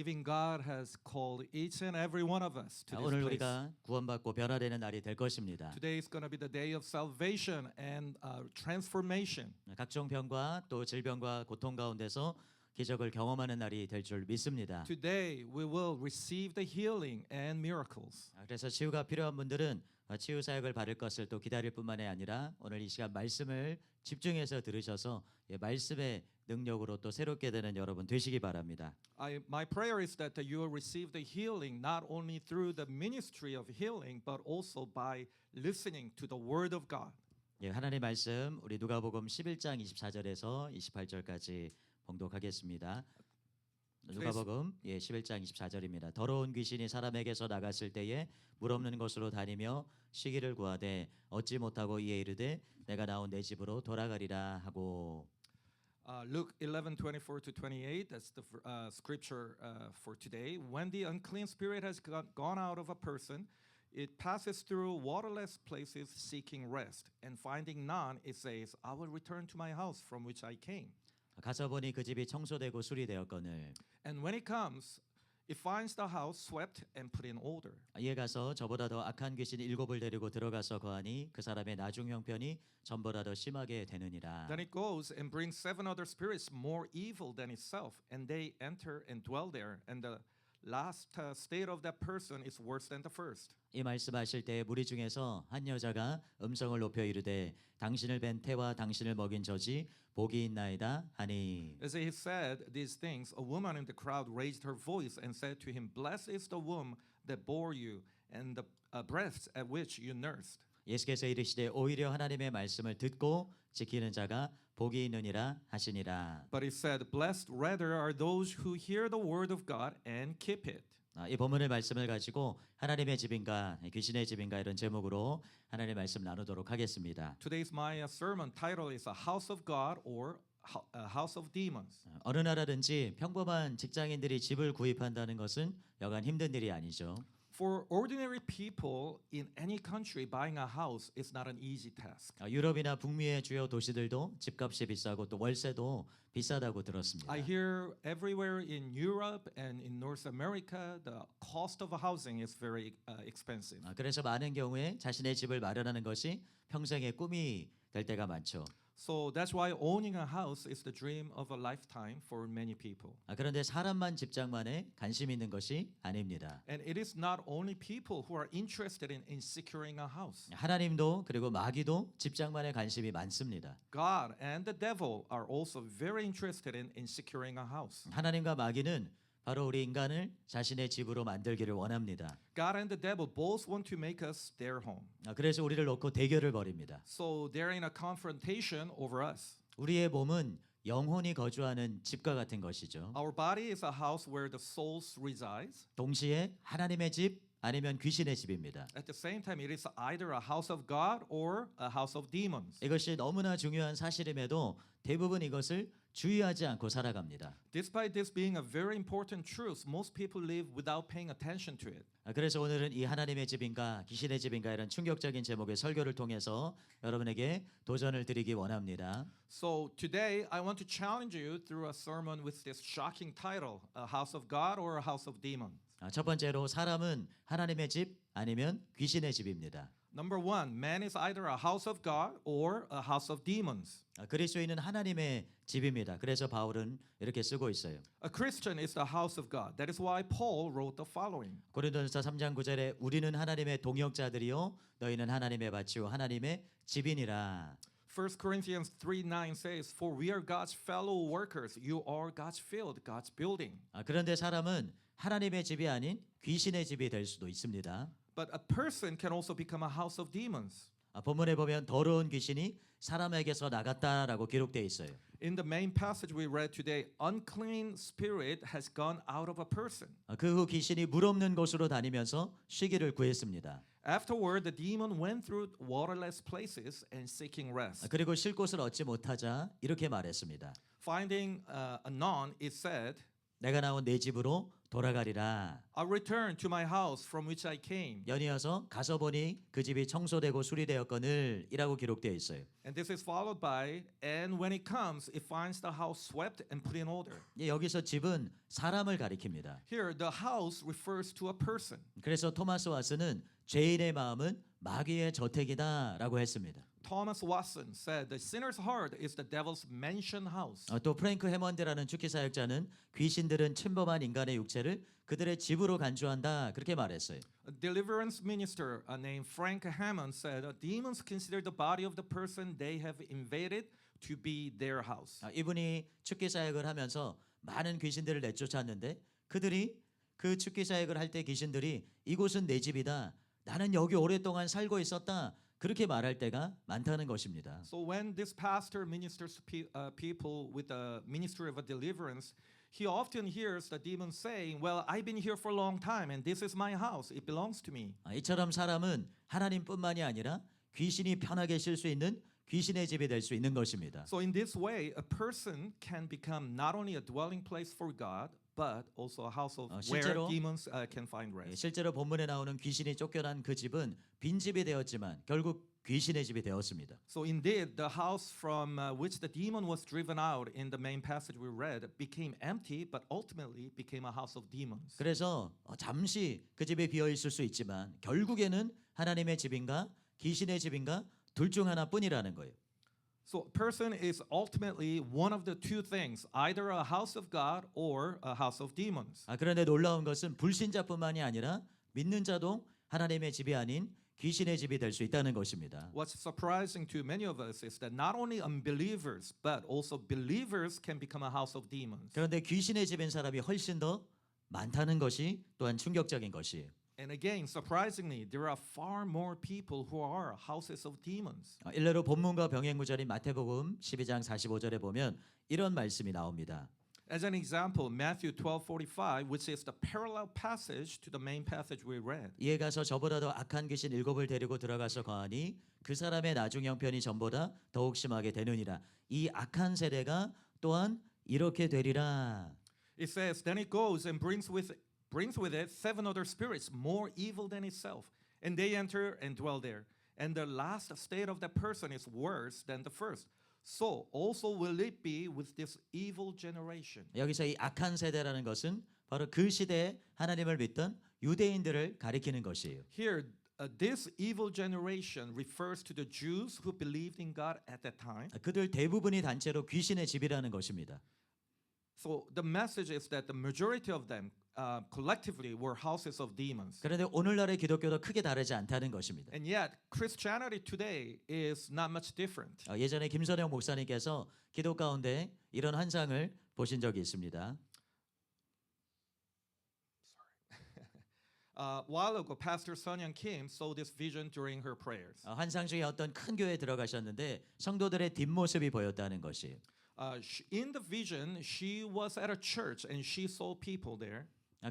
living God has called each and every one of us to this 오늘 place. 우리가 구원받고 변화되는 날이 될 것입니다. Today is going to be the day of salvation and transformation. 각종 병과 또 질병과 고통 가운데서 기적을 경험하는 날이 될 줄 믿습니다. Today we will receive the healing and miracles. 그래서 치유가 필요한 분들은 치유 사역을 받을 것을 또 기다릴 뿐만이 아니라 오늘 이 시간 말씀을 집중해서 들으셔서 말씀의 능력으로 또 새롭게 되는 여러분 되시기 바랍니다. My prayer is that you will receive the healing not only through the ministry of healing but also by listening to the word of God. 하나님의 말씀 우리 누가복음 11장 24절에서 28절까지 봉독하겠습니다. 누가복음 11장 24절입니다. 더러운 귀신이 사람에게서 나갔을 때에 물 없는 곳으로 다니며 쉬기를 구하되 얻지 못하고 이에 이르되 내가 나온 내 집으로 돌아가리라 하고. Luke 11:24 to 28. That's the scripture for today. When the unclean spirit has gone out of a person, it passes through waterless places seeking rest, and finding none, it says, "I will return to my house from which I came." 가서 보니 그 집이 청소되고 수리되었거늘. And when it comes, it finds the house swept and put in order. 이에 가서 저보다 더 악한 귀신 7을 데리고 들어가서 거하니 그 사람의 나중 형편이 전보다 더 심하게 되느니라. Then it goes and brings 7 other spirits more evil than itself, and they enter and dwell there, and the last state of that person is worse than the first. 이 말씀하실 때 무리 중에서 한 여자가 음성을 높여 이르되 당신을 뵌 태와 당신을 먹인 저지 복이 있나이다 하니. As he said these things, a woman in the crowd raised her voice and said to him, "Blessed is the womb that bore you, and the breasts at which you nursed." 예수께서 이르시되 오히려 하나님의 말씀을 듣고 지키는 자가 복이 있느니라 하시니라. But he said, "Blessed rather are those who hear the word of God and keep it." 이 본문의 말씀을 가지고 하나님의 집인가 귀신의 집인가 이런 제목으로 하나님의 말씀 나누도록 하겠습니다. Today's my sermon title is "A House of God" or "A House of Demons." 어느 나라든지 평범한 직장인들이 집을 구입한다는 것은 여간 힘든 일이 아니죠. For ordinary people in any country, buying a house is not an easy task. 유럽이나 북미의 주요 도시들도 집값이 비싸고 또 월세도 비싸다고 들었습니다. I hear everywhere in Europe and in North America, the cost of housing is very expensive. 그래서 많은 경우에 자신의 집을 마련하는 것이 평생의 꿈이 될 때가 많죠. So that's why owning a house is the dream of a lifetime for many people. 그런데 사람만 집장만에 관심 있는 것이 아닙니다. And it is not only people who are interested in securing a house. 하나님도 그리고 마귀도 집장만에 관심이 많습니다. God and the devil are also very interested in securing a house. 하나님과 마귀는 바로 우리 인간을 자신의 집으로 만들기를 원합니다. God and the devil both want to make us their home. 그래서 우리를 놓고 대결을 벌입니다. So they're in a confrontation over us. 우리의 몸은 영혼이 거주하는 집과 같은 것이죠. Our body is a house where the souls resides. 동시에 하나님의 집 아니면 귀신의 집입니다. At the same time, it is either a house of God or a house of demons. 이것이 너무나 중요한 사실임에도 대부분 이것을 주의하지 않고 살아갑니다. Despite this being a very important truth, most people live without paying attention to it. 그래서 오늘은 이 하나님의 집인가 귀신의 집인가 이런 충격적인 제목의 설교를 통해서 여러분에게 도전을 드리기 원합니다. So today, I want to challenge you through a sermon with this shocking title, A House of God or a House of Demons. 첫 번째로 사람은 하나님의 집 아니면 귀신의 집입니다. Number one, man is either a house of God or a house of demons. 그리스도인은 하나님의 집입니다. 그래서 바울은 이렇게 쓰고 있어요. A Christian is the house of God. That is why Paul wrote the following. 고린도전서 3장 9절에 우리는 하나님의 동역자들이요 너희는 하나님의 밭이요 하나님의 집이니라. 1 Corinthians 3:9 says, "For we are God's fellow workers. You are God's field, God's building." 그런데 사람은 하나님의 집이 아닌 귀신의 집이 될 수도 있습니다. But a person can also become a house of demons. 본문에 보면 더러운 귀신이 사람에게서 나갔다라고 기록되어 있어요. In the main passage we read today, unclean spirit has gone out of a person. 그 후 귀신이 물 없는 곳으로 다니면서 쉬기를 구했습니다. Afterward, the demon went through waterless places and seeking rest. 그리고 쉴 곳을 얻지 못하자 이렇게 말했습니다. Finding a none, it said, 내가 나온 내 집으로 돌아가리라. I'll return to my house from which I came. 연이어서 가서 보니 그 집이 청소되고 수리되었거늘 이라고 기록되어 있어요. And this is followed by, and when it comes, it finds the house swept and put in order. 여기서 집은 사람을 가리킵니다. Here, the house refers to a person. 그래서 토마스 왓슨은 죄인의 마음은 마귀의 저택이다라고 했습니다. Thomas Watson said, the sinner's heart is the devil's mansion house. 또 프랭크 해먼드라는 축기 사역자는 귀신들은 침범한 인간의 육체를 그들의 집으로 간주한다 그렇게 말했어요. A deliverance minister named Frank Hammond said, demons consider the body of the person they have invaded to be their house. 이분이 축기 사역을 하면서 많은 귀신들을 내쫓았는데 그들이 그 축기 사역을 할 때 귀신들이 이곳은 내 집이다. 나는 여기 오랫동안 살고 있었다. 그렇게 말할 때가 많다는 것입니다. So when this pastor ministers to people with the ministry of a deliverance, he often hears the demons saying, well, I've been here for a long time and this is my house. It belongs to me. 이처럼 사람은 하나님뿐만이 아니라 귀신이 편하게 쉴 수 있는 귀신의 집이 될 수 있는 것입니다. So in this way, a person can become not only a dwelling place for God, but also a house of where 실제로- demons can find rest. 실제로 본문에 나오는 귀신이 쫓겨난 그 집은 빈집이 되었지만 결국 귀신의 집이 되었습니다. So indeed, the house from which the demon was driven out in the main passage we read became empty, but ultimately became a house of demons. 그래서 잠시 그 집이 비어 있을 수 있지만 결국에는 하나님의 집인가 귀신의 집인가 둘 중 하나뿐이라는 거예요. So a person is ultimately one of the two things, either a house of God or a house of demons. 그런데 놀라운 것은 불신자뿐만이 아니라 믿는 자도 하나님의 집이 아닌 귀신의 집이 될 수 있다는 것입니다. What's surprising to many of us is that not only unbelievers, but also believers can become a house of demons. 그런데 귀신의 집인 사람이 훨씬 더 많다는 것이 또한 충격적인 것이에요. And again, surprisingly, there are far more people who are houses of demons. 일례로 본문과 병행 구절인 마태복음 12장 45절에 보면 이런 말씀이 나옵니다. As an example, Matthew 12:45, which is the parallel passage to the main passage we read. 이에 가서 저보다도 악한 귀신 7을 데리고 들어가서 거하니 그 사람의 나중 형편이 전보다 더욱 심하게 되느니라. 이 악한 세대가 또한 이렇게 되리라. It says, then it goes and brings with it 7 other spirits more evil than itself, and they enter and dwell there. And the last state of that person is worse than the first. So also will it be with this evil generation. 여기서 이 악한 세대라는 것은 바로 그 시대에 하나님을 믿던 유대인들을 가리키는 것이에요. Here, this evil generation refers to the Jews who believed in God at that time. 그들 대부분이 단체로 귀신의 집이라는 것입니다. So the message is that the majority of them collectively were houses of demons. 그런데 오늘날의 기독교도 크게 다르지 않다는 것입니다. And yet, Christianity today is not much different. 예전에 김선영 목사님께서 기도 가운데 이런 환상을 보신 적이 있습니다. A while ago, Pastor Sun-Young Kim saw this vision during her prayers. 환상 중에 어떤 큰 교회에 들어가셨는데 성도들의 뒷모습이 보였다는 것이에요. In the vision, she was at a church and she saw people there.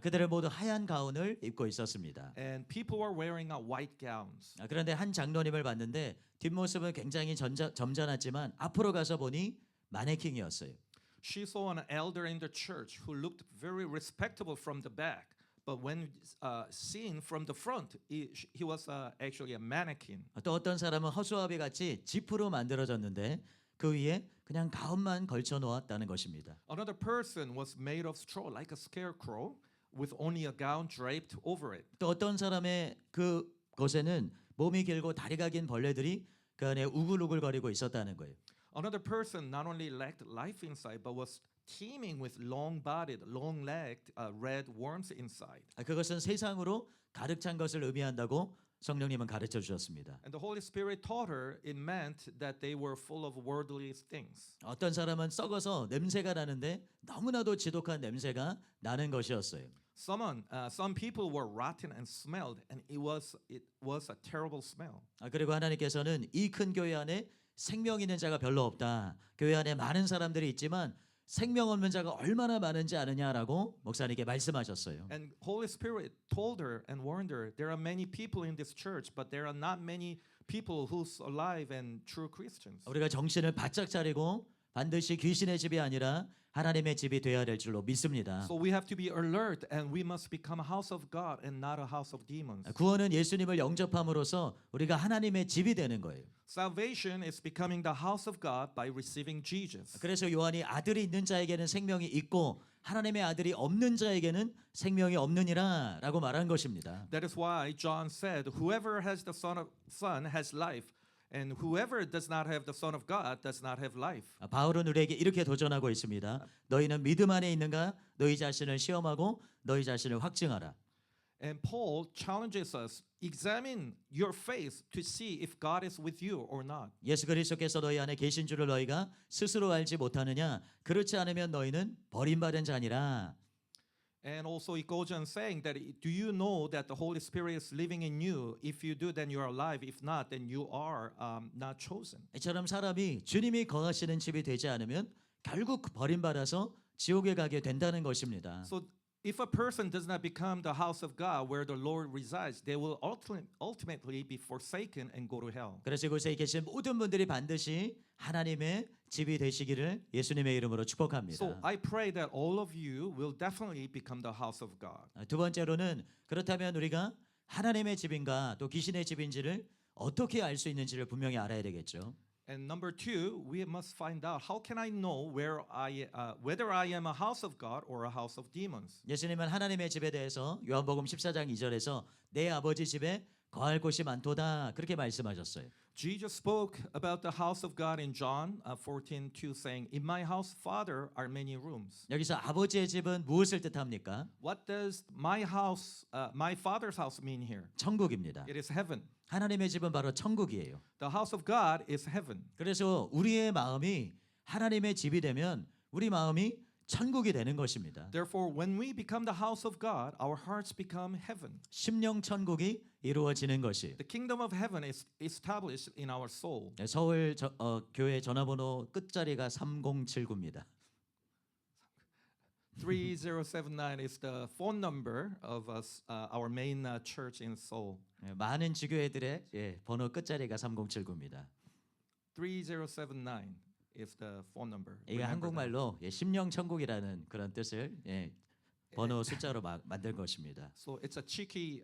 그들을 모두 하얀 가운을 입고 있었습니다. And people were wearing white gowns. 그런데 한 장로님을 봤는데 뒷모습은 굉장히 점잖았지만 앞으로 가서 보니 마네킹이었어요. She saw an elder in the church who looked very respectable from the back. But when seen from the front, he was actually a mannequin. 또 어떤 사람은 허수아비 같이 지프로 만들어졌는데 그 위에 그냥 가운만 걸쳐 놓았다는 것입니다. Another person was made of straw, like a scarecrow, with only a gown draped over it. 또 어떤 사람의 그 곳에는 몸이 길고 다리가 긴 벌레들이 그 안에 우글우글거리고 있었다는 거예요. Another person not only lacked life inside, but was teeming with long-bodied, long-legged red worms inside. 그것은 세상으로 가득 찬 것을 의미한다고 성령님은 가르쳐 주셨습니다. And the Holy Spirit taught her it meant that they were full of worldly things. 어떤 사람은 썩어서 냄새가 나는데 너무나도 지독한 냄새가 나는 것이었어요. Some people were rotten and smelled, and it was a terrible smell. 그리고 하나님께서는 이 큰 교회 안에 생명 있는 자가 별로 없다. 교회 안에 많은 사람들이 있지만 생명 없는 자가 얼마나 많은지 아느냐라고 목사님께 말씀하셨어요. And Holy Spirit told her and warned her, there are many people in this church, but there are not many people who's alive and true Christians. 우리가 정신을 바짝 차리고 반드시 귀신의 집이 아니라 하나님의 집이 되어야 될 줄로 믿습니다. So we have to be alert and we must become a house of God and not a house of demons. 구원은 예수님을 영접함으로써 우리가 하나님의 집이 되는 거예요. Salvation is becoming the house of God by receiving Jesus. 그래서 요한이 아들이 있는 자에게는 생명이 있고 하나님의 아들이 없는 자에게는 생명이 없느니라라고 말한 것입니다. That is why John said, whoever has the Son has life, and whoever does not have the Son of God does not have life. 바울은 우리에게 이렇게 도전하고 있습니다. 너희는 믿음 안에 있는가? 너희 자신을 시험하고 너희 자신을 확증하라. And Paul challenges us, examine your faith to see if God is with you or not. 예수 그리스도께서 너희 안에 계신 줄을 너희가 스스로 알지 못하느냐? 그렇지 않으면 너희는 버림받은 자니라. And also it goes on saying that, do you know that the Holy Spirit is living in you? If you do, then you are alive. If not, then you are not chosen. 이처럼 사람이 주님이 거하시는 집이 되지 않으면 결국 버림받아서 지옥에 가게 된다는 것입니다. So if a person does not become the house of God where the Lord resides, they will ultimately be forsaken and go to hell. 그래서 이곳에 계신 모든 분들이 반드시 하나님의 집이 되시기를 예수님의 이름으로 축복합니다. So I pray that all of you will definitely become the house of God. 두 번째로는 그렇다면 우리가 하나님의 집인가 또 귀신의 집인지를 어떻게 알 수 있는지를 분명히 알아야 되겠죠. And number two, we must find out how can I know whether I am a house of God or a house of demons. 예수님은 하나님의 집에 대해서 요한복음 14장 2절에서 내 아버지 집에 거할 곳이 많도다 그렇게 말씀하셨어요. Jesus spoke about the house of God in John 14:2, saying, "In my house, Father, are many rooms." 여기서 아버지의 집은 무엇을 뜻합니까? What does my house, my Father's house mean here? 천국입니다. It is heaven. 하나님의 집은 바로 천국이에요. The house of God is heaven. 그래서 우리의 마음이 하나님의 집이 되면 우리 마음이 천국이 되는 것입니다. Therefore, when we become the house of God, our hearts become heaven. 심령 천국이 이루어지는 것이 The kingdom of heaven is established in our soul. 서울 교회 전화번호 끝자리가 3079입니다. 3079 is the phone number of us, our main church in Seoul. 많은 지교회들의 번호 끝자리가 3079입니다. 3079 is the phone number. 이게 Remember that. 한국말로 심령 천국이라는 그런 뜻을 번호 숫자로 만든 것입니다. So it's a cheeky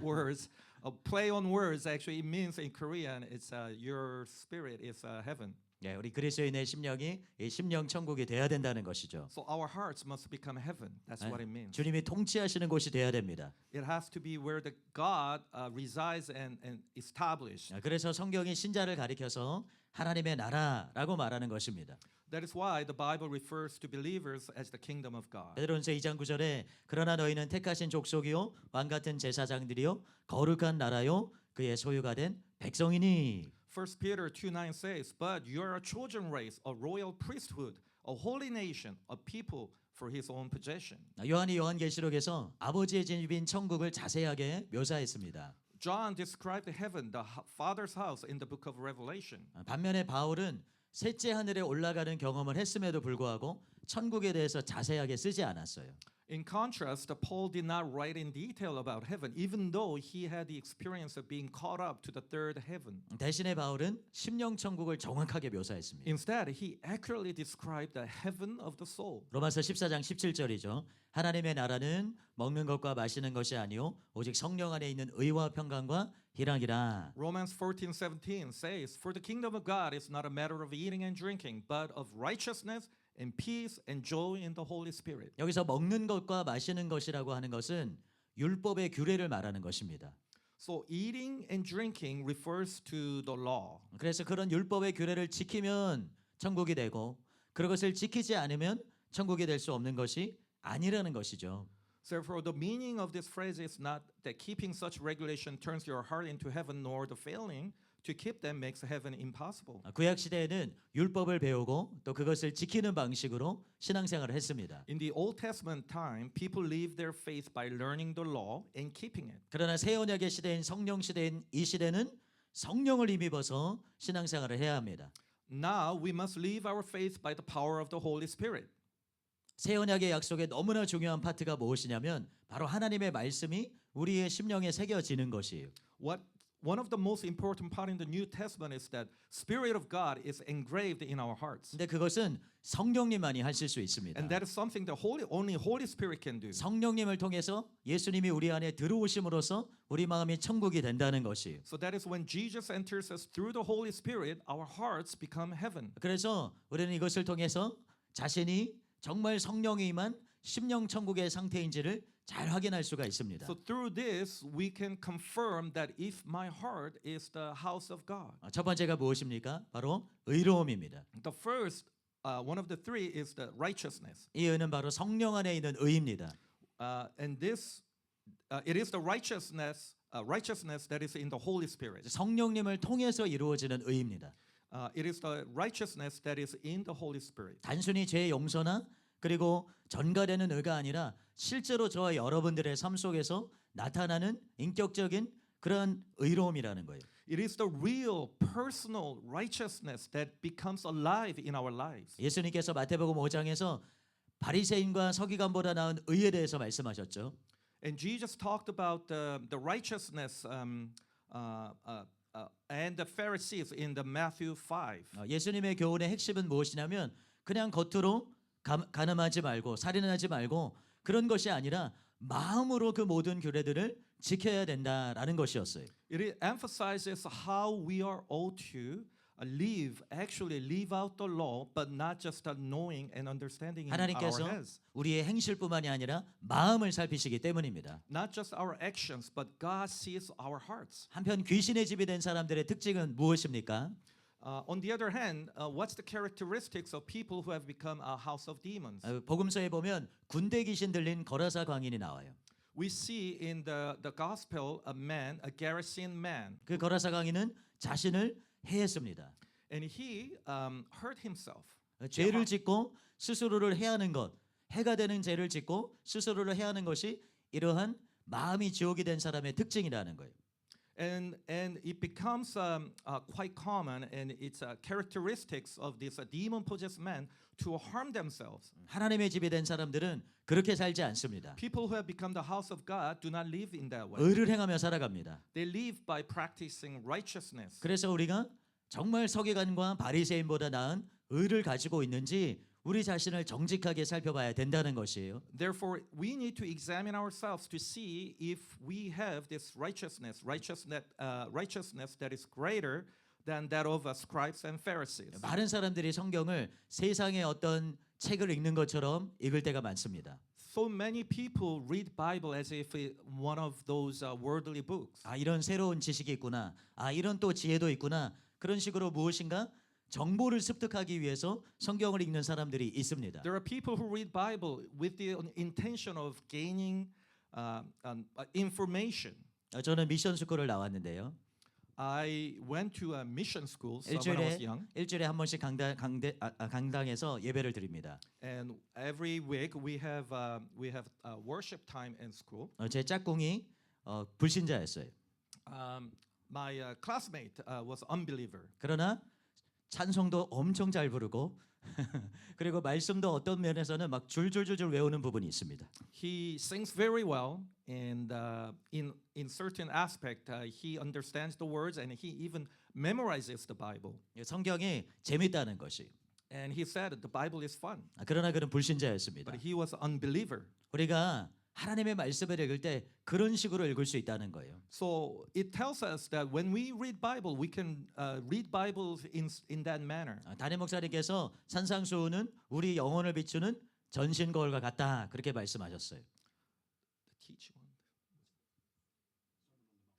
words, a play on words. Actually, it means in Korean, it's your spirit is heaven. 우리 그리스도인의 심령이 심령 천국이 돼야 된다는 것이죠. So our hearts must become heaven. That's what it means. 주님이 통치하시는 곳이 돼야 됩니다. It has to be where the God resides and established. 그래서 성경이 신자를 가리켜서 하나님의 나라라고 말하는 것입니다. That is why the Bible refers to believers as the kingdom of God. 베드로전서 2장 9절에 그러나 너희는 택하신 족속이요 왕 같은 제사장들이요 거룩한 나라요 그의 소유가 된 백성이니. 1 Peter 2:9 says, "But you are a chosen race, a royal priesthood, a holy nation, a people for his own possession." 요한이 요한계시록에서 아버지의 집인 천국을 자세하게 묘사했습니다. John described heaven, the Father's house, in the book of Revelation. 반면에 바울은 셋째 하늘에 올라가는 경험을 했음에도 불구하고 천국에 대해서 자세하게 쓰지 않았어요. In contrast, Paul did not write in detail about heaven, even though he had the experience of being caught up to the third heaven. 대신에 바울은 심령 천국을 정확하게 묘사했습니다. Instead, he accurately described the heaven of the soul. 로마서 14장 17절이죠. 하나님의 나라는 먹는 것과 마시는 것이 아니요 오직 성령 안에 있는 의와 평강과 희락이라. Romans 14:17 says, "For the kingdom of God is not a matter of eating and drinking, but of righteousness and peace and joy in the Holy Spirit." 여기서 먹는 것과 마시는 것이라고 하는 것은 율법의 규례를 말하는 것입니다. So eating and drinking refers to the law. 그래서 그런 율법의 규례를 지키면 천국이 되고 그것을 지키지 않으면 천국이 될 수 없는 것이 아니라는 것이죠. Therefore, the meaning of this phrase is not that keeping such regulation turns your heart into heaven, nor the failing to keep them makes heaven impossible. 구약 시대에는 율법을 배우고 또 그것을 지키는 방식으로 신앙생활을 했습니다. In the Old Testament time, people lived their faith by learning the law and keeping it. 그러나 새 언약의 시대인 성령 시대인 이 시대는 성령을 힘입어서 신앙생활을 해야 합니다. Now we must live our faith by the power of the Holy Spirit. 새 언약의 약속에 너무나 중요한 파트가 무엇이냐면 바로 하나님의 말씀이 우리의 심령에 새겨지는 것이에요. one of the most important part in the New Testament is that Spirit of God is engraved in our hearts. 근데 그것은 성령님만이 하실 수 있습니다. And that is something that only Holy Spirit can do. 성령님을 통해서 예수님이 우리 안에 들어오심으로써 우리 마음이 천국이 된다는 것이에요. So that is when Jesus enters us through the Holy Spirit, our hearts become heaven. 그래서 우리는 이것을 통해서 자신이 정말 성령에 임한 심령 천국의 상태인지를 잘 확인할 수가 있습니다. So through this, we can confirm that if my heart is the house of God. 첫 번째가 무엇입니까? 바로 의로움입니다. The first, one of the three is the righteousness. 이 의는 바로 성령 안에 있는 의입니다. And this, it is the righteousness that is in the Holy Spirit. 성령님을 통해서 이루어지는 의입니다. It is the righteousness that is in the Holy Spirit. 단순히 죄 용서나 그리고 전가되는 의가 아니라 실제로 저와 여러분들의 삶 속에서 나타나는 인격적인 그런 의로움이라는 거예요. It is the real personal righteousness that becomes alive in our lives. 예수님께서 마태복음 5장에서 바리새인과 서기관보다 나은 의에 대해서 말씀하셨죠. And Jesus talked about the righteousness and the Pharisees in the Matthew 5. 예수님의 교훈의 핵심은 무엇이냐면 그냥 겉으로 간음하지 말고 살인하지 말고 그런 것이 아니라 마음으로 그 모든 규례들을 지켜야 된다라는 것이었어요. It emphasizes how we are all to actually live out the law, but not just knowing and understanding in our 하나님께서 heads. 우리의 행실뿐만이 아니라 마음을 살피시기 때문입니다. Not just our actions, but God sees our hearts. 한편 귀신의 집이 된 사람들의 특징은 무엇입니까? On the other hand, what's the characteristics of people who have become a house of demons? 복음서에 보면 군대 귀신 들린 거라사 광인이 나와요. We see in the gospel a Gerasene man, 그 거라사 광인은 자신을 해했습니다. and he hurt himself. 죄를 짓고 스스로를 해하는 것, 해가 되는 죄를 짓고 스스로를 해하는 것이 이러한 마음이 지옥이 된 사람의 특징이라는 거예요. And it becomes quite common, and it's characteristics of this demon-possessed man to harm themselves. 하나님의 집이 된 사람들은 그렇게 살지 않습니다. People who have become the house of God do not live in that way. 의를 행하며 살아갑니다. They live by practicing righteousness. 그래서 우리가 정말 서기관과 바리새인보다 나은 의를 가지고 있는지 우리 자신을 정직하게 살펴봐야 된다는 것이에요. Therefore, we need to examine ourselves to see if we have this righteousness that is greater than that of scribes and Pharisees. 많은 사람들이 성경을 세상의 어떤 책을 읽는 것처럼 읽을 때가 많습니다. So many people read Bible as if it's one of those worldly books. 아, 이런 새로운 지식이 있구나. 아, 이런 또 지혜도 있구나. 그런 식으로 무엇인가 정보를 습득하기 위해서 성경을 읽는 사람들이 있습니다. There are people who read Bible with the intention of gaining information. 저는 미션 스쿨을 나왔는데요. I went to a mission school when I was young, 일주일에 한 번씩 강당에서 예배를 드립니다. and every week we have worship time in school. 제 짝꿍이 불신자였어요. My classmate was unbeliever. 그러나 찬송도 엄청 잘 부르고 그리고 말씀도 어떤 면에서는 막 줄줄줄줄 외우는 부분이 있습니다. He sings very well, and in certain aspect, he understands the words, and he even memorizes the Bible. 성경이 재밌다는 것이. And he said the Bible is fun, 그러나 그는 불신자였습니다. but he was an unbeliever. 우리가 하나님의 말씀을 읽을 때 그런 식으로 읽을 수 있다는 거예요. So it tells us that when we read Bible, we can read Bibles in that manner. 담임 목사님께서 산상수훈은 우리 영혼을 비추는 전신 거울과 같다 그렇게 말씀하셨어요.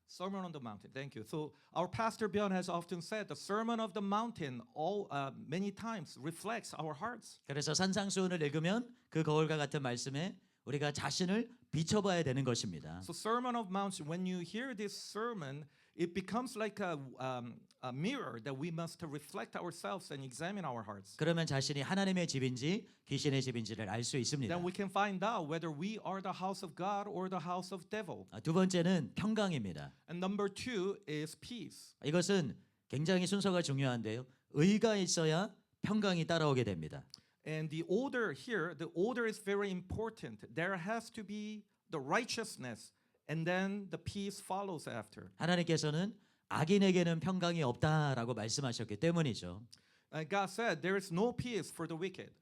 Sermon on the Mountain. Thank you. So our pastor Björn has often said the Sermon of the Mountain many times reflects our hearts. 그래서 산상수훈을 읽으면 그 거울과 같은 말씀에 우리가 자신을 비춰봐야 되는 것입니다. So Sermon of Mountain, when you hear this sermon, it becomes like a mirror that we must reflect ourselves and examine our hearts. 그러면 자신이 하나님의 집인지 귀신의 집인지를 알 수 있습니다. Then we can find out whether we are the house of God or the house of devil. 두 번째는 평강입니다. And number two is peace. 이것은 굉장히 순서가 중요한데요. 의가 있어야 평강이 따라오게 됩니다. And the order is very important. There has to be the righteousness, and then the peace follows after. 하나님께서는 악인에게는 평강이 없다라고 말씀하셨기 때문이죠. God said there is no peace for the wicked.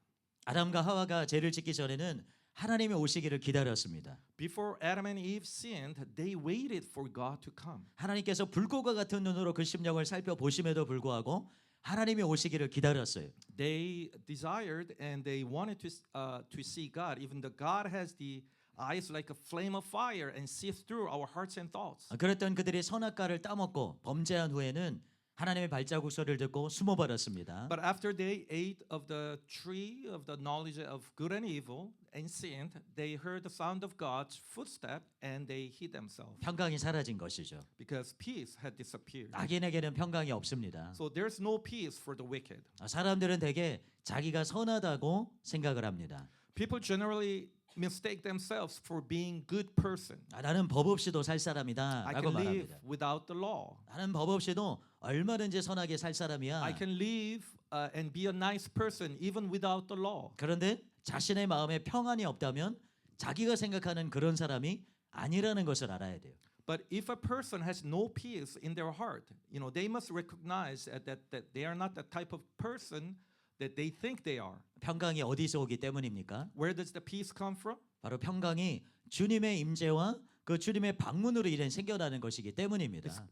아담과 하와가 죄를 짓기 전에는 하나님이 오시기를 기다렸습니다. Before Adam and Eve sinned, they waited for God to come. 하나님께서 불꽃과 같은 눈으로 그 심령을 살펴보심에도 불구하고 하나님이 오시기를 기다렸어요. They desired and they wanted to see God, even though God has the eyes like a flame of fire and sees through our hearts and thoughts. 그랬던 그들이 선악과를 따먹고 범죄한 후에는 하나님의 발자국 소리를 듣고 숨어버렸습니다. But after they ate of the tree of the knowledge of good and evil and sinned, they heard the sound of God's footstep and they hid themselves 평강이 사라진 것이죠. because peace had disappeared. 악인에게는 평강이 없습니다. So there's no peace for the wicked. 사람들은 대개 자기가 선하다고 생각을 합니다. People generally mistake themselves for being good person. 나는 법 없이도 살 I 사람이다라고 can live 말합니다. without the law. 나는 법 없이도 얼마든지 선하게 살 사람이야. I can live and be a nice person even without the law. 그런데 자신의 마음에 평안이 없다면 자기가 생각하는 그런 사람이 아니라는 것을 알아야 돼요. But if a person has no peace in their heart, they must recognize that they are not the type of person that they think they are. 평강이 어디서 오기 때문입니까? Where does the peace come from? 바로 평강이 주님의 임재와 그 주님의 방문으로 인해 생겨나는 것이기 때문입니다.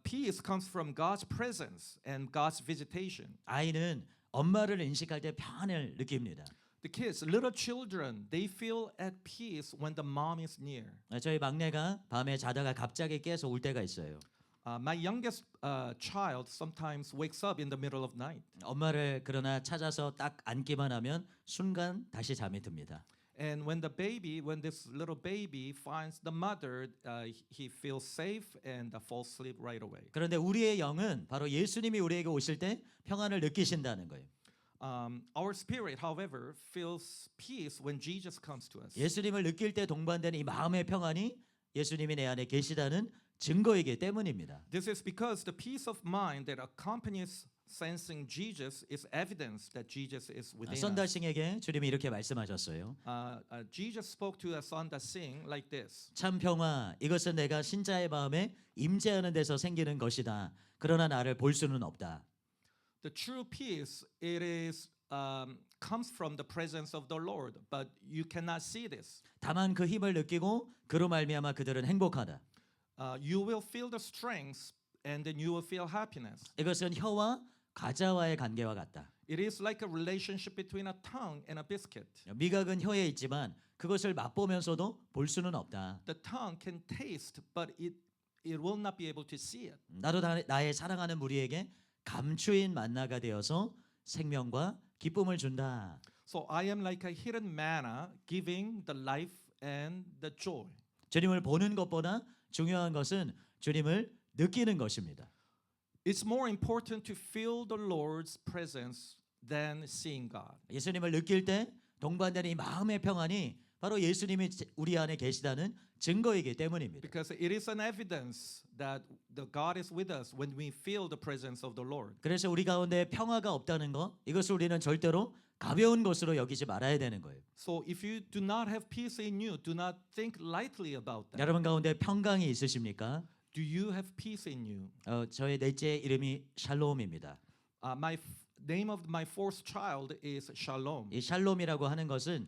Peace comes from God's presence and God's visitation. 아이는 엄마를 인식할 때 평안을 느낍니다. The kids, little children, they feel at peace when the mom is near. 저희 막내가 밤에 자다가 갑자기 깨서 울 때가 있어요. My youngest child sometimes wakes up in the middle of night. 엄마를 그러나 찾아서 딱 앉기만 하면 순간 다시 잠이 듭니다. And when this little baby finds the mother, he feels safe and falls asleep right away. 그런데 우리의 영은 바로 예수님이 우리에게 오실 때 평안을 느끼신다는 거예요. Our spirit, however, feels peace when Jesus comes to us. 예수님을 느낄 때 동반되는 이 마음의 평안이 예수님이 내 안에 계시다는 증거이기 때문입니다. This is because the peace of mind that accompanies sensing Jesus is evidence that Jesus is within us. 선달싱에게 주님이 이렇게 말씀하셨어요. Jesus spoke to a son that sing like this. 참 평화 이것은 내가 신자의 마음에 임재하는 데서 생기는 것이다. 그러나 나를 볼 수는 없다. The true peace comes from the presence of the Lord, but you cannot see this. 다만 그 힘을 느끼고 그로 말미암아 그들은 행복하다. You will feel the strength, and then you will feel happiness. 이것은 혀와 과자와의 관계와 같다. It is like a relationship between a tongue and a biscuit. 미각은 혀에 있지만 그것을 맛보면서도 볼 수는 없다. The tongue can taste, but it will not be able to see it. 나도 나의 사랑하는 무리에게 감추인 만나가 되어서 생명과 기쁨을 준다. So I am like a hidden manna, giving the life and the joy. 주님을 보는 것보다 중요한 것은 주님을 느끼는 것입니다. It's more important to feel the Lord's presence than seeing God. 예수님을 느낄 때 동반되는 이 마음의 평안이 바로 예수님이 우리 안에 계시다는 증거이기 때문입니다. Because it is an evidence that the God is with us when we feel the presence of the Lord. 그래서 우리 가운데 평화가 없다는 것, 이것을 우리는 절대로 가벼운 것으로 여기지 말아야 되는 거예요. So if you do not have peace in you, do not think lightly about that. 여러분 가운데 평강이 있으십니까? Do you have peace in you? 저의 넷째 이름이 샬롬입니다. Name of my fourth child is Shalom. 이 샬롬이라고 하는 것은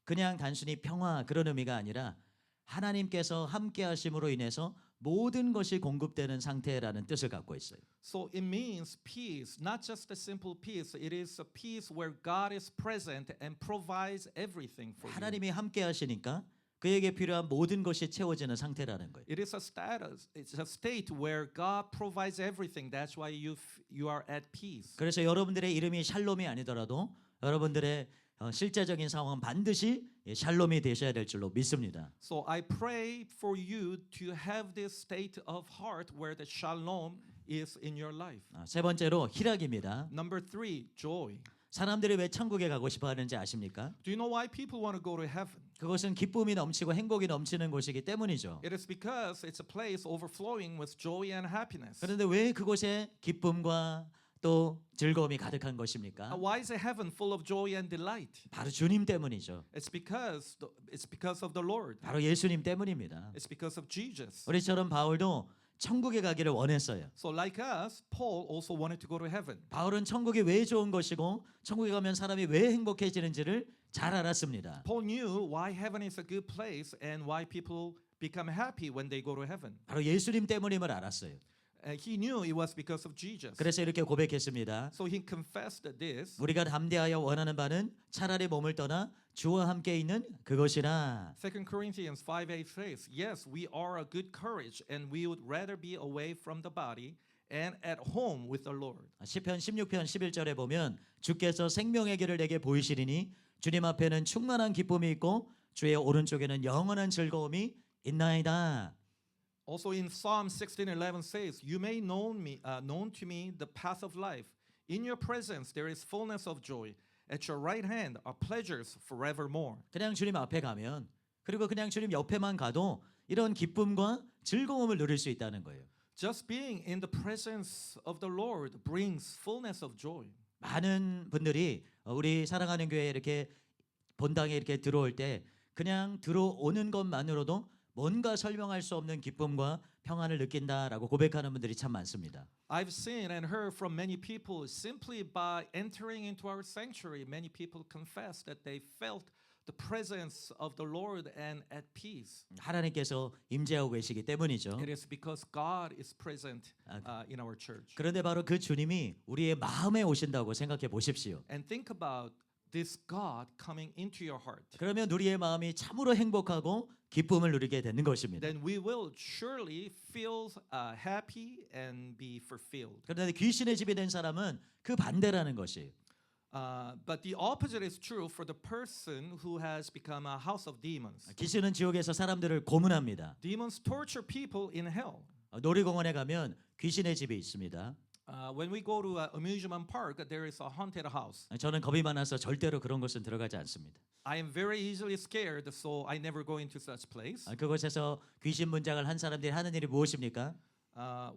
그냥 단순히 평화 그런 의미가 아니라 하나님께서 함께 하심으로 인해서 모든 것이 공급되는 상태라는 뜻을 갖고 있어요. So it means peace, not just a simple peace. It is a peace where God is present and provides everything for you. 하나님이 함께 하시니까 그에게 필요한 모든 것이 채워지는 상태라는 거예요. It is a status. It's a state where God provides everything. That's why you are at peace. 그래서 여러분들의 이름이 샬롬이 아니더라도 여러분들의 실제적인 상황은 반드시 샬롬이 되셔야 될 줄로 믿습니다. So I pray for you to have this state of heart where the shalom is in your life. 세 번째로 희락입니다. Number 3, joy. 사람들이 왜 천국에 가고 싶어 하는지 아십니까? Do you know why people want to go to heaven? 그것은 기쁨이 넘치고 행복이 넘치는 곳이기 때문이죠. It is because it's a place overflowing with joy and happiness. 그런데 왜 그곳에 기쁨과 또 즐거움이 가득한 것입니까? Why is a heaven full of joy and delight? 바로 주님 때문이죠. It's because of the Lord. 바로 예수님 때문입니다. It's because of Jesus. 우리처럼 바울도 천국에 가기를 원했어요. So like us, Paul also wanted to go to heaven. 바울은 천국이 왜 좋은 것이고 천국에 가면 사람이 왜 행복해지는지를 잘 알았습니다. Paul knew why heaven is a good place and why people become happy when they go to heaven. 바로 예수님 때문임을 알았어요. He knew it was because of Jesus. 그래서 이렇게 고백했습니다. So he confessed this. 우리가 담대하여 원하는 바는 차라리 몸을 떠나 주와 함께 있는 그것이라. 2 Corinthians 5:8 says, "Yes, we are a good courage, and we would rather be away from the body and at home with the Lord." 시편 16편 11절에 보면 주께서 생명의 길을 내게 보이시리니 주님 앞에는 충만한 기쁨이 있고 주의 오른쪽에는 영원한 즐거움이 있나이다. Also in Psalm 16:11 says, "You may known to me the path of life. In your presence there is fullness of joy. At your right hand are pleasures forevermore." 그냥 주님 앞에 가면 그리고 그냥 주님 옆에만 가도 이런 기쁨과 즐거움을 누릴 수 있다는 거예요. Just being in the presence of the Lord brings fullness of joy. 많은 분들이 우리 사랑하는 교회에 이렇게 본당에 이렇게 들어올 때 그냥 들어오는 것만으로도 뭔가 설명할 수 없는 기쁨과 평안을 느낀다라고 고백하는 분들이 참 많습니다. I've seen and heard from many people simply by entering into our sanctuary, many people confess that they felt the presence of the Lord and at peace. 하나님께서 임재하고 계시기 때문이죠. It is because God is present in our church. 그런데 바로 그 주님이 우리의 마음에 오신다고 생각해 보십시오. And think about this God coming into your heart. 그러면 우리의 마음이 참으로 행복하고 기쁨을 누리게 되는 것입니다. Then we will surely feel happy and be fulfilled. 그런데 귀신의 집이 된 사람은 그 반대라는 것이. But the opposite is true for the person who has become a house of demons. 귀신은 지옥에서 사람들을 고문합니다. Demons torture people in hell. 놀이공원에 가면 귀신의 집이 있습니다. When we go to an amusement park, there is a haunted house. 저는 겁이 많아서 절대로 그런 곳은 들어가지 않습니다. I am very easily scared, so I never go into such place. 그곳에서 귀신 문장을 한 사람들이 하는 일이 무엇입니까?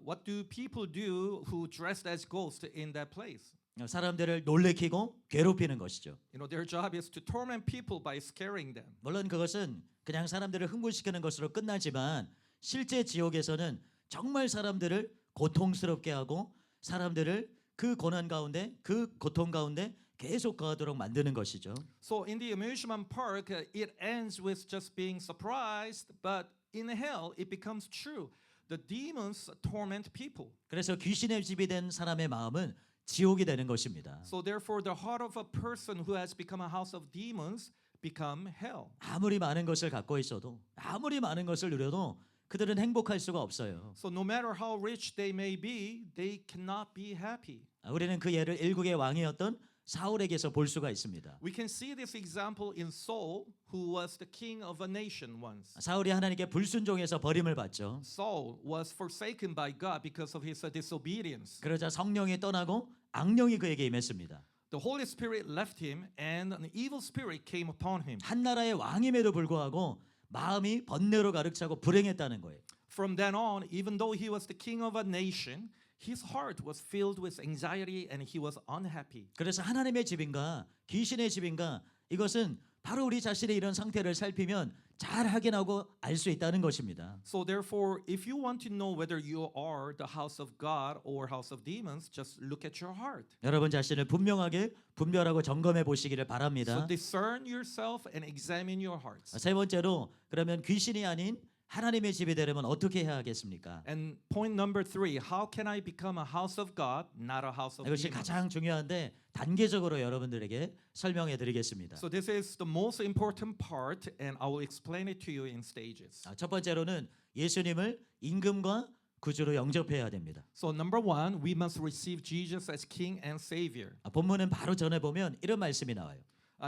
What do people do who dressed as ghosts in that place? 사람들을 놀래키고 괴롭히는 것이죠. You know, their job is to torment people by scaring them. 물론 그것은 그냥 사람들을 흥분시키는 것으로 끝나지만 실제 지옥에서는 정말 사람들을 고통스럽게 하고 사람들을 그 고난 가운데 그 고통 가운데 계속 거하도록 만드는 것이죠. So in the amusement park, it ends with just being surprised, but in hell it becomes true. The demons torment people. 그래서 귀신의 집이 된 사람의 마음은 지옥이 되는 것입니다. So therefore the heart of a person who has become a house of demons become hell. 아무리 많은 것을 갖고 있어도 아무리 많은 것을 누려도 그들은 행복할 수가 없어요. So no matter how rich they may be, they cannot be happy. 우리는 그 예를 일국의 왕이었던 사울에게서 볼 수가 있습니다. We can see this example in Saul, who was the king of a nation once. 사울이 하나님께 불순종해서 버림을 받죠. Saul was forsaken by God because of his disobedience. 그러자 성령이 떠나고 악령이 그에게 임했습니다. The Holy Spirit left him and an evil spirit came upon him. 한 나라의 왕임에도 불구하고 마음이 번뇌로 가득 차고 불행했다는 거예요. From then on, even though he was the king of a nation, his heart was filled with anxiety and he was unhappy. 그래서 하나님의 집인가 귀신의 집인가 이것은 바로 우리 자신의 이런 상태를 살피면 잘 확인하고 알 수 있다는 것입니다. So therefore, if you want to know whether you are the house of God or house of demons, just look at your heart. 여러분 자신을 분명하게 분별하고 점검해 보시기를 So 바랍니다. discern yourself and examine your hearts. 세 번째로 그러면 귀신이 아닌 하나님의 집이 되려면 어떻게 해야 하겠습니까? And point number 3, how can I become a house of God, not a house of 이것이 demons? 가장 중요한데 단계적으로 여러분들에게 설명해 드리겠습니다. So this is the most important part and I will explain it to you in stages. 첫 번째로는 예수님을 임금과 구주로 영접해야 됩니다. So number 1, we must receive Jesus as King and Savior. 본문은 바로 전에 보면 이런 말씀이 나와요.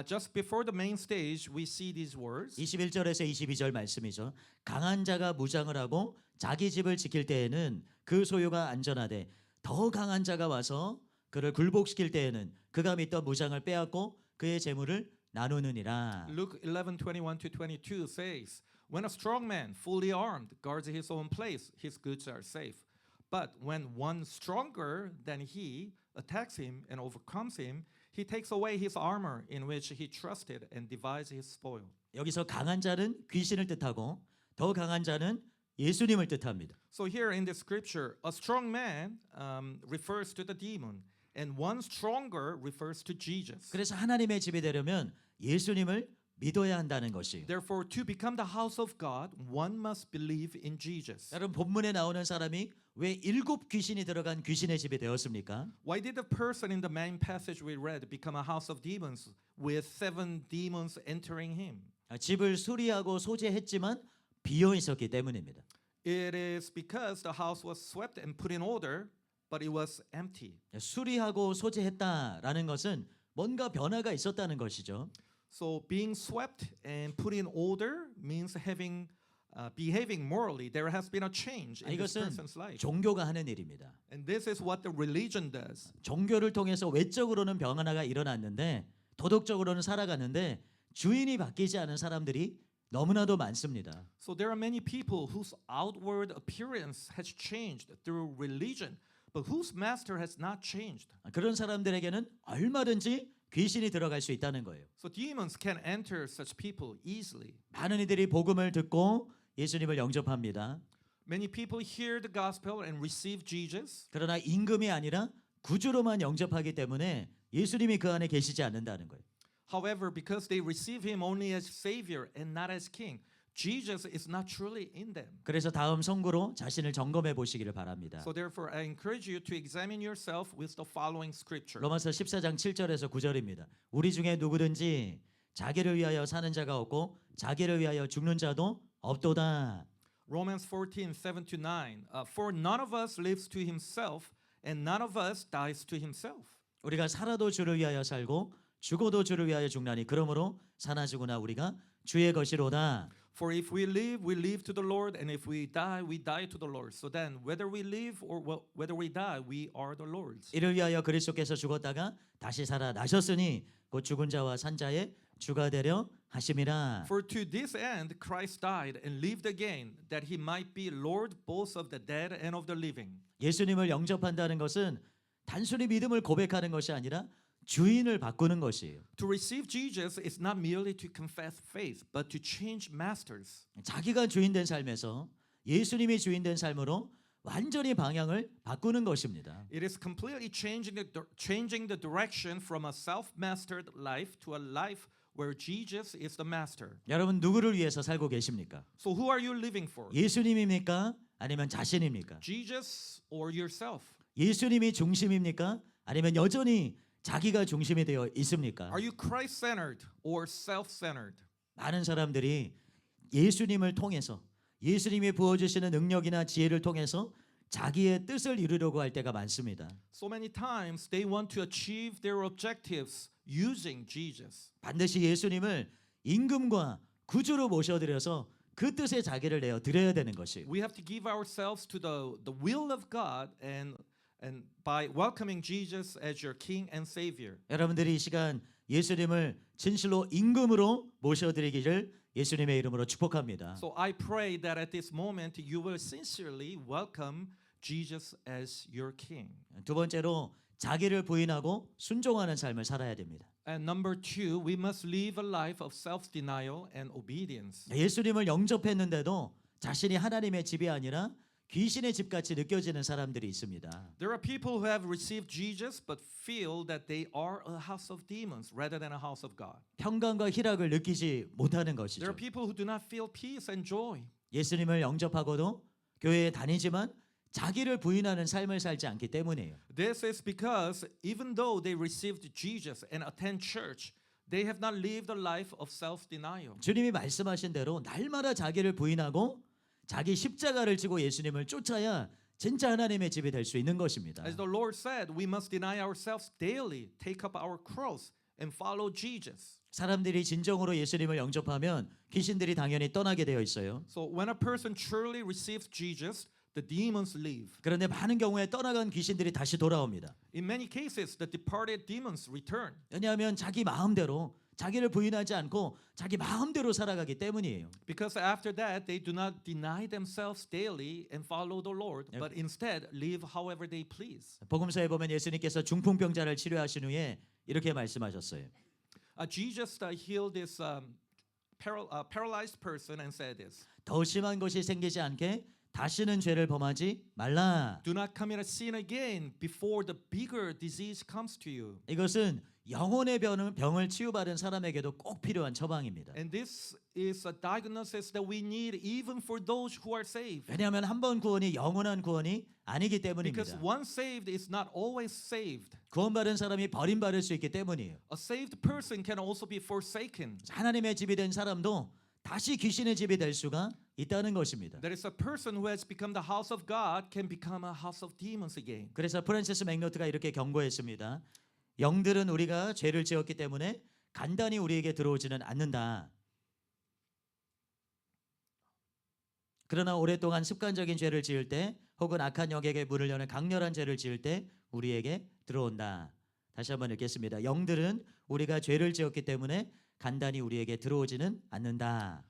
Just before the main stage, we see these words. 21절에서 22절 말씀이죠. 강한 자가 무장을 하고 자기 집을 지킬 때에는 그 소유가 안전하되 더 강한 자가 와서 그를 굴복시킬 때에는 그가 믿던 무장을 빼앗고 그의 재물을 나누느니라. Luke 11:21-22 says, "When a strong man, fully armed, guards his own place, his goods are safe. But when one stronger than he attacks him and overcomes him, he takes away his armor in which he trusted and divides his spoil." 여기서 강한 자는 귀신을 뜻하고 더 강한 자는 예수님을 뜻합니다. So here in this scripture, a strong man refers to the demon, and one stronger refers to Jesus. 그래서 하나님의 집이 되려면 예수님을 믿어야 한다는 것이에요. Therefore, to become the house of God, one must believe in Jesus. 여러분 본문에 나오는 사람이 왜 7 귀신이 들어간 귀신의 집이 되었습니까? Why did the person in the main passage we read become a house of demons with 7 demons entering him? 집을 수리하고 소재했지만 비어 있었기 때문입니다. It is because the house was swept and put in order, but it was empty. 수리하고 소재했다라는 것은 뭔가 변화가 있었다는 것이죠. So being swept and put in order means behaving morally. There has been a change in this 이것은 person's life. 종교가 하는 일입니다. And this is what the religion does. 종교를 통해서 외적으로는 변화가 일어났는데 도덕적으로는 살아갔는데 주인이 바뀌지 않은 사람들이 너무나도 많습니다. So there are many people whose outward appearance has changed through religion, but whose master has not changed. 그런 사람들에게는 얼마든지 귀신이 들어갈 수 있다는 거예요. So demons can enter such people easily. 많은 이들이 복음을 듣고 예수님을 영접합니다. Many people hear the gospel and receive Jesus. 그러나 임금이 아니라 구주로만 영접하기 때문에 예수님이 그 안에 계시지 않는다는 거예요. However, because they receive him only as savior and not as king, Jesus is not truly in them. 그래서 다음 선구로 자신을 점검해 보시기를 바랍니다. So therefore, I encourage you to examine yourself with the following scripture. 로마서 14장 7절에서 9절입니다. 우리 중에 누구든지 자기를 위하여 사는 자가 없고 자기를 위하여 죽는 자도 없도다. Romans 14:7 to 9. For none of us lives to himself, and none of us dies to himself. 우리가 살아도 주를 위하여 살고 죽어도 주를 위하여 죽나니 그러므로 사나 죽으나 우리가 주의 것이로다. For if we live to the Lord, and if we die to the Lord. So then, whether we live or whether we die, we are the Lord's. 이를 위하여 그리스도께서 죽었다가 다시 살아 나셨으니 곧 죽은 자와 산 자의 주가 되려 하심이라. For to this end Christ died and lived again, that he might be Lord both of the dead and of the living. 예수님을 영접한다는 것은 단순히 믿음을 고백하는 것이 아니라 주인을 바꾸는 것이에요. To receive Jesus is not merely to confess faith, but to change masters. 자기가 주인된 삶에서 예수님이 주인된 삶으로 완전히 방향을 바꾸는 것입니다. It is completely changing the direction from a self-mastered life to a life where Jesus is the master. 여러분 누구를 위해서 살고 계십니까? So who are you living for? 예수님입니까? 아니면 자신입니까? Jesus or yourself? 예수님이 중심입니까? 아니면 여전히 자기가 중심이 되어 있습니까? Are you Christ-centered or self-centered? 많은 사람들이 예수님을 통해서 예수님이 부어주시는 능력이나 지혜를 통해서 자기의 뜻을 이루려고 할 때가 많습니다. So many times they want to achieve their objectives using Jesus. 반드시 예수님을 임금과 구주로 모셔드려서 그 뜻에 자기를 내어 드려야 되는 것이에요. We have to give ourselves to the will of God and by welcoming Jesus as your King and Savior. 여러분들이 이 시간 예수님을 진실로 임금으로 모셔드리기를 예수님의 이름으로 축복합니다. So I pray that at this moment you will sincerely welcome Jesus as your King. 두 번째로 자기를 부인하고 순종하는 삶을 살아야 됩니다. And number 2, we must live a life of self-denial and obedience. 예수님을 영접했는데도 자신이 하나님의 집이 아니라 귀신의 집같이 느껴지는 사람들이 있습니다. There are people who have received Jesus but feel that they are a house of demons rather than a house of God. 평강과 희락을 느끼지 못하는 There 것이죠. are people who do not feel peace and joy. 예수님을 영접하고도 교회에 다니지만 자기를 부인하는 삶을 살지 않기 때문이에요. This is because even though they received Jesus and attend church, they have not lived a life of self-denial. 주님이 말씀하신 대로 날마다 자기를 부인하고 자기 십자가를 지고 예수님을 쫓아야 진짜 하나님의 집이 될 수 있는 것입니다. As the Lord said, we must deny ourselves daily, take up our cross and follow Jesus. 사람들이 진정으로 예수님을 영접하면 귀신들이 당연히 떠나게 되어 있어요. So when a person truly receives Jesus, the demons leave. 그런데 많은 경우에 떠나간 귀신들이 다시 돌아옵니다. In many cases, the departed demons return. 왜냐하면 자기 마음대로 자기를 부인하지 않고 자기 마음대로 살아가기 때문이에요. Because after that, they do not deny themselves daily and follow the Lord, but instead live however they please. 복음서에 보면 예수님께서 중풍병자를 치료하신 후에 이렇게 말씀하셨어요. Jesus healed this paralyzed person and said this: 더 심한 것이 생기지 않게 다시는 죄를 범하지 말라. Do not commit a sin again before the bigger disease comes to you. 이것은 영혼의 병을 치유받은 사람에게도 꼭 필요한 처방입니다. And this is a diagnosis that we need even for those who are saved. 왜냐하면 한 번 구원이 영원한 구원이 아니기 Because 때문입니다. once saved is not always saved. 구원받은 사람이 버림받을 수 있기 때문이에요. A saved person can also be forsaken. 하나님의 집이 된 사람도 다시 귀신의 집이 될 수가 있다는 것입니다. There is a person who has become the house of God can become a house of demons again. 그래서 프란시스 맥노트가 이렇게 경고했습니다. 영들은 우리가 죄를 지었기 때문에 간단히 우리에게 들어오지는 않는다. 그러나 오랫동안 습관적인 죄를 지을 때 혹은 악한 영에게 문을 여는 강렬한 죄를 지을 때 우리에게 들어온다. 다시 한번 읽겠습니다. 영들은 우리가 죄를 지었기 때문에 간단히 우리에게 들어오지는 않는다.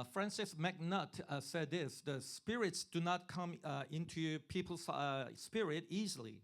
Francis MacNutt said this: the spirits do not come into people's spirit easily.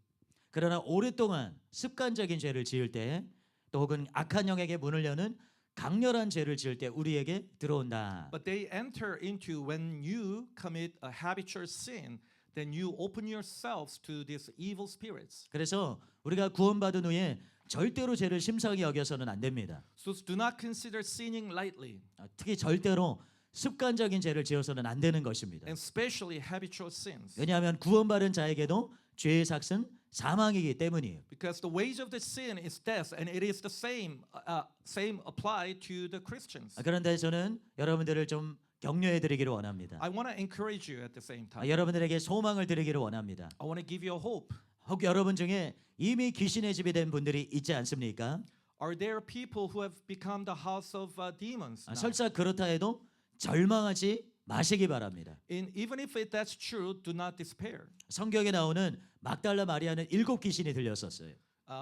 그러나 오랫동안 습관적인 죄를 지을 때 또 혹은 악한 영에게 문을 여는 강렬한 죄를 지을 때 우리에게 들어온다. But they enter into when you commit a habitual sin, then you open yourselves to these evil spirits. 그래서 우리가 구원받은 후에 절대로 죄를 심상히 여겨서는 안 됩니다. So do not consider sinning lightly, 특히 절대로 습관적인 죄를 지어서는 안 되는 것입니다. and especially habitual sins. 왜냐하면 구원받은 자에게도 죄의 삭은 사망이기 때문이에요. Because the wage of the sin is death, and it is the same applied to the Christians. 그런데 저는 여러분들을 좀 격려해 드리기를 원합니다. I want to encourage you at the same time. 여러분들에게 소망을 드리기를 원합니다. I want to give you a hope. 혹 여러분 중에 이미 귀신의 집이 된 분들이 있지 않습니까? Are there people who have become the house of demons now? 설사 그렇다 해도 절망하지 마시기 바랍니다. Even if that's true, do not despair. 성경에 나오는 막달라 마리아는 7 귀신이 들렸었어요.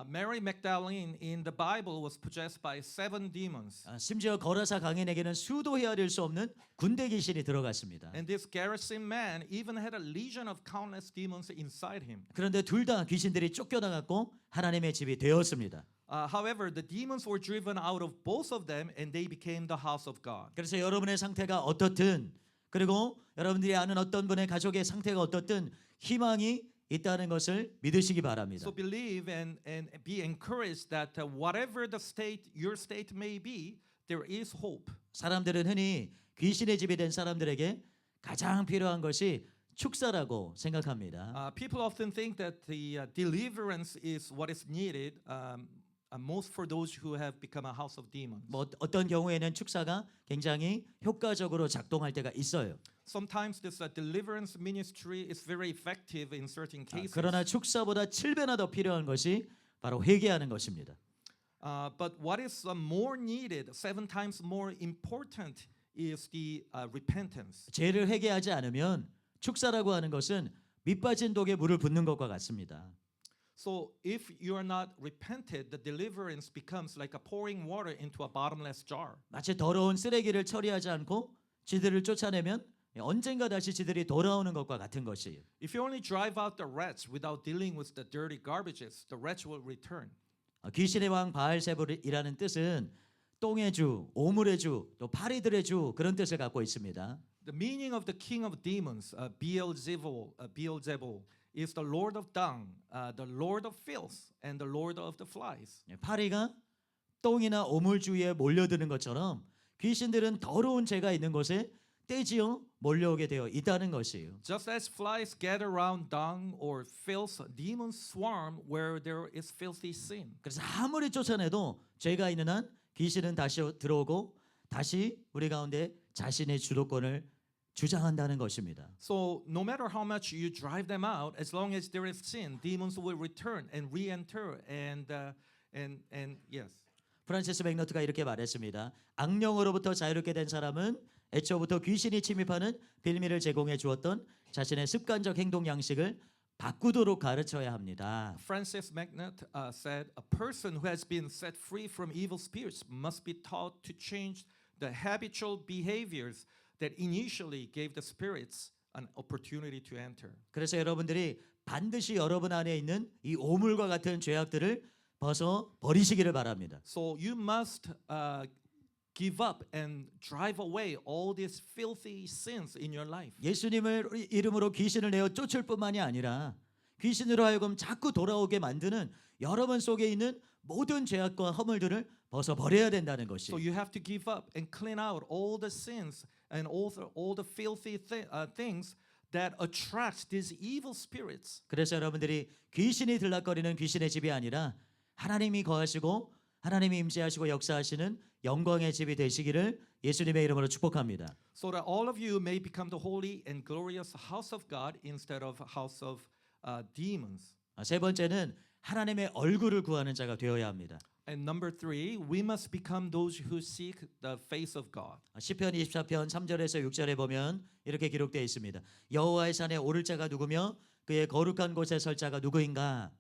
Mary Magdalene in the Bible was possessed by 7 demons. 심지어 거라사 강인에게는 수도 헤아릴 수 없는 군대 귀신이 들어갔습니다. And this Gerasene man even had a legion of countless demons inside him. 그런데 둘 다 귀신들이 쫓겨나갔고 하나님의 집이 되었습니다. However, the demons were driven out of both of them and they became the house of God. 그래서 여러분의 상태가 어떻든 그리고 여러분들이 아는 어떤 분의 가족의 상태가 어떻든 희망이 있다는 것을 믿으시기 바랍니다. So believe and be encouraged that whatever the state, your state may be, there is hope. 사람들은 흔히 귀신의 집이 된 사람들에게 가장 필요한 것이 축사라고 생각합니다. People often think that the deliverance is what is needed most for those who have become a house of demons. 뭐 어떤 경우에는 축사가 굉장히 효과적으로 작동할 때가 있어요. Sometimes this deliverance ministry is very effective in certain cases. 그러나 축사보다 7배나 더 필요한 것이 바로 회개하는 것입니다. But what is more needed, 7 times more important, is the repentance. 죄를 회개하지 않으면 축사라고 하는 것은 밑빠진 독에 물을 붓는 것과 같습니다. So if you are not repented, the deliverance becomes like a pouring water into a bottomless jar. 마치 더러운 쓰레기를 처리하지 않고 쥐들을 쫓아내면 언젠가 다시 쥐들이 돌아오는 것과 같은 것이에요. If you only drive out the rats without dealing with the dirty garbages, the rats will return. 귀신의 왕 바알세불이라는 뜻은 똥의 주, 오물의 주, 또 파리들의 주 그런 뜻을 갖고 있습니다. The meaning of the king of demons, Beelzebul, is the lord of dung, the lord of filth, and the lord of the flies. 파리가 똥이나 오물 주위에 몰려드는 것처럼 귀신들은 더러운 죄가 있는 곳에 떼지어 몰려오게 되어 있다는 것이에요. Just as flies gather around dung or filth, demons swarm where there is filthy sin. 그래서 아무리 쫓아내도 죄가 있는 한 귀신은 다시 들어오고 다시 우리 가운데 자신의 주도권을 주장한다는 것입니다. So no matter how much you drive them out, as long as there is sin, demons will return and re-enter and yes. 프란시스 맥너트가 이렇게 말했습니다. 악령으로부터 자유롭게 된 사람은 애초부터 귀신이 침입하는 빌미를 제공해 주었던 자신의 습관적 행동 양식을 바꾸도록 가르쳐야 합니다. Francis MacNutt said, "A person who has been set free from evil spirits must be taught to change the habitual behaviors that initially gave the spirits an opportunity to enter." 그래서 여러분들이 반드시 여러분 안에 있는 이 오물과 같은 죄악들을 벗어 버리시기를 바랍니다. So you must give up and drive away all these filthy sins in your life. 예수님을 이름으로 귀신을 내어 쫓을 뿐만이 아니라 귀신으로 하여금 자꾸 돌아오게 만드는 여러분 속에 있는 모든 죄악과 허물들을 벗어버려야 된다는 것이. So you have to give up and clean out all the sins and all the filthy things that attracts these evil spirits. 그래서 여러분들이 귀신이 들락거리는 귀신의 집이 아니라 하나님이 거하시고 하나님이 임재하시고 역사하시는 영광의 집이 되시기를 예수님의 이름으로 축복합니다. So that all of you may become the holy and glorious house of God instead of house of demons. 세 번째는 하나님의 얼굴을 구하는 자가 되어야 합니다. And number 3, we must become those who seek the face of God. 시편 24편 3절에서 6절에 보면 이렇게 기록되어 있습니다. 여호와의 산에 오를 자가 누구며 그의 거룩한 곳에 설 자가 누구인가?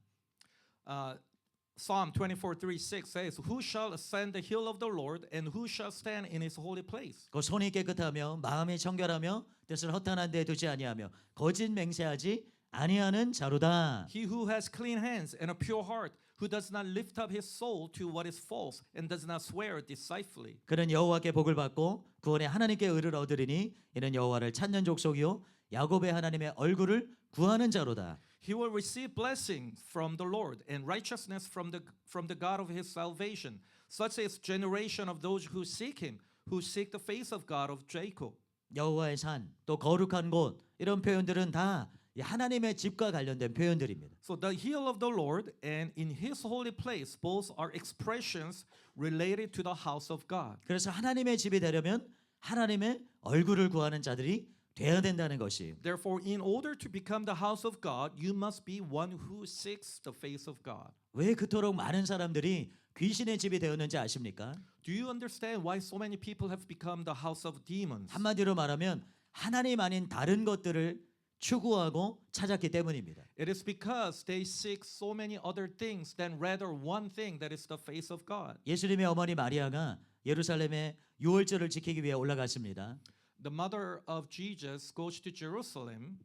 Psalm 24:3-6 says, "Who shall ascend the hill of the Lord, and who shall stand in His holy place?" 그 손이 깨끗하며 마음이 청결하며 뜻을 허탄한 데 두지 아니하며 거짓 맹세하지 아니하는 자로다. He who has clean hands and a pure heart, who does not lift up his soul to what is false, and does not swear deceitfully. 그는 여호와께 복을 받고 구원의 하나님께 의를 얻으리니 이는 여호와를 찾는 족속이요 야곱의 하나님의 얼굴을 구하는 자로다. He will receive blessing from the Lord and righteousness from the God of his salvation. Such is generation of those who seek him, who seek the face of God of Jacob. 여호와의 산, 또 거룩한 곳 이런 표현들은 다 하나님의 집과 관련된 표현들입니다. So the hill of the Lord and in his holy place both are expressions related to the house of God. 그래서 하나님의 집이 되려면 하나님의 얼굴을 구하는 자들이 돼야 된다는 것이. Therefore, in order to become the house of God, you must be one who seeks the face of God. 왜 그토록 많은 사람들이 귀신의 집이 되었는지 아십니까? Do you understand why so many people have become the house of demons? 한마디로 말하면 하나님 아닌 다른 것들을 추구하고 찾았기 때문입니다. It is because they seek so many other things than rather one thing that is the face of God. 예수님의 어머니 마리아가 예루살렘에 유월절을 지키기 위해 올라갔습니다. The mother of Jesus goes to Jerusalem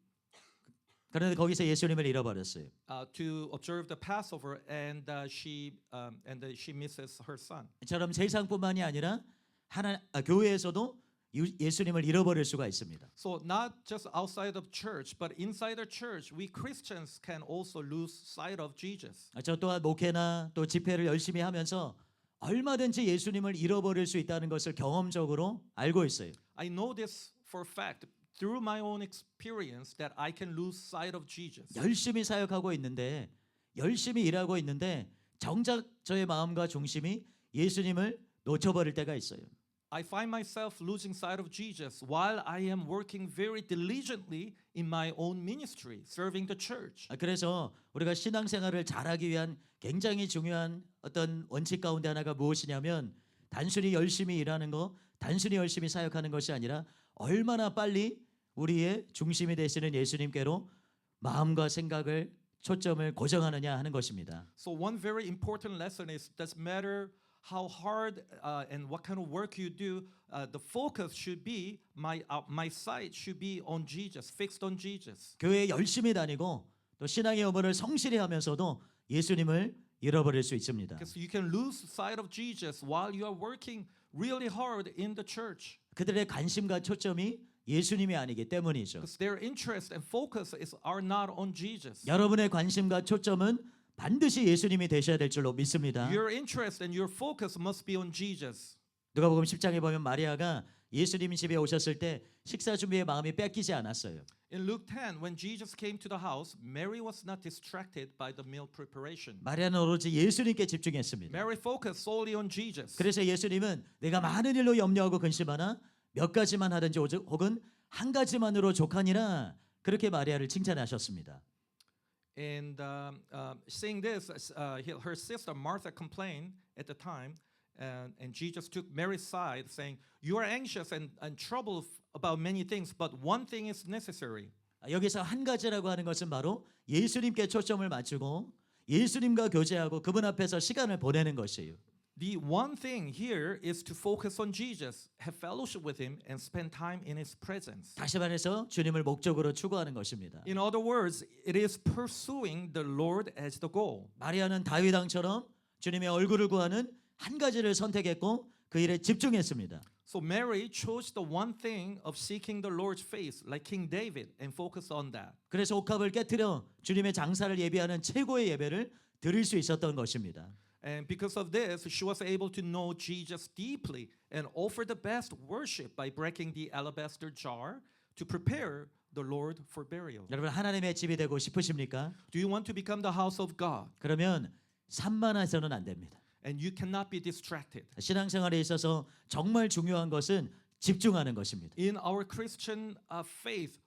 그런데 거기서 예수님을 잃어버렸어요. to observe the Passover, and she misses her son. 이처럼 세상뿐만이 아니라 교회에서도 예수님을 잃어버릴 수가 있습니다. So not just outside of church, but inside the church, we Christians can also lose sight of Jesus. 저 또한 목회나 또 집회를 열심히 하면서 얼마든지 예수님을 잃어버릴 수 있다는 것을 경험적으로 알고 있어요. I know this for a fact through my own experience that I can lose sight of Jesus. 열심히 사역하고 있는데 열심히 일하고 있는데 정작 저의 마음과 중심이 예수님을 놓쳐버릴 때가 있어요. I find myself losing sight of Jesus while I am working very diligently in my own ministry, serving the church. 그래서 우리가 신앙생활을 잘하기 위한 굉장히 중요한 어떤 원칙 가운데 하나가 무엇이냐면 단순히 열심히 일하는 거, 단순히 열심히 사역하는 것이 아니라 얼마나 빨리 우리의 중심이 되시는 예수님께로 마음과 생각을 초점을 고정하느냐 하는 것입니다. So one very important lesson is doesn't matter how hard and what kind of work you do, the focus should be my sight should be on Jesus, fixed on Jesus. 교회에 열심히 다니고 또 신앙의 업무를 성실히 하면서도 예수님을 잃어버릴 수 있습니다. Because you can lose sight of Jesus while you are working really hard in the church. 그들의 관심과 초점이 예수님이 아니기 때문이죠. Because their interest and focus are not on Jesus. 여러분의 관심과 초점은 반드시 예수님이 되셔야 될 줄로 믿습니다. Your interest and your focus must be on Jesus. 누가복음 10장에 보면 마리아가 예수님 집에 오셨을 때 식사 준비에 마음이 뺏기지 않았어요. In Luke 10, when Jesus came to the house, Mary was not distracted by the meal preparation. 마리아는 오로지 예수님께 집중했습니다. Mary focused solely on Jesus. 그래서 예수님은 내가 많은 일로 염려하고 근심하나 몇 가지만 하든지 혹은 한 가지만으로 족하니라 그렇게 마리아를 칭찬하셨습니다. And seeing this, her sister Martha complained at the time, and Jesus took Mary's side, saying, "You are anxious and troubled about many things, but one thing is necessary." 여기서 한 가지라고 하는 것은 바로 예수님께 초점을 맞추고 예수님과 교제하고 그분 앞에서 시간을 보내는 것이에요. The one thing here is to focus on Jesus, have fellowship with Him, and spend time in His presence. 다시 말해서 주님을 목적으로 추구하는 것입니다. In other words, it is pursuing the Lord as the goal. 마리아는 다윗 왕처럼 주님의 얼굴을 구하는 한 가지를 선택했고 그 일에 집중했습니다. So Mary chose the one thing of seeking the Lord's face, like King David, and focused on that. 그래서 옥합을 깨뜨려 주님의 장사를 예비하는 최고의 예배를 드릴 수 있었던 것입니다. And because of this, she was able to know Jesus deeply and offer the best worship by breaking the alabaster jar to prepare the Lord for burial. 여러분 하나님의 집이 되고 싶으십니까? Do you want to become the house of God? 그러면 산만해서는 안 됩니다. And you cannot be distracted. 신앙생활에 있어서 정말 중요한 것은 집중하는 것입니다. In our Christian faith,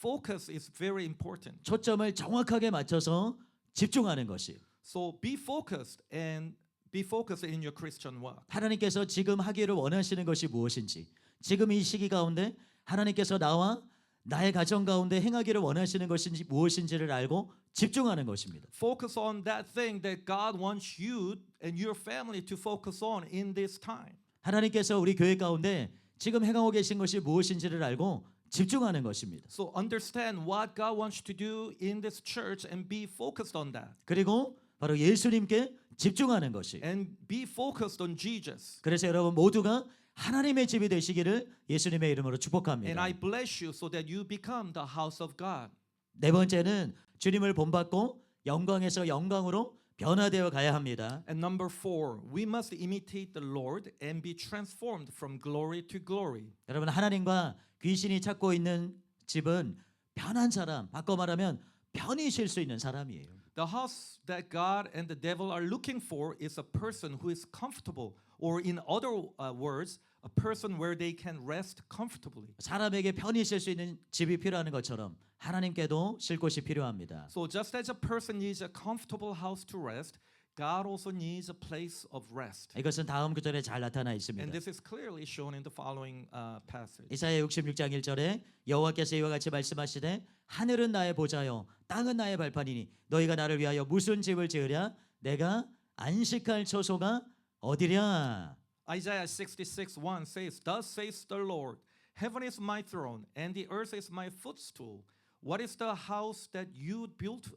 focus is very important. 초점을 정확하게 맞춰서 집중하는 것이 So be focused and be focused in your Christian walk. 하나님께서 지금 하기를 원하시는 것이 무엇인지 지금 이 시기 가운데 하나님께서 나와 나의 가정 가운데 행하기를 원하시는 것인지 무엇인지를 알고 집중하는 것입니다. Focus on that thing that God wants you and your family to focus on in this time. 하나님께서 우리 교회 가운데 지금 행하고 계신 것이 무엇인지를 알고 집중하는 것입니다. So understand what God wants to do in this church and be focused on that. 그리고 바로 예수님께 집중하는 것이. And be focused on Jesus. 그래서 여러분 모두가 하나님의 집이 되시기를 예수님의 이름으로 And 축복합니다. I bless you so that you become the house of God. 네 번째는 주님을 본받고 영광에서 영광으로 변화되어 가야 합니다. And number 4, we must imitate the Lord and be transformed from glory to glory. 여러분 하나님과 귀신이 찾고 있는 집은 편한 사람, 바꿔 말하면 편히 쉴 수 있는 사람이에요. The house that God and the devil are looking for is a person who is comfortable, or in other words, a person where they can rest comfortably. 사람에게 편히 쉴 수 있는 집이 필요한 것처럼 하나님께도 쉴 곳이 필요합니다. So just as a person needs a comfortable house to rest, God also needs a place of rest. 이것은 다음 구절에 잘 나타나 있습니다. And this is clearly shown in the following passage. 이사야 66장 1절에 여호와께서 이와 같이 말씀하시되 하늘은 나의 보좌요 땅은 나의 발판이니 너희가 나를 위하여 무슨 집을 지으랴 내가 안식할 처소가 어디랴. Isaiah 66:1 says, "Thus says the Lord, Heaven is my throne, and the earth is my footstool. What is the house that you built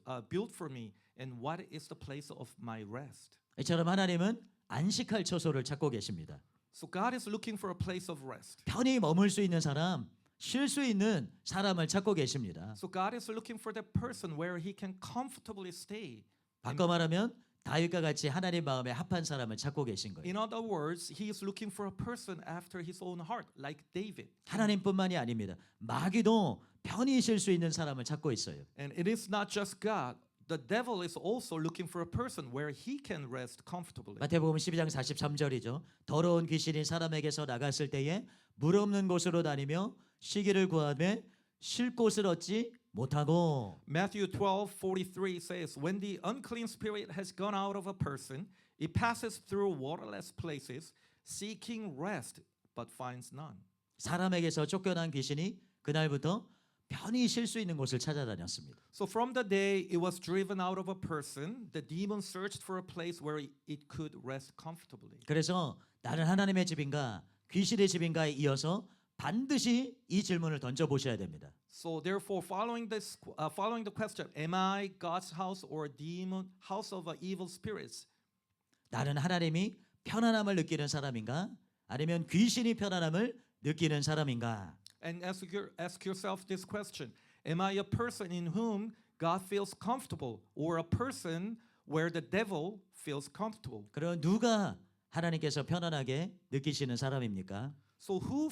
for me, and what is the place of my rest?" 이처럼 하나님은 안식할 처소를 찾고 계십니다. So God is looking for a place of rest. 편히 머물 수 있는 사람, 쉴 수 있는 사람을 찾고 계십니다. So God is looking for that person where he can comfortably stay. 바꿔 말하면 다윗과 같이 하나님 마음에 합한 사람을 찾고 계신 거예요. In other words, he is looking for a person after his own heart, like David. 하나님뿐만이 아닙니다. 마귀도 편히 쉴 수 있는 사람을 찾고 있어요. And it is not just God. The devil is also looking for a person where he can rest comfortably. 마태복음 12장 43절이죠. 더러운 귀신이 사람에게서 나갔을 때에 물 없는 곳으로 다니며 쉬기를 구하되 쉴 곳을 얻지 못하고. Matthew 12:43 says, "When the unclean spirit has gone out of a person, it passes through waterless places, seeking rest, but finds none." 사람에게서 쫓겨난 귀신이 그날부터 편히 쉴 수 있는 곳을 찾아다녔습니다. So from the day it was driven out of a person, the demon searched for a place where it could rest comfortably. 그래서 나는 하나님의 집인가 귀신의 집인가에 이어서 반드시 이 질문을 던져 보셔야 됩니다. So therefore, following the question, am I God's house or demon house of evil spirits? 나는 하나님이 편안함을 느끼는 사람인가 아니면 귀신이 편안함을 느끼는 사람인가? And ask yourself this question: am I a person in whom God feels comfortable, or a person where the devil feels comfortable? 그럼 누가 하나님께서 편안하게 느끼시는 사람입니까? So who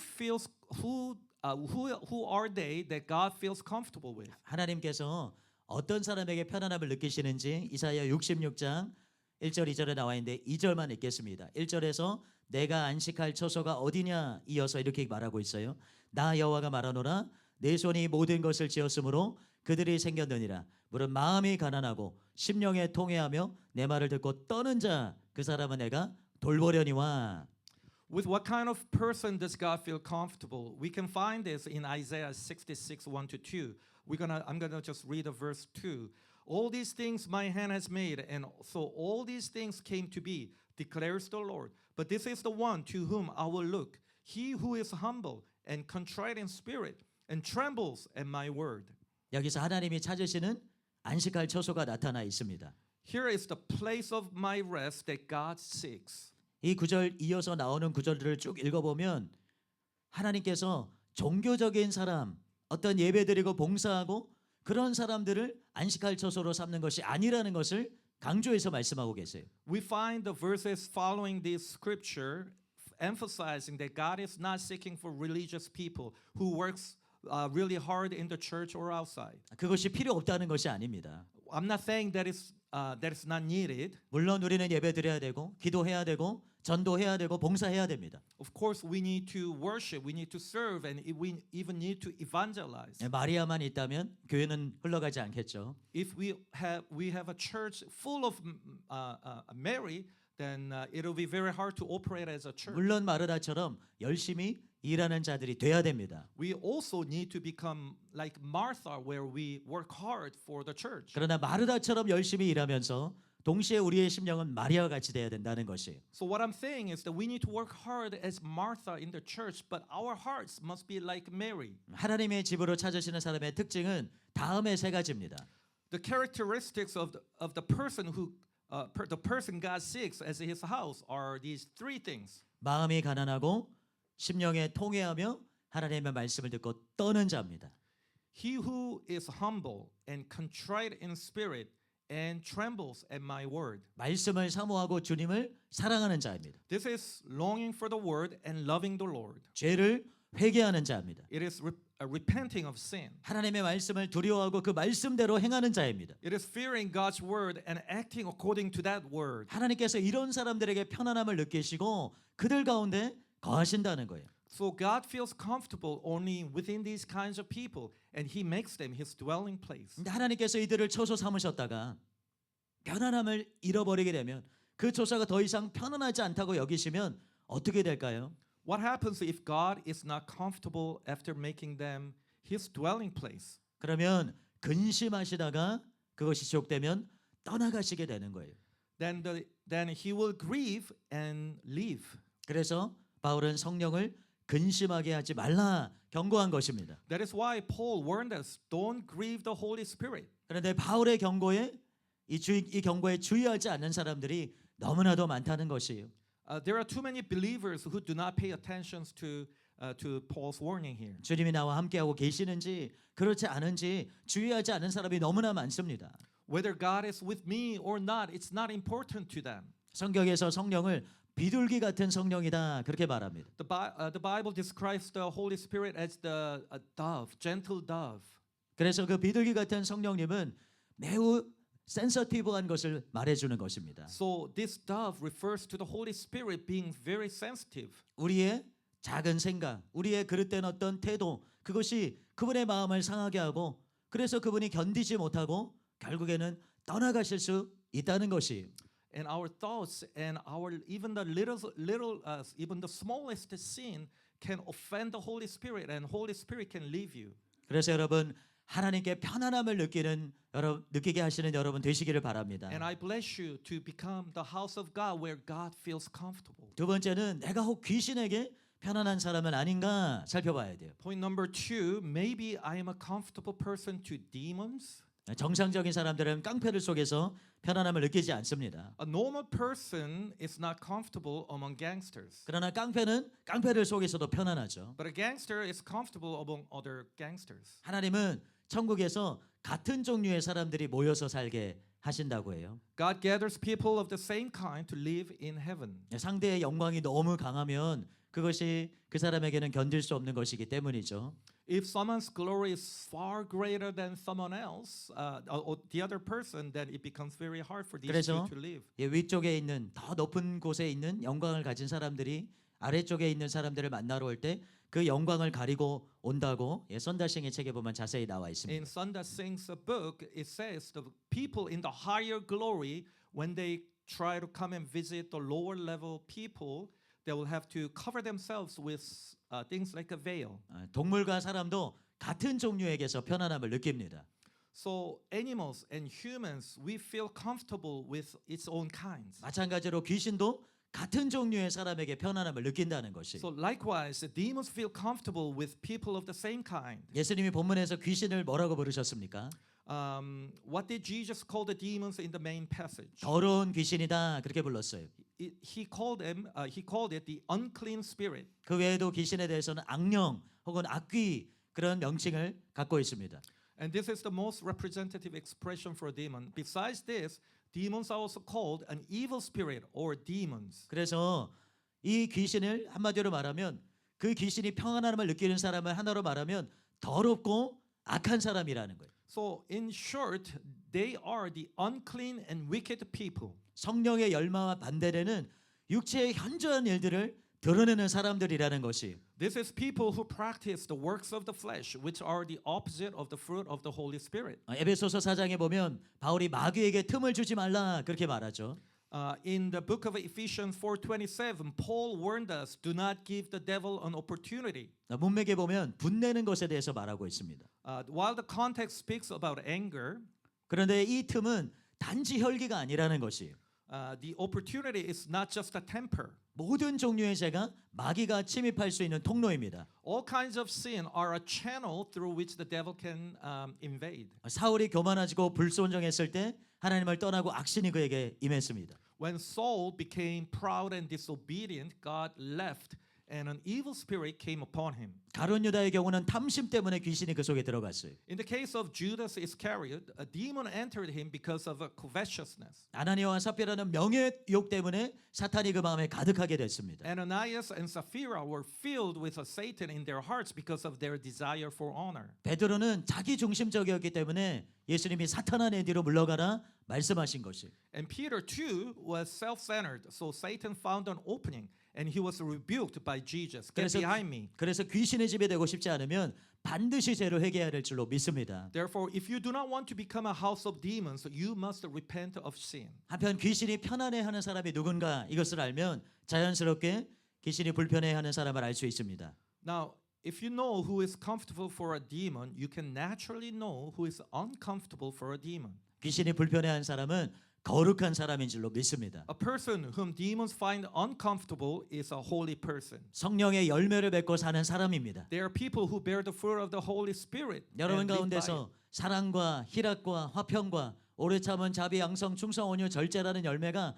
are they that God feels comfortable with? 하나님께서 어떤 사람에게 편안함을 느끼시는지 이사야 66장 1절 2절에 나와 있는데 2절만 읽겠습니다. 1절에서 내가 안식할 처소가 어디냐 이어서 이렇게 말하고 있어요. 나 여호와가 말하노라 내 손이 모든 것을 지었으므로 그들이 생겼느니라. 물은 마음이 가난하고 심령에 통회하며 내 말을 듣고 떠는 자 그 사람은 내가 돌보려니와. With what kind of person does God feel comfortable? We can find this in Isaiah 66:1-2. I'm gonna just read a verse 2. All these things my hand has made, and so all these things came to be, declares the Lord. But this is the one to whom I will look, he who is humble and contrite in spirit, and trembles at my word. 여기서 하나님이 찾으시는 안식할 처소가 나타나 있습니다. Here is the place of my rest that God seeks. 이 구절 이어서 나오는 구절들을 쭉 읽어보면 하나님께서 종교적인 사람, 어떤 예배드리고 봉사하고 그런 사람들을 안식할 처소로 삼는 것이 아니라는 것을 강조해서 말씀하고 계세요. We find the verses following this scripture emphasizing that God is not seeking for religious people who works really hard in the church or outside. 그것이 필요 없다는 것이 아닙니다. I'm not saying that is not needed. 물론 우리는 예배드려야 되고 기도해야 되고 전도해야 되고 봉사해야 됩니다. Of course, we need to worship, we need to serve, and we even need to evangelize. 마리아만 있다면 교회는 흘러가지 않겠죠. If we have a church full of Mary, then it'll be very hard to operate as a church. 물론 마르다처럼 열심히 일하는 자들이 돼야 됩니다. We also need to become like Martha, where we work hard for the church. 그러나 마르다처럼 열심히 일하면서 동시에 우리의 심령은 마리아와 같이 돼야 된다는 것이에요. So what I'm saying is that we need to work hard as Martha in the church, but our hearts must be like Mary. 하나님의 집으로 찾으시는 사람의 특징은 다음의 세 가지입니다. The characteristics of the person who the person God seeks as his house are these three things. 마음이 가난하고 심령에 통회하며 하나님의 말씀을 듣고 떠는 자입니다. He who is humble and contrite in spirit and trembles at my word. 말씀을 사모하고 주님을 사랑하는 자입니다. This is longing for the word and loving the Lord. 죄를 회개하는 자입니다. It is repenting of sin. 하나님의 말씀을 두려워하고 그 말씀대로 행하는 자입니다. It is fearing God's word and acting according to that word. 하나님께서 이런 사람들에게 편안함을 느끼시고 그들 가운데 거하신다는 거예요. So God feels comfortable only within these kinds of people, and He makes them His dwelling place. 근데 하나님께서 이들을 처소 삼으셨다가 편안함을 잃어버리게 되면 그 처소가 더 이상 편안하지 않다고 여기시면 어떻게 될까요? What happens if God is not comfortable after making them His dwelling place? 그러면 근심하시다가 그것이 지속되면 떠나가시게 되는 거예요. Then He will grieve and leave. 그래서 바울은 성령을 근심하게 하지 말라 경고한 것입니다. That is why Paul warned us, don't grieve the Holy Spirit. 그런데 바울의 경고에 이 경고에 주의하지 않는 사람들이 너무나도 많다는 것이에요. There are too many believers who do not pay attention to Paul's warning here. 주님이 나와 함께하고 계시는지 그렇지 않은지 주의하지 않는 사람이 너무나 많습니다. Whether God is with me or not, it's not important to them. 성경에서 성령을 비둘기 같은 성령이다 그렇게 말합니다. The Bible describes the Holy Spirit as the dove, gentle dove. 그래서 그 비둘기 같은 성령님은 매우 센서티브한 것을 말해주는 것입니다. So this dove refers to the Holy Spirit being very sensitive. 우리의 작은 생각, 우리의 그릇된 어떤 태도 그것이 그분의 마음을 상하게 하고 그래서 그분이 견디지 못하고 결국에는 떠나가실 수 있다는 것이. And our thoughts and our even the even the smallest sin can offend the Holy Spirit, and Holy Spirit can leave you. 그래서 여러분 하나님께 편안함을 느끼게 하시는 여러분 되시기를 바랍니다. And I bless you to become the house of God where God feels comfortable. 두 번째는 내가 혹 귀신에게 편안한 사람은 아닌가 살펴봐야 돼요. Point number 2, maybe I am a comfortable person to demons. 정상적인 사람들은 깡패들 속에서 편안함을 느끼지 않습니다. A normal person is not comfortable among gangsters. 그러나 깡패는 깡패들 속에서도 편안하죠. But a gangster is comfortable among other gangsters. 하나님은 천국에서 같은 종류의 사람들이 모여서 살게 하신다고 해요. God gathers people of the same kind to live in heaven. 상대의 영광이 너무 강하면 그것이 그 사람에게는 견딜 수 없는 것이기 때문이죠. If someone's glory is far greater than someone else, or the other person, then it becomes very hard for these 그래서 two to live. 위쪽에 있는 더 높은 곳에 있는 영광을 가진 사람들이 아래쪽에 있는 사람들을 만나러 올 때 그 영광을 가리고 온다고 선다싱의 책에 보면 자세히 나와 있습니다. In Sunda Singh's book, it says the people in the higher glory, when they try to come and visit the lower level people, they will have to cover themselves with things like a veil. 동물과 사람도 같은 종류에게서 편안함을 느낍니다. So animals and humans, we feel comfortable with its own kinds. 마찬가지로 귀신도 같은 종류의 사람에게 편안함을 느낀다는 것이. So likewise, demons feel comfortable with people of the same kind. 예수님이 본문에서 귀신을 뭐라고 부르셨습니까? What did Jesus call the demons in the main passage? 더러운 귀신이다 그렇게 불렀어요. he called it the unclean spirit. 그 외에도 귀신에 대해서는 악령 혹은 악귀 그런 명칭을 갖고 있습니다. And this is the most representative expression for a demon. Besides this, demons are also called an evil spirit or demons. 그래서 이 귀신을 한마디로 말하면 그 귀신이 평안함을 느끼는 사람을 하나로 말하면 더럽고 악한 사람이라는 거예요. So in short, they are the unclean and wicked people. 성령의 열마와 반대되는 육체의 현저한 일들을 드러내는 사람들이라는 것이 This is people who practice the works of the flesh, which are the opposite of the fruit of the Holy Spirit. 에베소서 4장에 보면 바울이 마귀에게 틈을 주지 말라 그렇게 말하죠. In the book of Ephesians 4:27, Paul warned us, "Do not give the devil an opportunity." 문맥에 보면 분내는 것에 대해서 말하고 있습니다. While the context speaks about anger, 그런데 이 틈은 단지 혈기가 아니라는 것이에요. the opportunity is not just a temper. 모든 종류의 죄가 마귀가 침입할 수 있는 통로입니다. All kinds of sin are a channel through which the devil can invade. 사울이 교만하지고 불순종했을 때 하나님을 떠나고 악신이 그에게 임했습니다. When Saul became proud and disobedient, God left, and an evil spirit came upon him. 가룟 유다의 경우는 탐심 때문에 귀신이 그 속에 들어갔어요. In the case of Judas Iscariot, a demon entered him because of a covetousness. 아나니아와 삽비라는 명예욕 때문에 사탄이 그 마음에 가득하게 됐습니다. Ananias and Sapphira were filled with a Satan in their hearts because of their desire for honor. 베드로는 자기 중심적이었기 때문에 예수님이 사탄아 내 뒤로 물러가라 말씀하신 것이. And Peter too was self-centered, so Satan found an opening and he was rebuked by Jesus. Get behind me. 그래서 귀신의 집에 되고 싶지 않으면 반드시 죄를 회개해야 될 줄로 믿습니다. Therefore, if you do not want to become a house of demons, you must repent of sin. 한편 귀신이 편안해하는 사람이 누군가 이것을 알면 자연스럽게 귀신이 불편해하는 사람을 알 수 있습니다. Now, if you know who is comfortable for a demon, you can naturally know who is uncomfortable for a demon. 귀신이 불편해하는 사람은 거룩한 사람인 줄로 믿습니다. A person whom demons find uncomfortable is a holy person. 성령의 열매를 맺고 사는 사람입니다. They are people who bear the fruit of the Holy Spirit. 여러분 and live by 가운데서 it. 사랑과 희락과 화평과 오래 참은 자비 양성 충성 온유 절제라는 열매가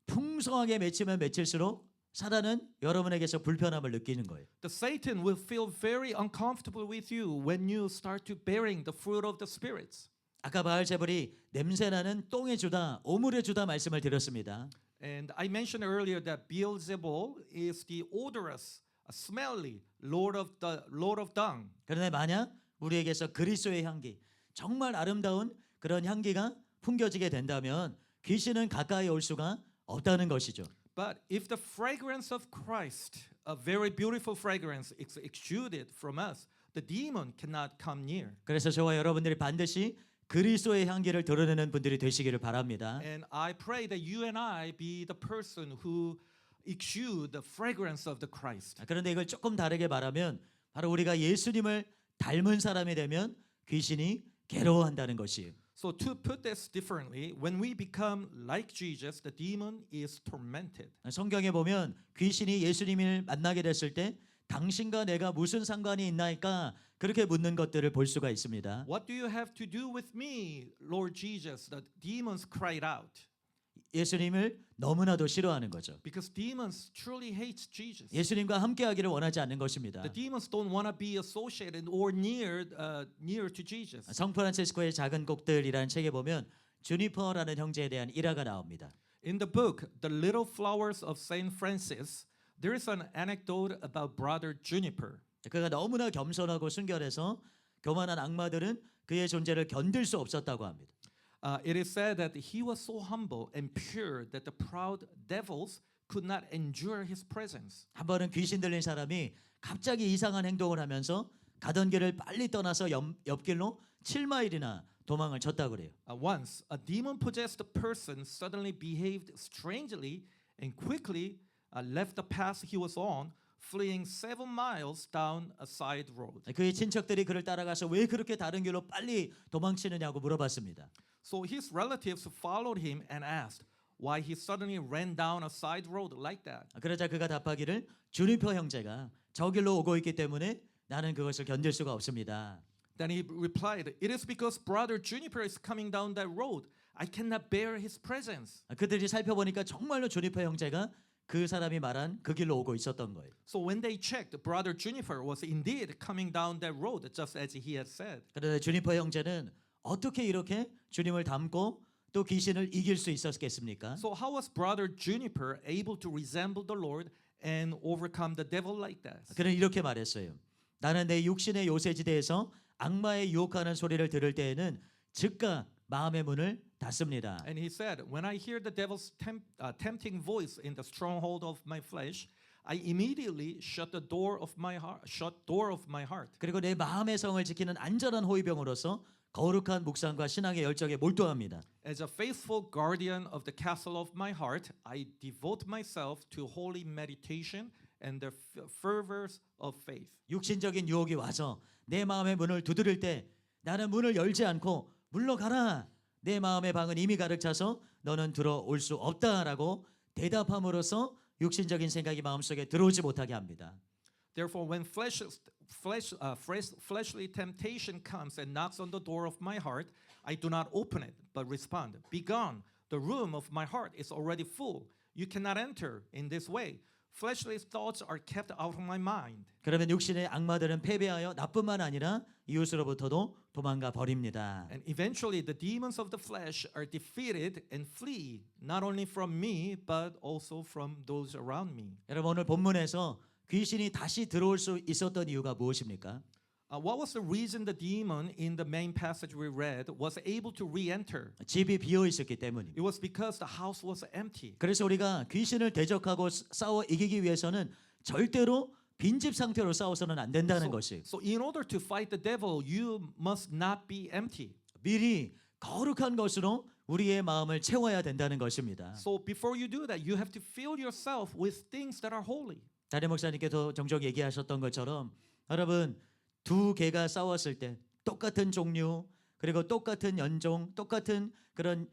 풍성하게 맺히면 맺힐수록 사단은 여러분에게서 불편함을 느끼는 거예요. The Satan will feel very uncomfortable with you when you start to bearing the fruit of the spirits. 아까 바알제불이 냄새나는 똥의 주다, 오물의 주다 말씀을 드렸습니다. And I mentioned earlier that Beelzebul is the odorous, smelly Lord of dung. 그런데 만약 우리에게서 그리스도의 향기, 정말 아름다운 그런 향기가 풍겨지게 된다면 귀신은 가까이 올 수가 없다는 것이죠. But if the fragrance of Christ, a very beautiful fragrance, is exuded from us, the demon cannot come near. 그래서 저와 여러분들이 반드시 그리스도의 향기를 드러내는 분들이 되시기를 바랍니다. And I pray that you and I be the person who exude the fragrance of the Christ. 그런데 이걸 조금 다르게 말하면 바로 우리가 예수님을 닮은 사람이 되면 귀신이 괴로워한다는 것이에요. So to put this differently, when we become like Jesus, the demon is tormented. 성경에 보면 귀신이 예수님을 만나게 됐을 때 당신과 내가 무슨 상관이 있나이까 그렇게 묻는 것들을 볼 수가 있습니다. What do you have to do with me, Lord Jesus? The demons cried out. 예수님을 너무나도 싫어하는 거죠. Because demons truly hate Jesus. 예수님과 함께하기를 원하지 않는 것입니다. The demons don't want to be associated or near to Jesus. 성프란체스코의 작은 곡들이라는 책에 보면 주니퍼라는 형제에 대한 일화가 나옵니다. In the book, The Little Flowers of Saint Francis, there is an anecdote about Brother Juniper. 그가 너무나 겸손하고 순결해서 교만한 악마들은 그의 존재를 견딜 수 없었다고 합니다. It is said that he was so humble and pure that the proud devils could not endure his presence. 한 번은 귀신 들린 사람이 갑자기 이상한 행동을 하면서 가던 길을 빨리 떠나서 옆길로 7마일이나 도망을 쳤다고 그래요. Once, a demon-possessed person suddenly behaved strangely and quickly left the path he was on, fleeing 7 miles down a side road. 그의 친척들이 그를 따라가서 왜 그렇게 다른 길로 빨리 도망치느냐고 물어봤습니다. So his relatives followed him and asked why he suddenly ran down a side road like that. 그러자 그가 답하기를 주니퍼 형제가 저 길로 오고 있기 때문에 나는 그것을 견딜 수가 없습니다. Then he replied, "It is because Brother Juniper is coming down that road. I cannot bear his presence. 그들이 살펴보니까 정말로 주니퍼 형제가 그 사람이 말한 그 길로 오고 있었던 거예요. So when they checked, brother Juniper was indeed coming down that road, just as he had said. 그런데 주니퍼 형제는 어떻게 이렇게 주님을 닮고 또 귀신을 이길 수 있었겠습니까? So how was brother Juniper able to resemble the Lord and overcome the devil like that? 그는 이렇게 말했어요. 나는 내 육신의 요새지대에서 악마의 유혹하는 소리를 들을 때에는 즉각 마음의 문을 닫습니다. And he said, when I hear the devil's tempting voice in the stronghold of my flesh, I immediately shut the door of my heart. 그리고 내 마음의 성을 지키는 안전한 호위병으로서 거룩한 묵상과 신앙의 열정에 몰두합니다. As a faithful guardian of the castle of my heart, I devote myself to holy meditation and the fervors of faith. 육신적인 유혹이 와서 내 마음의 문을 두드릴 때 나는 문을 열지 않고 물러가라. 내 마음의 방은 이미 가득 차서 너는 들어올 수 없다라고 대답함으로써 육신적인 생각이 마음속에 들어오지 못하게 합니다. Therefore, when fleshly temptation comes and knocks on the door of my heart, I do not open it, but respond, "Begone! The room of my heart is already full. You cannot enter in this way. Fleshly thoughts are kept out of my mind." 그러면 육신의 악마들은 패배하여 나뿐만 아니라 이웃으로부터도 도망가 버립니다. And eventually, the demons of the flesh are defeated and flee, not only from me, but also from those around me. 여러분 오늘 본문에서 귀신이 다시 들어올 수 있었던 이유가 무엇입니까? What was the reason the demon in the main passage we read was able to re-enter? 집이 비어 있었기 때문입니다. It was because the house was empty. 그래서 우리가 귀신을 대적하고 싸워 이기기 위해서는 절대로 빈집 상태로 싸워서는 안 된다는 것이 So in order to fight the devil, you must not be empty. 미리 거룩한 것으로 우리의 마음을 채워야 된다는 것입니다. So before you do that, you have to fill yourself with things that are holy. 담임 목사님께서 종종 얘기하셨던 것처럼 여러분 두 개가 싸웠을 때 똑같은 종류 그리고 똑같은 연종 똑같은 그런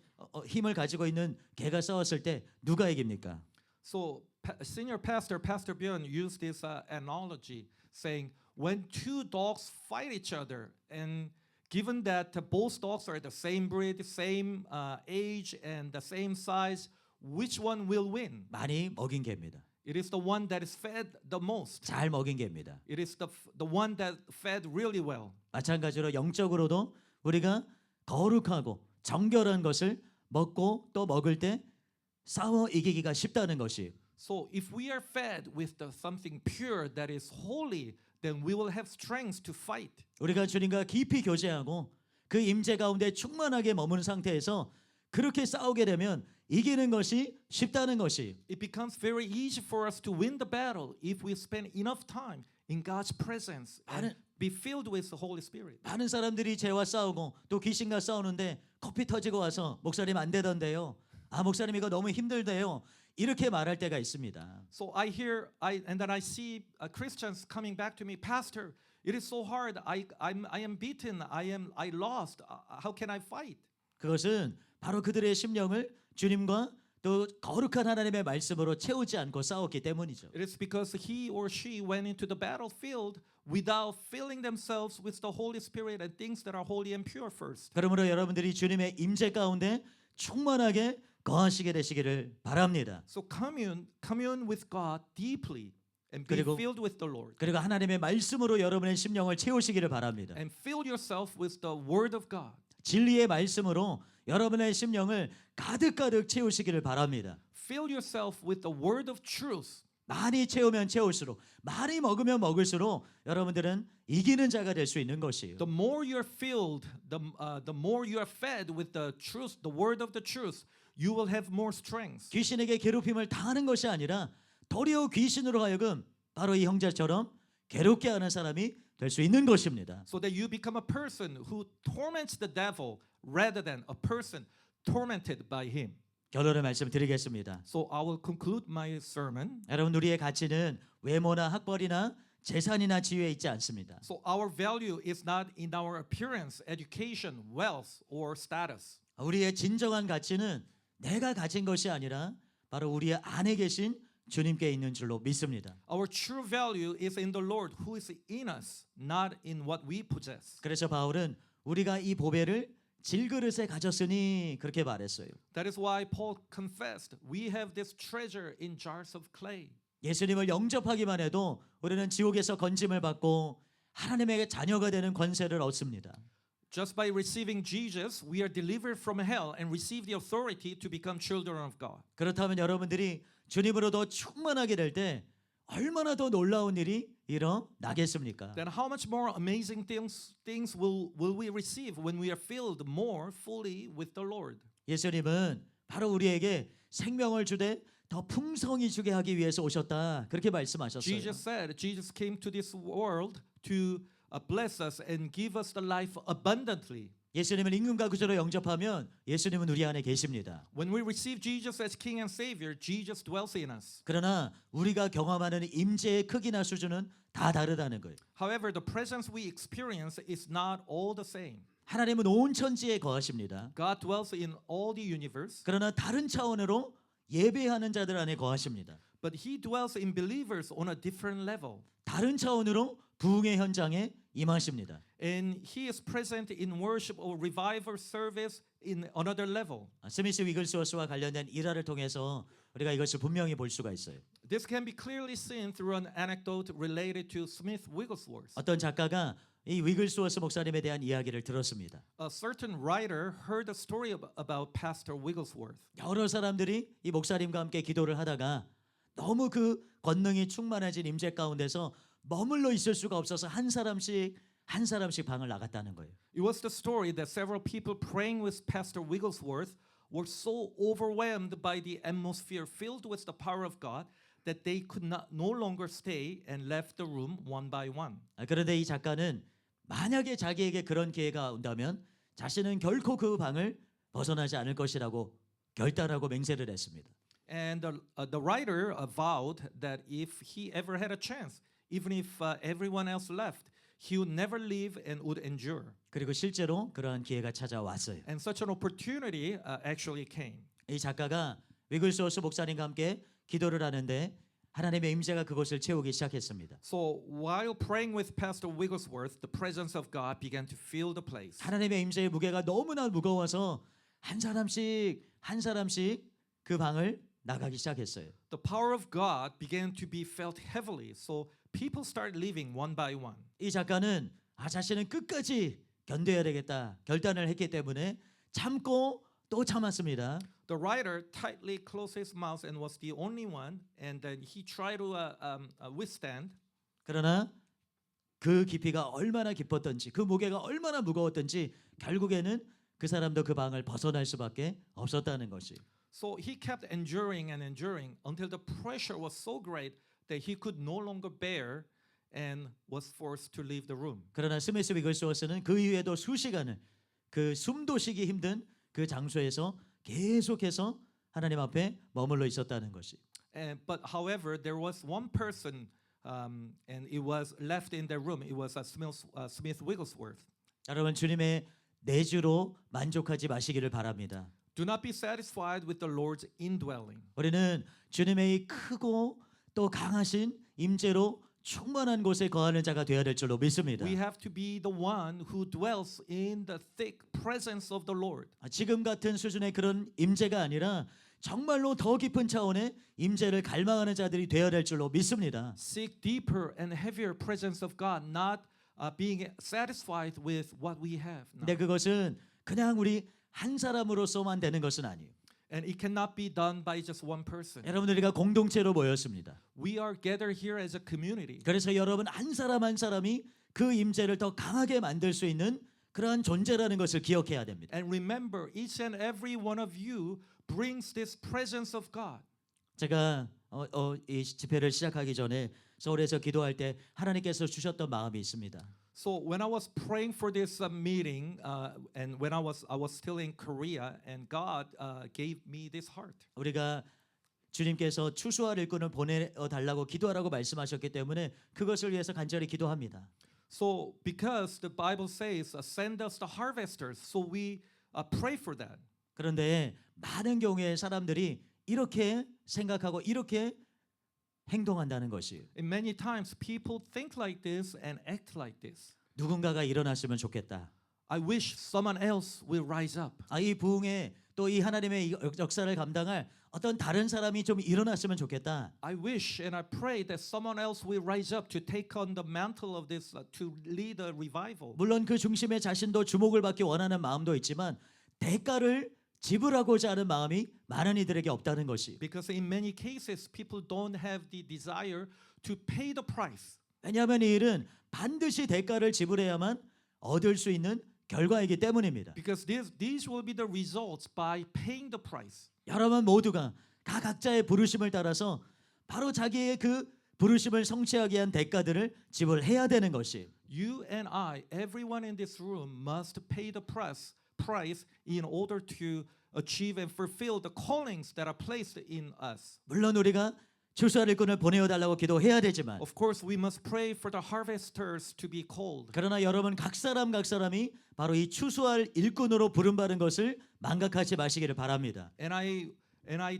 힘을 가지고 있는 개가 싸웠을 때 누가 이깁니까? So senior pastor Pastor Byun used this analogy saying when two dogs fight each other and given that both dogs are the same breed, same age and the same size, which one will win? 많이 먹인 개입니다. It is the one that is fed the most. 잘 먹인 개입니다. It is the one that fed really well. 마찬가지로 영적으로도 우리가 거룩하고 정결한 것을 먹고 또 먹을 때 싸워 이기기가 쉽다는 것이 So if we are fed with something pure that is holy, then we will have strength to fight. 우리가 주님과 깊이 교제하고 그 임재 가운데 충만하게 머무는 상태에서 그렇게 싸우게 되면 이기는 것이 쉽다는 것이 It becomes very easy for us to win the battle if we spend enough time in God's presence and be filled with the Holy Spirit. 많은 사람들이 죄와 싸우고 또 귀신과 싸우는데 커피 터지고 와서 목사님 안 되던데요. 아 목사님 이거 너무 힘들대요. 이렇게 말할 때가 있습니다. So I hear, and then I see Christians coming back to me, Pastor, it is so hard. I am beaten. I lost. How can I fight? 그것은 바로 그들의 심령을 주님과 또 거룩한 하나님의 말씀으로 채우지 않고 싸웠기 때문이죠. It is because he or she went into the battlefield without filling themselves with the Holy Spirit and things that are holy and pure first. 그러므로 여러분들이 주님의 임재 가운데 충만하게 거하시게 되시기를 바랍니다. So commune with God deeply and be 그리고- filled with the Lord. 그리고 하나님의 말씀으로 여러분의 심령을 채우시기를 바랍니다. And fill yourself with the Word of God. 진리의 말씀으로 여러분의 심령을 가득가득 채우시기를 바랍니다. Fill yourself with the Word of truth. 많이 채우면 채울수록 많이 먹으면 먹을수록 여러분들은 이기는 자가 될 수 있는 것이에요. The more you're filled, the more you are fed with the truth, the Word of the truth, you will have more strength. 귀신에게 괴롭힘을 당하는 것이 아니라 도리어 귀신으로 하여금 바로 이 형제처럼 괴롭게 하는 사람이 될 수 있는 것입니다. So that you become a person who torments the devil rather than a person tormented by him. 결론을 말씀드리겠습니다. So I will conclude my sermon. 여러분 우리의 가치는 외모나 학벌이나 재산이나 지위에 있지 않습니다. So our value is not in our appearance, education, wealth, or status. 우리의 진정한 가치는 내가 가진 것이 아니라 바로 우리 안에 계신 주님께 있는 줄로 믿습니다. Our true value is in the Lord who is in us, not in what we possess. 그래서 바울은 우리가 이 보배를 질그릇에 가졌으니 그렇게 말했어요. That is why Paul confessed, we have this treasure in jars of clay. 예수님을 영접하기만 해도 우리는 지옥에서 건짐을 받고 하나님의 자녀가 되는 권세를 얻습니다. Just by receiving Jesus, we are delivered from hell and receive the authority to become children of God. 그렇다면 여러분들이 주님으로 더 충만하게 될 때 얼마나 더 놀라운 일이 일어나겠습니까? Then how much more amazing things will we receive when we are filled more fully with the Lord? 예수님은 바로 우리에게 생명을 주되 더 풍성히 주게 하기 위해서 오셨다. 그렇게 말씀하셨어요. Jesus said, Jesus came to this world to bless us and give us the life abundantly. 예수님을 임금과 구주로 영접하면 예수님은 우리 안에 계십니다. When we receive Jesus as King and Savior, Jesus dwells in us. 그러나 우리가 경험하는 임재의 크기나 수준은 다 다르다는 거예요. However, the presence we experience is not all the same. 하나님은 온 천지에 거하십니다. God dwells in all the universe, 그러나 다른 차원으로 예배하는 자들 안에 거하십니다. but He dwells in believers on a different level. 다른 차원으로 부흥의 현장에 임하십니다. And He is present in worship or revival service in another level. 스미스 위글스워스와 관련된 일화를 통해서 우리가 이것을 분명히 볼 수가 있어요. This can be clearly seen through an anecdote related to Smith Wigglesworth. 어떤 작가가 이 위글스워스 목사님에 대한 이야기를 들었습니다. A certain writer heard a story about Pastor Wigglesworth. 여러 사람들이 이 목사님과 함께 기도를 하다가 너무 그 권능이 충만해진 임재 가운데서 머물러 있을 수가 없어서 한 사람씩 방을 나갔다는 거예요. It was the story that several people praying with Pastor Wigglesworth were so overwhelmed by the atmosphere filled with the power of God that they could no longer stay and left the room one by one. 그런데 이 작가는 만약에 자기에게 그런 기회가 온다면 자신은 결코 그 방을 벗어나지 않을 것이라고 결단하고 맹세를 했습니다. And the writer vowed that if he ever had a chance, even if everyone else left, he would never leave and would endure. 그리고 실제로 그러한 기회가 찾아왔어요. And such an opportunity actually came. 이 작가가 위글스워스 목사님과 함께 기도를 하는데 하나님의 임재가 그곳을 채우기 시작했습니다. So while praying with Pastor Wigglesworth, the presence of God began to fill the place. 하나님의 임재의 무게가 너무나 무거워서 한 사람씩 그 방을 나가기 시작했어요. The power of God began to be felt heavily. So people started leaving one by one. 이 작가는 자신은 끝까지 견뎌야 되겠다 결단을 했기 때문에 참고 또 참았습니다. The writer tightly closed his mouth and was the only one, and then he tried to withstand. 그러나 그 깊이가 얼마나 깊었던지 그 무게가 얼마나 무거웠던지 결국에는 그 사람도 그 방을 벗어날 수밖에 없었다는 것이. So he kept enduring and enduring until the pressure was so great that he could no longer bear and was forced to leave the room. 그러나 스미스 위글스워스는 그 이후에도 수시간을 그 숨도 쉬기 힘든 그 장소에서 계속해서 하나님 앞에 머물러 있었다는 것이. But however, there was one person, and it was left in the room. It was Smith Wigglesworth. 여러분 주님의 내주로 만족하지 마시기를 바랍니다. Do not be satisfied with the Lord's indwelling. 우리는 주님의 이 크고 또 강하신 임재로 충만한 곳에 거하는 자가 되어야 될 줄로 믿습니다. We have to be the one who dwells in the thick presence of the Lord. 지금 같은 수준의 그런 임재가 아니라 정말로 더 깊은 차원의 임재를 갈망하는 자들이 되어야 될 줄로 믿습니다. Seek deeper and heavier presence of God, not being satisfied with what we have now. 근데 그것은 그냥 우리 한 사람으로서만 되는 것은 아니에요. And it cannot be done by just one person. 여러분 우리가 공동체로 모였습니다. We are gathered here as a community. 그래서 여러분 한 사람 한 사람이 그 임재를 더 강하게 만들 수 있는 그러한 존재라는 것을 기억해야 됩니다. And remember, each and every one of you brings this presence of God. 제가 이 집회를 시작하기 전에 서울에서 기도할 때 하나님께서 주셨던 마음이 있습니다. So when I was praying for this meeting, and when I was still in Korea, and God gave me this heart. 우리가 주님께서 추수할 일꾼을 보내달라고 기도하라고 말씀하셨기 때문에 그것을 위해서 간절히 기도합니다. So because the Bible says, send us the harvesters, so we pray for that. 그런데 많은 경우에 사람들이 이렇게 생각하고 이렇게 행동한다는 것이에요. And many times people think like this and act like this. 누군가가 일어났으면 좋겠다. I wish someone else will rise up. 이 부흥에 또 이 하나님의 이 역사를 감당할 어떤 다른 사람이 좀 일어났으면 좋겠다. I wish and I pray that someone else will rise up to take on the mantle of this, to lead a revival. 물론 그 중심에 자신도 주목을 받기 원하는 마음도 있지만 대가를 지불하고자 하는 마음이 많은 이들에게 없다는 것이. Because in many cases, people don't have the desire to pay the price. 왜냐하면 이 일은 반드시 대가를 지불해야만 얻을 수 있는 결과이기 때문입니다. Because these will be the results by paying the price. 여러분 모두가 각자의 부르심을 따라서 바로 자기의 그 부르심을 성취하기 위한 대가들을 지불해야 되는 것이. You and I, everyone in this room must pay the price in order to achieve and fulfill the callings that are placed in us. 물론 우리가 추수할 일꾼을 보내어 달라고 기도해야 되지만 Of course, we must pray for the harvesters to be called. 그러나 여러분 각 사람이 바로 이 추수할 일꾼으로 부름받은 것을 망각하지 마시기를 바랍니다. And I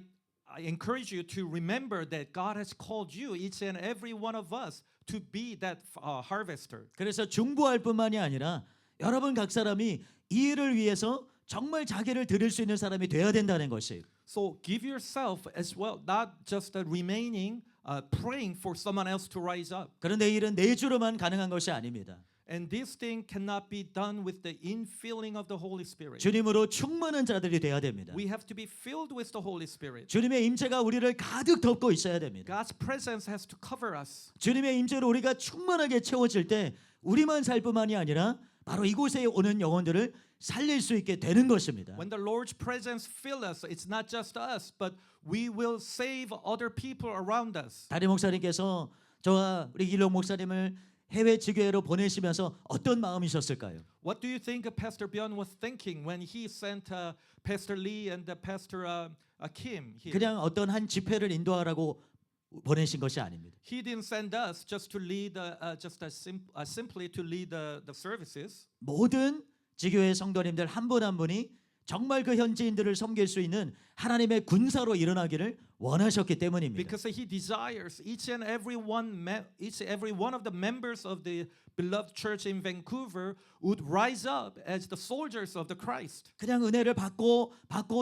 encourage you to remember that God has called you, each and every one of us, to be that harvester. 그래서 중보할 뿐만이 아니라 여러분 각 사람이 이 일을 위해서 정말 자기를 드릴 수 있는 사람이 되어야 된다는 것이. So give yourself as well, not just remaining praying for someone else to rise up. 그런데 이 일은 내 주로만 가능한 것이 아닙니다. And this thing cannot be done with the infilling of the Holy Spirit. 주님으로 충만한 자들이 되어야 됩니다. We have to be filled with the Holy Spirit. 주님의 임재가 우리를 가득 덮고 있어야 됩니다. God's presence has to cover us. 주님의 임재로 우리가 충만하게 채워질 때 우리만 살 뿐만이 아니라 바로 이곳에 오는 영혼들을 살릴 수 있게 되는 것입니다. When the Lord's presence fills us, it's not just us, but we will save other people around us. 다리 목사님께서 저와 우리 일록 목사님을 해외 지교회로 보내시면서 어떤 마음이셨을까요? What do you think Pastor Byeon was thinking when he sent Pastor Lee and Pastor Kim here? 그냥 어떤 한 집회를 인도하라고 보내신 것이 아닙니다. He didn't send us just to lead, simply to lead the services. 모든 지교회 성도님들 한 분 한 분이 정말 그 현지인들을 섬길 수 있는 하나님의 군사로 일어나기를 원하셨기 때문입니다. Because he desires each and every one of the members of the beloved church in Vancouver would rise up as the soldiers of the Christ. 그냥 은혜를 받고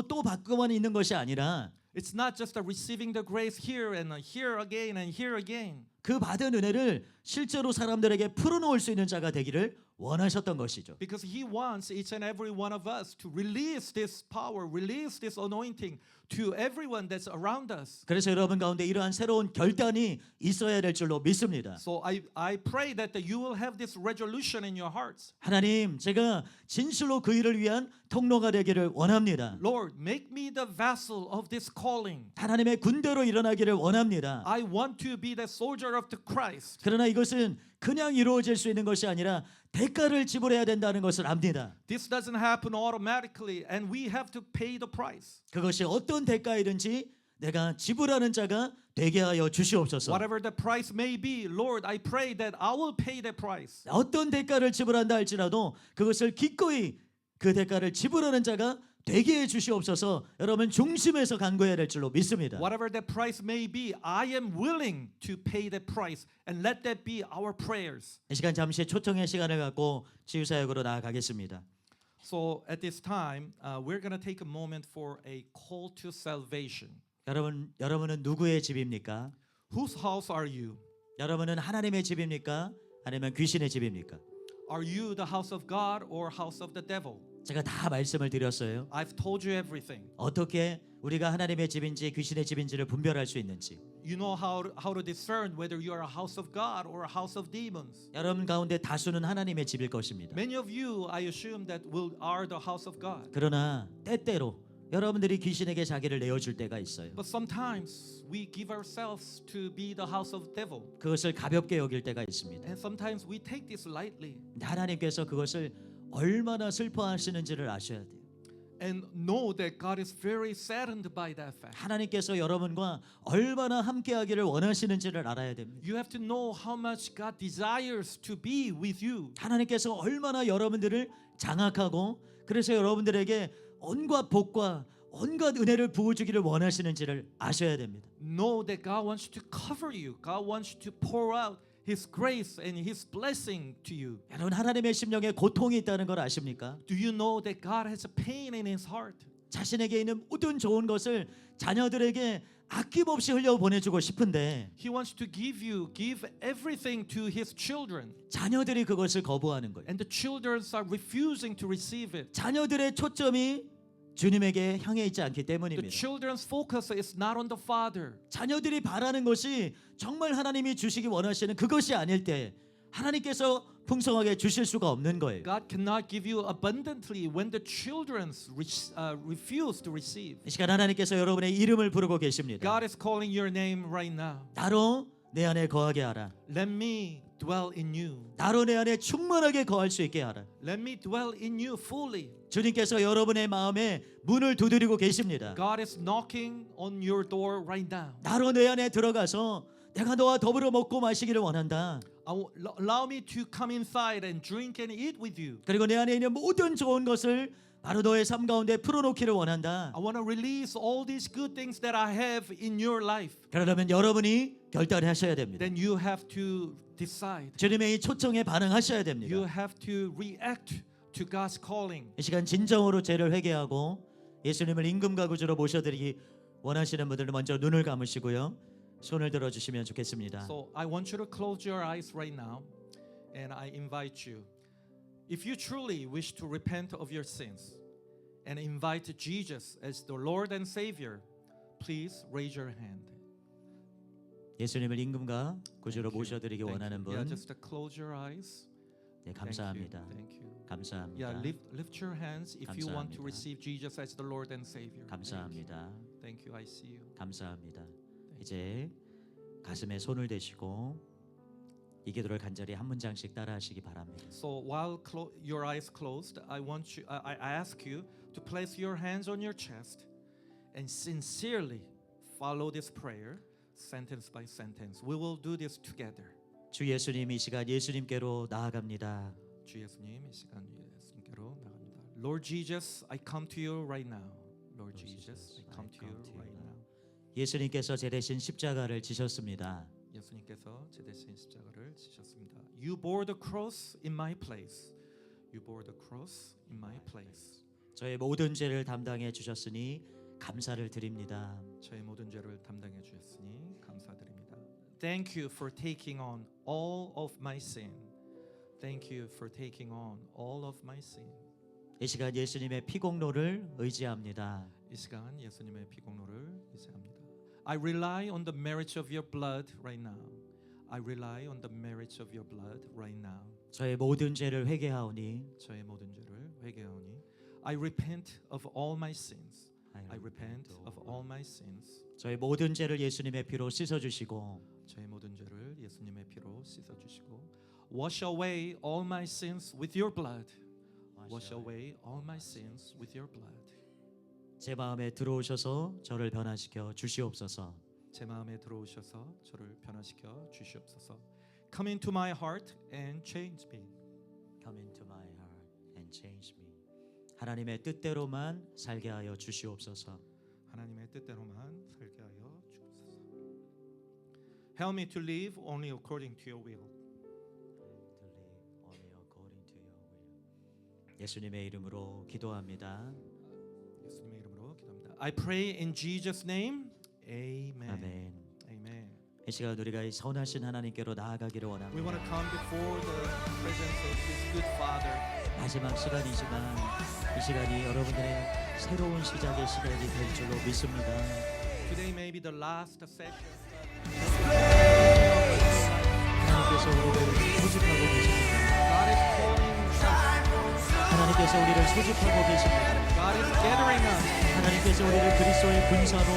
또 받고만 있는 것이 아니라 It's not just receiving the grace here and here again and here again. 그 받은 은혜를 실제로 사람들에게 풀어놓을 수 있는 자가 되기를 원하셨던 것이죠. Because he wants each and every one of us to release this power, release this anointing to everyone that's around us. 그래서 여러분 가운데 이러한 새로운 결단이 있어야 될 줄로 믿습니다. So I pray that you will have this resolution in your hearts. 하나님, 제가 진실로 그 일을 위한 통로가 되기를 원합니다. Lord, make me the vessel of this calling. 하나님의 군대로 일어나기를 원합니다. I want to be the soldier of the Christ. 그러나 이것은 그냥 이루어질 수 있는 것이 아니라 대가를 지불해야 된다는 것을 압니다. This doesn't happen automatically and we have to pay the price. 그것이 어떤 대가이든지 내가 지불하는 자가 되게 하여 주시옵소서. Whatever the price may be, Lord, I pray that I will pay the price. 어떤 대가를 지불한다 할지라도 그것을 기꺼이 그 대가를 지불하는 자가 되게 해 주시옵소서. 여러분 중심에서 간구해야 될 줄로 믿습니다. Whatever the price may be, I am willing to pay the price and let that be our prayers. 이 시간 잠시 초청의 시간을 갖고 치유사역으로 나아가겠습니다. So at this time, we're going to take a moment for a call to salvation. 여러분은 누구의 집입니까? Whose house are you? 여러분은 하나님의 집입니까? 아니면 귀신의 집입니까? Are you the house of God or house of the devil? 제가 다 말씀을 드렸어요. I've told you everything. 어떻게 우리가 하나님의 집인지 귀신의 집인지를 분별할 수 있는지. You know how to discern whether you are a house of God or a house of demons. 여러분 가운데 다수는 하나님의 집일 것입니다. Many of you, I assume that are the house of God. 그러나 때때로 여러분들이 귀신에게 자기를 내어줄 때가 있어요. But sometimes we give ourselves to be the house of devil. 그것을 가볍게 여길 때가 있습니다. And sometimes we take this lightly. 하나님께서 그것을 얼마나 슬퍼하시는지를 아셔야 돼요. And know that God is very saddened by that fact. 하나님께서 여러분과 얼마나 함께하기를 원하시는지를 알아야 됩니다. You have to know how much God desires to be with you. 하나님께서 얼마나 여러분들을 장악하고 그래서 여러분들에게 온갖 복과 온갖 은혜를 부어주기를 원하시는지를 아셔야 됩니다. Know that God wants to cover you. God wants to pour out His grace and His blessing to you. 여러분 하나님의 심령에 고통이 있다는 걸 아십니까? Do you know that God has a pain in His heart? 자신에게 있는 모든 좋은 것을 자녀들에게 아낌없이 흘려 보내주고 싶은데 He wants to give everything to His children. 자녀들이 그것을 거부하는 거예요. And the children are refusing to receive it. 자녀들의 초점이 주님에게 향해 있지 않기 The 때문입니다. children's focus is not on the Father. 자녀들이 바라는 것이 정말 하나님이 주시기 원하시는 그것이 아닐 때 하나님께서 풍성하게 주실 수가 없는 거예요. God cannot give you abundantly when the children refuse to receive. 이 시간 하나님께서 여러분의 이름을 부르고 계십니다. God is calling your name right now. 나로 내 안에 거하게 하라. Let me dwell in you. 나로 내 안에 충만하게 거할 수 있게 하라. Let me dwell in you fully. 주님께서 여러분의 마음에 문을 두드리고 계십니다. God is knocking on your door right now. 나로 내 안에 들어가서 내가 너와 더불어 먹고 마시기를 원한다. Allow me to come inside and drink and eat with you. 그리고 내 안에 있는 모든 좋은 것을 바로 너의 삶 가운데 풀어놓기를 원한다. I want to release all these good things that I have in your life. 그러려면 여러분이 결단하셔야 됩니다. Then you have to decide. 주님의 이 초청에 반응하셔야 You 됩니다. have to react to God's calling. 이 시간 진정으로 죄를 회개하고 예수님을 임금과 구주로 모셔드리기 원하시는 분들은 먼저 눈을 감으시고요. 손을 들어주시면 좋겠습니다. So I want you to close your eyes right now, and I invite you. If you truly wish to repent of your sins and invite Jesus as the Lord and Savior, please raise your hand. 예수님을 임금과 구주로 모셔드리기 원하는 분, Yeah, just close your eyes. 네, 감사합니다. Thank you. 감사합니다. Yeah, lift your hands if you want to 감사합니다. receive Jesus as the Lord and Savior. 감사합니다. Thank you. I see you. 감사합니다. 이제 가슴에 손을 대시고 이 기도를 간절히 한 문장씩 따라하시기 바랍니다. So while your eyes closed, I ask you to place your hands on your chest and sincerely follow this prayer, sentence by sentence. We will do this together. 주 예수님 이 시간 예수님께로 나아갑니다. 주 예수님 이 시간 예수님께로 나갑니다. Lord Jesus, I come to you right now. Lord Jesus, I come to you right now. 예수님께서 제 대신 십자가를 지셨습니다. 예수님께서 제 대신 십자가를 지셨습니다. You bore the cross in my place. You bore the cross in my place. 저의 모든 죄를 담당해 주셨으니 감사를 드립니다. 저의 모든 죄를 담당해 주셨으니 감사드립니다. Thank you for taking on all of my sin. Thank you for taking on all of my sin. 이 시간 예수님의 피공로를 의지합니다. 이 시간 예수님의 피공로를 의지합니다. I rely on the merits of your blood right now. I rely on the merits of your blood right now. 저의 모든 죄를 회개하오니 저의 모든 죄를 회개하오니 I repent of all my sins. I repent of all my sins. 저의 모든 죄를 예수님의 피로 씻어 주시고 저의 모든 죄를 예수님의 피로 씻어 주시고 wash away all my sins with your blood. Wash away all my sins with your blood. 제 마음에 들어오셔서 저를 변화시켜 주시옵소서. 제 마음에 들어오셔서 저를 변화시켜 주시옵소서. Come into my heart and change me. Come into my heart and change me. 하나님의 뜻대로만 살게 하여 주시옵소서. 하나님의 뜻대로만 살게 하여 주옵소서. Help me to live only according to your will. To live only according to your will. 예수님의 이름으로 기도합니다. 예수님의 이름으로 기도합니다. I pray in Jesus' name. Amen. 아멘. Amen. 이 시간 우리가 이 선하신 하나님께로 나아가기를 We 원합니다. want to come before the presence of this good Father. 마지막 시간이지만 이 시간이 여러분들의 새로운 시작의 시간이 될 줄로 믿습니다. Today may be the last session. 하나님께서 우리를 소집하고 계십니다. God is calling us. 하나님께서 우리를 소집하고 계십니다. God is gathering us. 하나님께서 우리를 그리스도의 군사로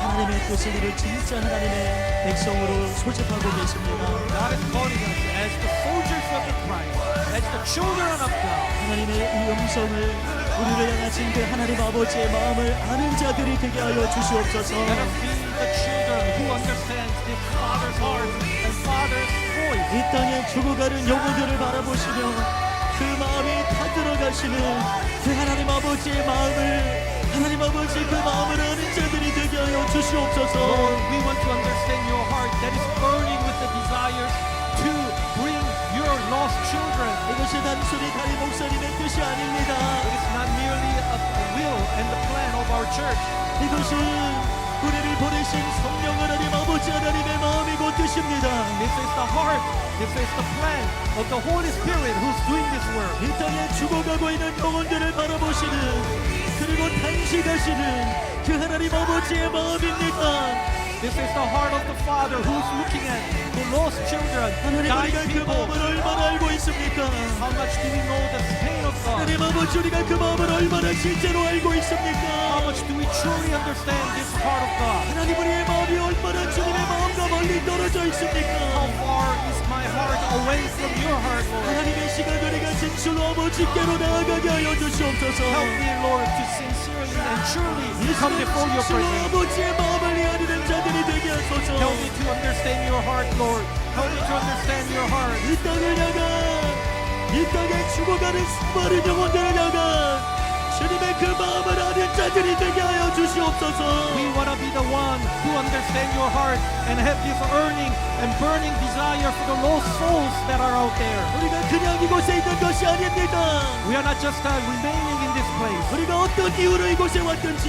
하나님의 뜻을 이룰 진짜 하나님의 백성으로 소집하고 계십니다. God is calling us as the soldiers of the Christ, as the children of God. 하나님의 이 음성을 우리를 향하신 그 하나님 아버지의 마음을 아는 자들이 되게 하여 주시옵소서. Let us be the children who understands this Father's heart and Father's voice. 이 땅에 죽어가는 영혼들을 바라보시며 그 마음이 다 들어가시는 그 하나님 아버지의 마음을 하나님 아버지 그 마음을 아는 자들이 되게 하여 주시옵소서. Lord, we want to understand your heart that is burning with the desire to bring your lost children. 이것이 단순히 다리 목사님의 뜻이 아닙니다. It is not merely a will and the plan of our church. 이것은 우리를 보내신 성령 하나님 아버지 하나님의 마음이고 뜻입니다. This is the heart, this is the plan of the Holy Spirit who's doing this work. 이 땅에 죽어가고 있는 영혼들을 바라보시는 그리고 탄식하시는 그 하나님 아버지의 마음입니다. This is the heart of the Father who's looking at the lost children, 하나님 dying 우리가 그 people. 마음을 얼마나 알고 있습니까? How much do we know the pain of God? 하나님 아버지 우리가 그 마음을 얼마나 실제로 알고 How 있습니까? much do we truly understand this heart of God? 하나님 우리의 마음이 얼마나 주님의 마음과 멀리 떨어져 How 있습니까? far is my heart away from your heart, Lord? 하나님의 시간 우리가 진실로 아버지께로 나아가게 하여 주시옵소서. Help me, Lord, to sincerely and truly come before your 진실로 presence. 아버지의 마음을 이해하는 자들이 되게 하소서. Help me to understand your heart, Lord. Help me to understand your heart. 이 땅을 향한 이 땅에 죽어가는 수많은 영혼들을 향한 주님의 그 마음을 아는 자들이 되게 하여 주시옵소서. We want to be the one who understand your heart and have this earning and burning desire for the lost souls that are out there. 우리가 그냥 이곳에 있는 것이 아닙니다. We are not just remaining in this place. 우리가 어떤 이유로 이곳에 왔든지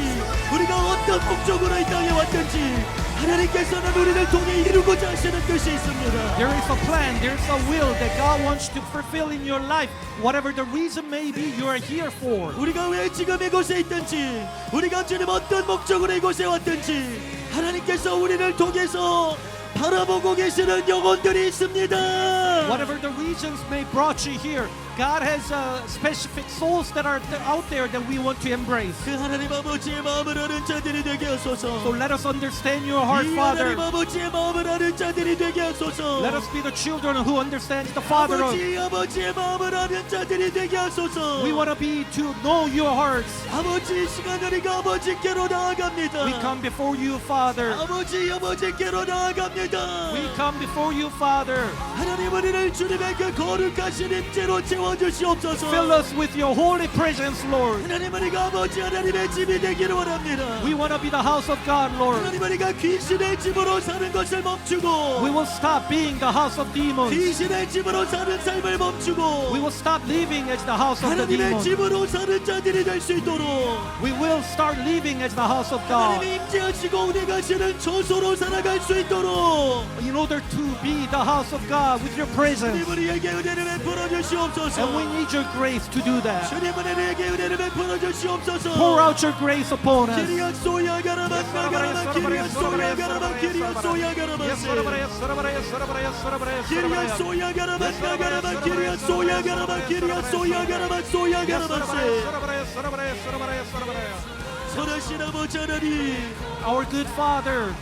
우리가 어떤 목적으로 이 땅에 왔든지 하나님께서는 우리를 통해 이루고자 하시는 뜻이 있습니다. There is a plan, there is a will that God wants to fulfill in your life. Whatever the reason may be, you are here for. 우리가 왜 지금 이곳에 있든지 우리가 주님 어떤 목적으로 이곳에 왔든지 하나님께서 우리를 통해서 바라보고 계시는 영혼들이 있습니다. Whatever the reasons may brought you here, God has specific souls that are out there that we want to embrace. 그 하나님 아버지의 마음을 아는 자들이 되게 하소서. So let us understand your heart, 이 Father. 하나님 아버지의 마음을 아는 자들이 되게 하소서. Let us be the children who understands the Father. 아버지의 마음을 아는 자들이 되게 하소서. We want to be to know your hearts. 아버지 이 시간 우리가 아버지께로 나아갑니다. We come before you, Father. 아버지께로 나아갑니다. We come before you, Father. 하나님 우리를 주님의 그 거룩하신 임재로 채워주시옵소서. Fill us with your holy presence, Lord. 하나님 우리가 아버지 하나님의 집이 되기를 원합니다. We want to be the house of God, Lord. 하나님 우리가 귀신의 집으로 사는 것을 멈추고 We will stop being the house of demons. 귀신의 집으로 사는 삶을 멈추고 We will stop living as the house of the 하나님의 demons. 집으로 사는 자들이 될 수 있도록 We will start living as the house of God. 하나님이 임재하시고 우리 가시는 처소로 살아갈 수 있도록 In order to be the house of God with your presence. 주님 우리에게 은혜를 베풀어 주시옵소서. And we need your grace to do that. 주님 우리에게 은혜를 베풀어 주시옵소서. Pour out your grace upon us. 기리야 소야 가라바 가라바 기리야 소야 가라바 기리야 소야 가라바 Yes, 기리야 소야 가라바 가라바 기리야 소야 가라바 기리야 소야 가라바 소야 가라바 선하신 아버지 하나님 Our good Father,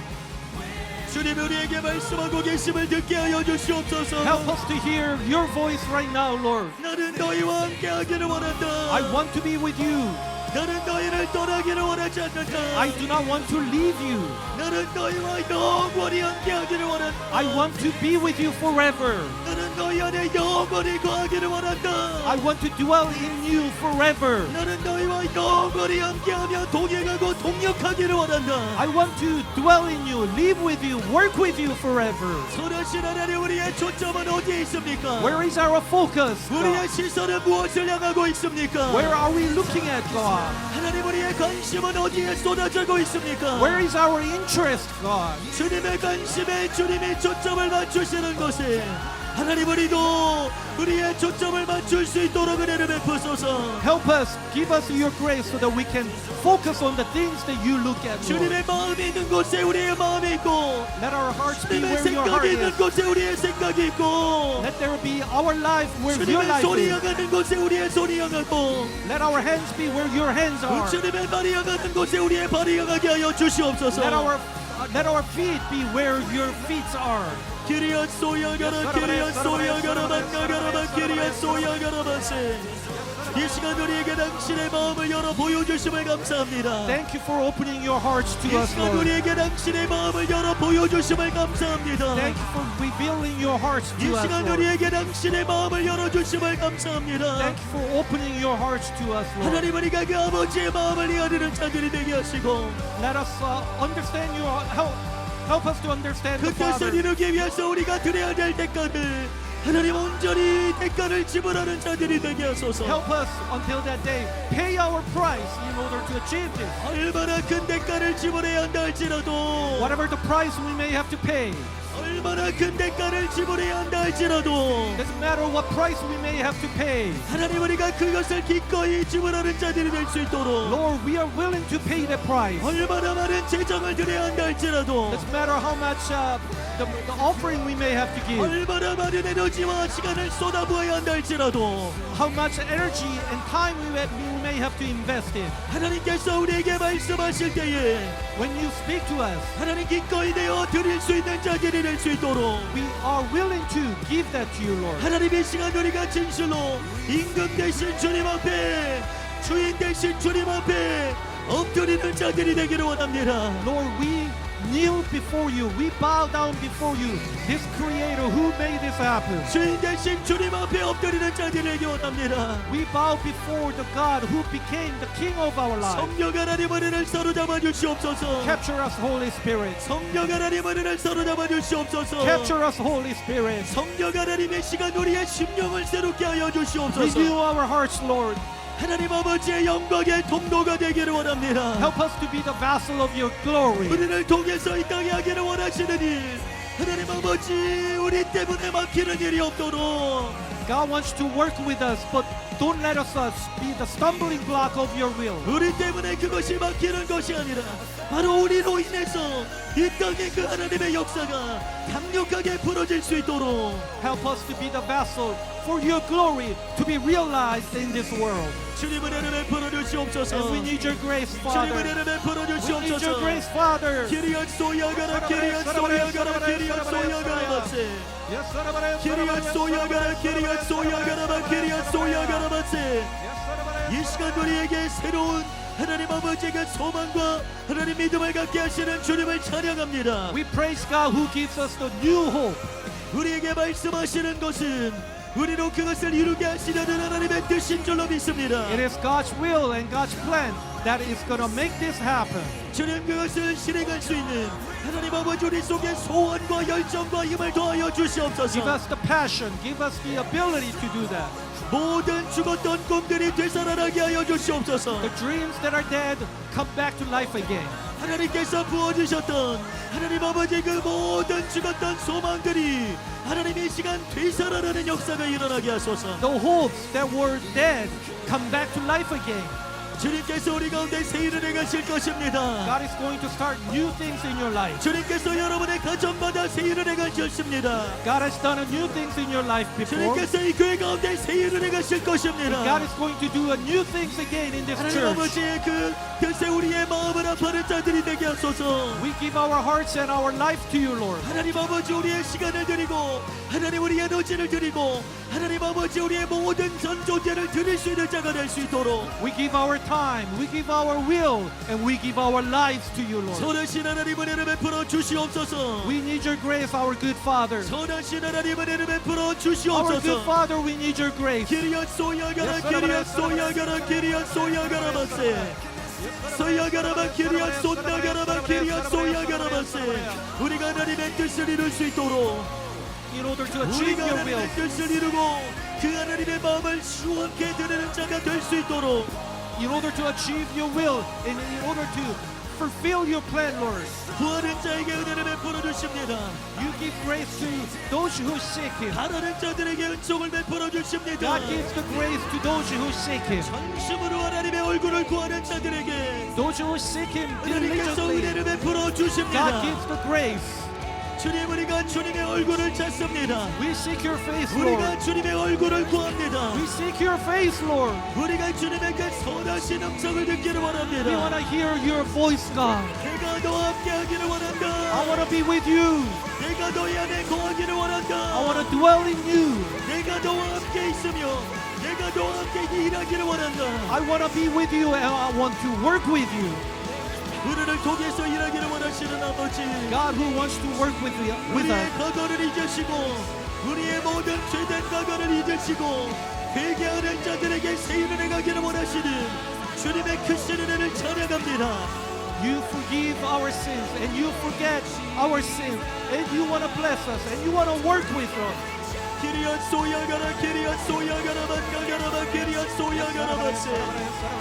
주님 우리에게 말씀하고 계심을 듣게 하여 주시옵소서. help us to hear your voice right now, Lord. 나는 너희와 함께 하기를 원한다. I want to be with you. 나는 너희를 떠나기를 원하지 않는다. I do not want to leave you. 나는 너희와 영원히 함께 하기를 원한다. I want to be with you forever. 나는 너희 안에 영원히 거하기를 원한다. I want to dwell in you forever. 나는 너희와 영원히 함께하며 동행하고 동역하기를 원한다. I want to dwell in you, live with you, work with you forever. 선하신 하나님 우리의 초점은 어디에 있습니까? Where is our focus? 우리의 시선은 무엇을 향하고 있습니까? Where are we looking at, God? 하나님 우리의 관심은 어디에 쏟아지고 있습니까? Where is our interest, God? 주님의 관심에 주님이 초점을 맞추시는 것에 하나님 우리도 우리의 초점을 맞출 수 있도록 은혜를 베푸소서. Help us, give us your grace so that we can focus on the things that you look at, Lord. 주님의 마음이 있는 곳에 우리의 마음이 있고 Let our hearts be 주님의 where your heart 생각이 있는 is. 곳에 우리의 생각이 있고 Let there be our life where your 주님의 life 손이 is. 향하는 곳에 우리의 손이 향하고 Let our hands be where your hands are. 주님의 발이 향하는 곳에 우리의 발이 향하게 하여 주시옵소서. Let our feet be where your feet are. 기리야 소야가라 기리야 소야가라 만나가라바 기리야 소야가라바세 이 시간 우리에게 당신의 마음을 열어 보여주심을 감사합니다. Thank you for opening your hearts to 이 us, 시간 Lord. 우리에게 당신의 마음을 열어 보여주심을 감사합니다. Thank you for revealing your hearts 이 to us, 시간 Lord. 우리에게 당신의 마음을 열어주심을 감사합니다. Thank you for opening your hearts to us, Lord. 하나님 우리가 그 아버지의 마음을 이해하는 자들이 되게 하시고 Let us understand your help us to understand 그 the 뜻을 Father. 이루기 위해서 우리가 드려야 될 대가를 하나님 온전히 대가를 지불하는 자들이 되게 하소서. Help us until that day pay our price in order to achieve this. 얼마나 큰 대가를 지불해야 한다 할지라도 Whatever the price we may have to pay, 얼마나 큰 대가를 지불해야 한다 할지라도 doesn't matter what price we may have to pay. 하나님 우리가 그것을 기꺼이 지불하는 자들이 될 수 있도록 Lord, we are willing to pay that price. 얼마나 많은 재정을 드려야 한다 할지라도 Doesn't matter how much the offering we may have to give, 얼마나 많은 에너지와 시간을 쏟아부어야 한다 할지라도 how much energy and time we may have to invest in. 하나님께서 우리에게 말씀하실 때에 When you speak to us, 하나님 기꺼이 되어 드릴 수 있는 자들이 될 수 있도록 we are willing to give that to you, Lord. 하나님 이 시간 우리가 진실로 임금 되신 주님 앞에 주인 되신 주님 앞에 엎드리는 자들이 되기를 원합니다. Lord, we kneel before you. We bow down before you. This Creator who made this happen. 주인 되신 주님 앞에 엎드리는 자들이 되기 원합니다. We bow before the God who became the King of our lives. 성령 하나님 은혜를 사로잡아 주시옵소서. Capture us, Holy Spirit. 성령 하나님 은혜를 사로잡아 주시옵소서. Capture us, Holy Spirit. 성령 하나님의 시간 우리의 심령을 새롭게 하여 Renew 주시옵소서. our hearts, Lord. 하나님 아버지의 영광의 통로가 되기를 원합니다. Help us to be the vessel of your glory. 우리를 통해서 이 땅에 하기를 원하시는 일 하나님 아버지 우리 때문에 막히는 일이 없도록 God wants to work with us, but don't let us be the stumbling block of your will. 우리 때문에 그것이 막히는 것이 아니라 바로 우리로 인해서 이 땅에 그 하나님의 역사가 강력하게 풀어질 수 있도록 Help us to be the vessel for your glory to be realized in this world. 주님 은혜를 베풀어 주시옵소서. And we need your grace, 주님 Father. 은혜를 베풀어 We need your 주시옵소서. grace, Father. 기리안 소야가라 기리안 소야가라 기리안 소야가라 바세 기리안 소야가라 기리안 소야가라 기리안 소야가라 바세 이 시간 우리에게 새로운 하나님 아버지의 그 소망과 하나님 믿음을 갖게 하시는 주님을 찬양합니다. We praise God who gives us the new hope. 우리에게 말씀하시는 것은 우리로 그것을 이루게 하시려는 하나님의 뜻인 줄로 믿습니다. It is God's will and God's plan that is going to make this happen. 주님 그것을 실행할 수 있는 하나님 아버지 우리 속에 소원과 열정과 힘을 더하여 Give 주시옵소서. us the passion, give us the ability to do that. 모든 죽었던 꿈들이 되살아나게 하여 주시옵소서. The dreams that are dead come back to life again. 하나님께서 부어주셨던 하나님 아버지 그 모든 죽었던 소망들이 하나님 이 시간 되살아나는 역사가 일어나게 하소서. The hopes that were dead come back to life again. 주님께서 우리 가운데 새 일을 행하실 것입니다. God is going to start new things in your life. 주님께서 여러분의 가정마다 새 일을 행하셨습니다. God has done a new things in your life before. 주님께서 이 교회 가운데 새 일을 행하실 것입니다. God is going to do a new things again in this 하나님 church. 아버지의 그 뜻에 우리의 마음을 아파하는 자들이 되게 하소서. We give our hearts and our life to you, Lord. 하나님 아버지 우리의 시간을 드리고 하나님 우리의 에너지를 드리고 하나님 아버지 우리의 모든 전 존재를 드릴 수 있는 자가 될 수 있도록 We give our time, we give our will, and we give our lives to you, Lord. 선하신 하나님 은혜를 베풀어 주시옵소서. We need your grace, our good Father. 선하신 하나님 은혜를 베풀어 Our good 주시옵소서. Father, we need your grace. 기리안 소야가라 기리안 소야가라 기리안 소야가라 바세 소야가라바 기리안 쏜다가라바 기리안 소야가라 바세 우리가 하나님의 뜻을 이룰 수 있도록 In order to achieve 우리가 your will, 하나님의 뜻을 이루고 그 하나님의 마음을 시원케 드리는 자가 될 수 있도록 in order to achieve your will, and in order to fulfill your plan, Lord, 구하는 자에게 은혜를 베풀어 주십니다. you give grace to those who seek Him. 바라는 자들에게 은총을 베풀어 주십니다. God gives the grace to those who seek Him. 전심으로 하나님의 얼굴을 구하는 자들에게 Those who seek Him 하나님께서 diligently, 은혜를 베풀어 God 주십니다. gives the grace. 주님 우리가 주님의 얼굴을 찾습니다. We seek your face, 우리가 Lord. 주님의 얼굴을 구합니다. We seek your face, Lord. 우리가 주님의 그 선하신 음성을 듣기를 We want 원합니다. to hear your voice, God. 내가 너와 함께하기를 I 원한다. want to be with you. 내가 너희 안에 거하기를 I 원한다. want to dwell in you. 내가 너와 함께 있으며 내가 너와 함께 일하기를 원한다. I want to be with you and I want to work with you. 우리를 통해서 일하기를 원하시는 아버지, God who wants to work with 우리의 us. 과거를 잊으시고 우리의 모든 죄된 과거를 잊으시고 회개하는 자들에게 새 일을 행하기를 원하시는 주님의 크신 은혜를 찬양합니다. You forgive our sins and you forget our sins and you want to bless us and you want to work with us. 기리앗 소야가라 기리앗 소야가라 만가가라바 기리앗 소야가라바세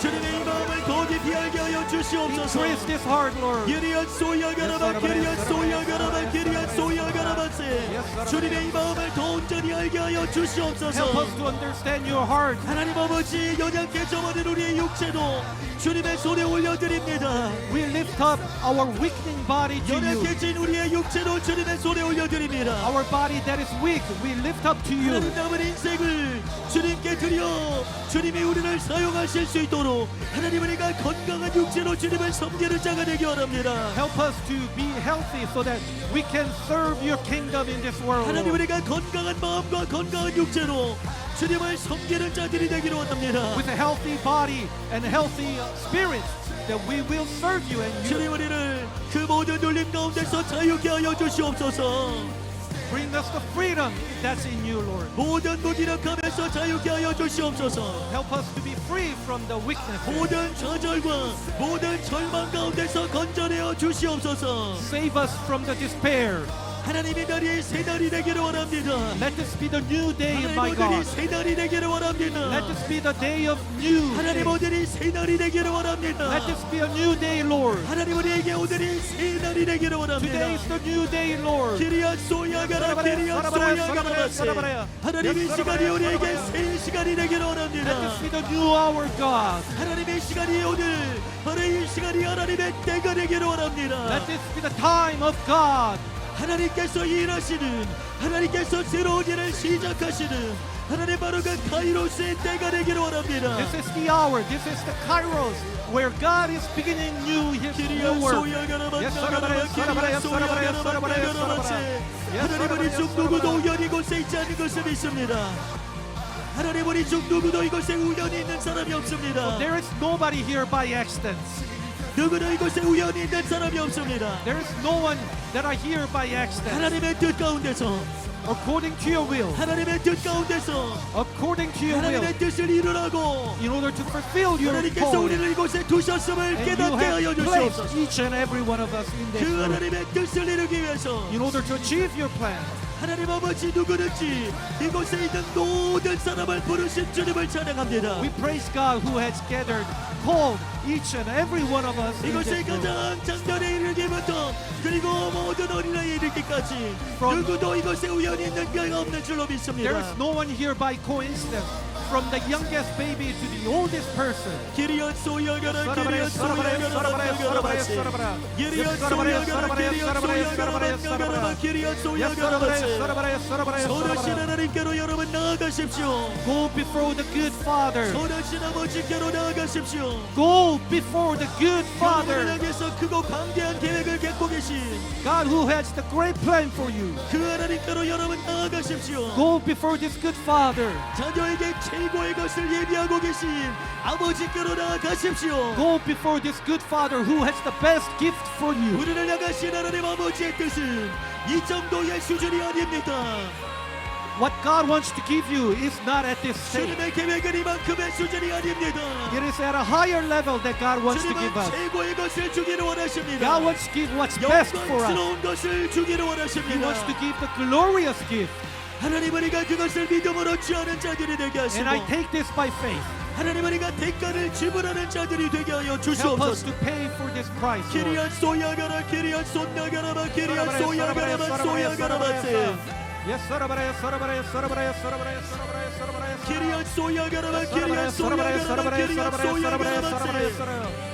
주님의 이 마음을 더 깊이 알게 하여 주시옵소서. Increase this heart, Lord. 기리앗 소야가라바 기리앗 소야가라바 기리앗 소야가라바세 주님의 이 마음을 더 온전히 알게 하여 Help 주시옵소서. us to understand your heart. 하나님 아버지, 연약해 저버린 우리의 육체도 주님의 손에 올려드립니다. We lift up our weakening body to you. 연약해진 우리의 육체도 주님의 손에 올려드립니다. Our body that is weak, we lift up to you. 하나님 남은 인생을 주님께 드려 주님이 우리를 사용하실 수 있도록 하나님 우리가 건강한 육체로 주님을 섬기는 자가 되기 원합니다. Help us to be healthy so that we can serve your kingdom in this world. 하나님 Lord. 우리가 건강한 마음과 건강한 육체로 주님을 섬기는 자들이 되기를 원합니다. With a healthy body and healthy spirit, that we will serve you and you 주님 우리를 그 모든 눌림 가운데서 자유케 하여 주시옵소서. bring us the freedom that's in you, Lord. 모든 무기력함에서 자유케 하여 주시옵소서. Help us to be free from the weakness. 모든 좌절과 모든 절망 가운데서 건져내어 주시옵소서. Save us from the despair. 하나님의 날이 새 날이 되기를 원합니다. Let this be the new day, my 하나님 오늘이 God. 새 날이 되기를 원합니다. Let this be the day of new. 하나님 오늘이 새 날이 되기를 원합니다. Let this be a new day, Lord. 하나님 우리에게 오늘이 새 날이 되기를 원합니다. Today is the new day, Lord. 기리앗 소야가라 기리앗 소야가라 하나님 이 시간이 우리에게 새 시간이 되기를 Let 원합니다. this be the new hour, God. 하나님의 시간이 오늘 바로 이 시간이 하나님의 때가 되기를 원합니다. Let this be the time of God. 하나님께서 일하시는 하나님께서 새로운 일을 시작하시는 하나님 바로 그 카이로스의 때가 되기를 원합니다. This is the hour. This is the Kairos where God is beginning His 기리앗 new work. 소야가라 Yes, 만나가라 기리앗 소야가라 만나가라 하나님 우리 중 누구도 우연히 이곳에 있지 않은 것을 믿습니다. 하나님 우리 중 누구도 이곳에 우연히 있는 사람이 없습니다. There is nobody here by accident. 누구도 이곳에 우연히 있는 사람이 없습니다. There is no one that are here by accident. 하나님의 뜻 가운데서 According to your will. 하나님의 뜻 가운데서 According to your will. 하나님의 뜻을 이루라고 In order to fulfill your 하나님께서 calling. 우리를 이곳에 두셨음을 And you 깨닫게 하여 have placed 주시옵소서. each and every one of us in this 그 room. 하나님의 뜻을 이루기 위해서 In order to achieve your plan. 하나님 아버지 누구든지 이곳에 있는 모든 사람을 부르신 주님을 찬양합니다. We praise God who has gathered, called each and every one of us in 이곳에 this room. 가장 장년에 이르기부터 그리고 모든 어린아이에 이르기까지 From- 누구도 이곳에 우연히 있는 자가 없는 줄로 믿습니다. There is no one here by coincidence. From the youngest baby to the oldest person. 기리앗 소야가라 기리앗 소야가라 만나가라바시 기리앗 소야가라 기리앗 소야가라 만나가라바 기리앗 소야가라바시 선하신 하나님께로 여러분 나아가십시오. Go before the good Father. 선하신 아버지께로 나아가십시오. Go before the good 여러분을 Father. 향해서 크고 방대한 계획을 갖고 계신 God who has the great plan for you. 그 하나님께로 여러분 나아가십시오. Go before this good Father. 자녀에게 최고의 것을 예비하고 계신 아버지께로 나아가십시오. Go before this good Father who has the best gift for you. 우리를 향하신 하나님 아버지의 뜻은 이 정도의 수준이 아닙니다. What God wants to give you is not at this stage. 주님의 계획은 이만큼의 수준이 아닙니다. It is at a higher level that God wants to give 주님은 us. 최고의 것을 주기를 원하십니다. God wants to give what's best for us. 영광스러운 것을 주기를 He 원하십니다. wants to give the glorious gift. 하나님 우리가 그것을 믿음으로 취하는 자들이 되게 And I 하시고 take this by faith. 하나님 우리가 대가를 지불하는 자들이 되게 하여 Help us 주시옵소서. to pay for this price. Lord. 기리앗 소야가라바 기리앗 손나가라바 기리앗 소야가라바 소야가라바세 Yes, Sarabara, Sarabara, Sarabara, Sarabara, Sarabara, Sarabara. 기리앗 소야가라바 기리앗 소야가라바 기리앗 소야가라바세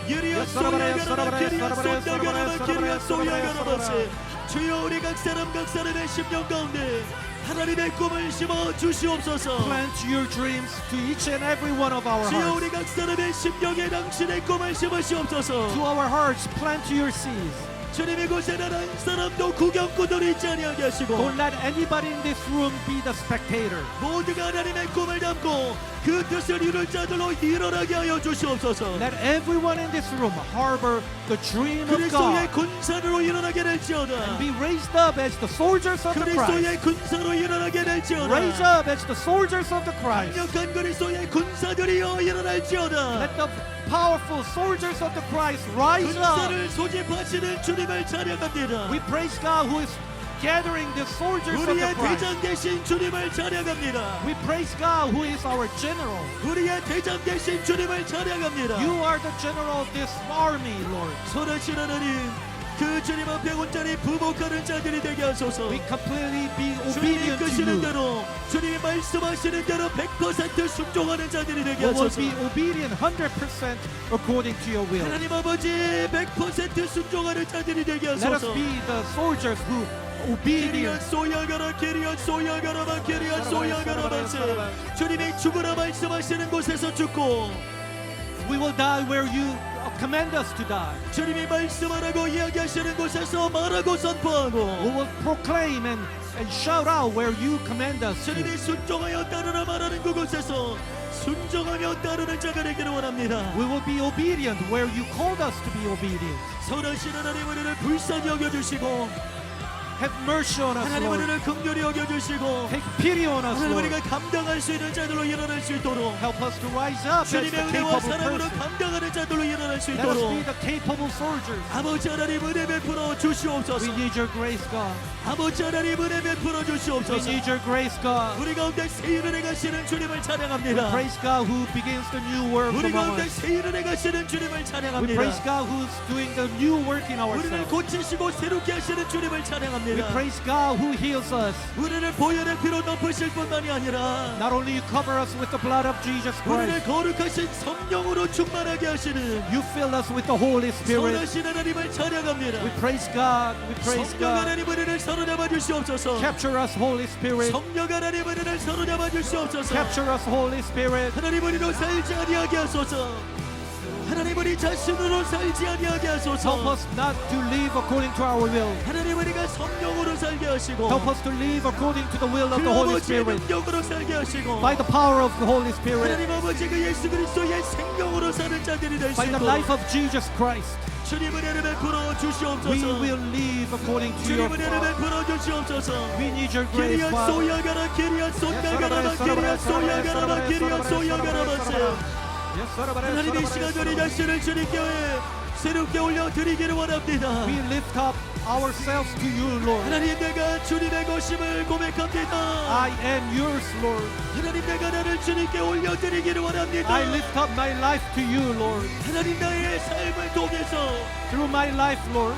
기리앗 소야가라바 기리앗 손나가라바 기리앗 소야가라바세 주여 우리 각 사람의 심령 가운데 하나님의 꿈을 심어 주시옵소서. Plant your dreams to each and every one of our 주여 hearts. 우리 각 사람의 심령에 당신의 꿈을 심으시옵소서. To our hearts, plant your seeds. 주님 이곳에는 한 사람도 구경꾼들이 있지 아니하게 하시고 Don't let anybody in this room be the spectator. 모두가 하나님의 꿈을 담고 그 뜻을 이룰 자들로 일어나게 하여 주시옵소서. Let everyone in this room harbor the dream of 그리스도의 God 군사로 일어나게 될지어다. and be raised up as the soldiers of the Christ. 그리스도의 군사로 일어나게 될지어다. Raise up as the soldiers of the Christ. 강력한 그리스도의 군사들이여 일어날지어다. Let the powerful soldiers of the Christ rise up. 군사를 소집하시는 주님을 찬양합니다. We praise God who is gathering the soldiers of the 우리의 Christ. 대장 되신 주님을 찬양합니다. We praise God who is our general. 우리의 대장 되신 주님을 찬양합니다. You are the general of this army, Lord. 선하신 하나님, 그 주님 앞에 온전히 부복하는 자들이 되게 하소서. We completely be 주님이 obedient to 이끄시는 you. 대로, 주님이 말씀하시는 대로 100% 순종하는 자들이 되게 We will 하소서. be obedient 100% according to your will. 하나님 아버지 100% 순종하는 자들이 되게 Let us 하소서. be the soldiers who 기리안 obedient. 소야가라 기리안 소야가라바 기리안 소야가라바세. 주님이 죽으라 말씀하시는 곳에서 죽고 We will die where you command us to die. 주님이 말씀하라고 이야기하시는 곳에서 말하고 선포하고 We will proclaim and shout out where you command us to. 주님이 순종하여 따르라 말하는 그곳에서 순종하며 따르는 자가 되기를 원합니다. We will be obedient where you called us to be obedient. 선하신 하나님 우리를 불쌍히 여겨주시고 Have mercy on us, 하나님 Lord. 우리를 긍휼히 여겨주시고 Take pity on us, 하나님 Lord. 우리가 감당할 수 있는 자들로 일어날 수 있도록 Help us to rise up as the 주님의 은혜와 capable 사랑으로 person. 감당하는 자들로 일어날 수 Let us be 있도록 the capable soldiers. 아버지 하나님 은혜 베풀어 주시옵소서. We need your grace, God. 아버지 하나님 은혜 베풀어 We 주시옵소서. need your grace, God. 우리 가운데 새 일을 행하시는 주님을 찬양합니다. Praise God who begins the new work 우리 among 가운데 us. 새 일을 행하시는 주님을 We 찬양합니다. praise God who's doing the new work in 우리를 ourselves. 고치시고 새롭게 하시는 주님을 We 찬양합니다. praise God who heals us. 우리를 보혈의 피로 덮으실 뿐만이 아니라 Not only you cover us with the blood of Jesus 우리를 Christ, 거룩하신 성령으로 충만하게 하시는 you fill us with the Holy Spirit. 선하신 하나님을 찬양합니다. We praise God. We praise 성령 God. 하나님 은혜를 사로잡아 주시옵소서. Capture us, Holy Spirit. 성령 하나님 은혜를 사로잡아 주시옵소서. Capture us, Holy Spirit. 하나님 우리로 살지 아니하게 하소서. 하나님 우리 자신으로 살지 아니하게 Help 하소서. us not to live according to our will. 하나님 우리가 성령으로 살게 하시고 Help us to live according to the will of 그 the Holy 아버지의 Spirit. 능력으로 살게 하시고 By the power of the Holy Spirit. 하나님 아버지 그 예수 그리스도의 생명으로 사는 자들이 될 수 By the life 있도록 of Jesus Christ. 주님 은혜를 베풀어 We 주시옵소서. will live according to 주님 your 은혜를 power. 베풀어 주시옵소서. We need your grace, 기리안 Father. 소야가라 기리안 손가가라바 기리안 소야가라바 기리안 소야가라바세. 하나님 이 시간 우리 자신을 주님께 새롭게 올려드리기를 원합니다. We lift up ourselves to you, Lord. 하나님 내가 주님의 것임을 고백합니다. I am yours, Lord. 하나님 내가 나를 주님께 올려드리기를 원합니다. I lift up my life to you, Lord. 하나님 나의 삶을 통해서 Through my life, Lord,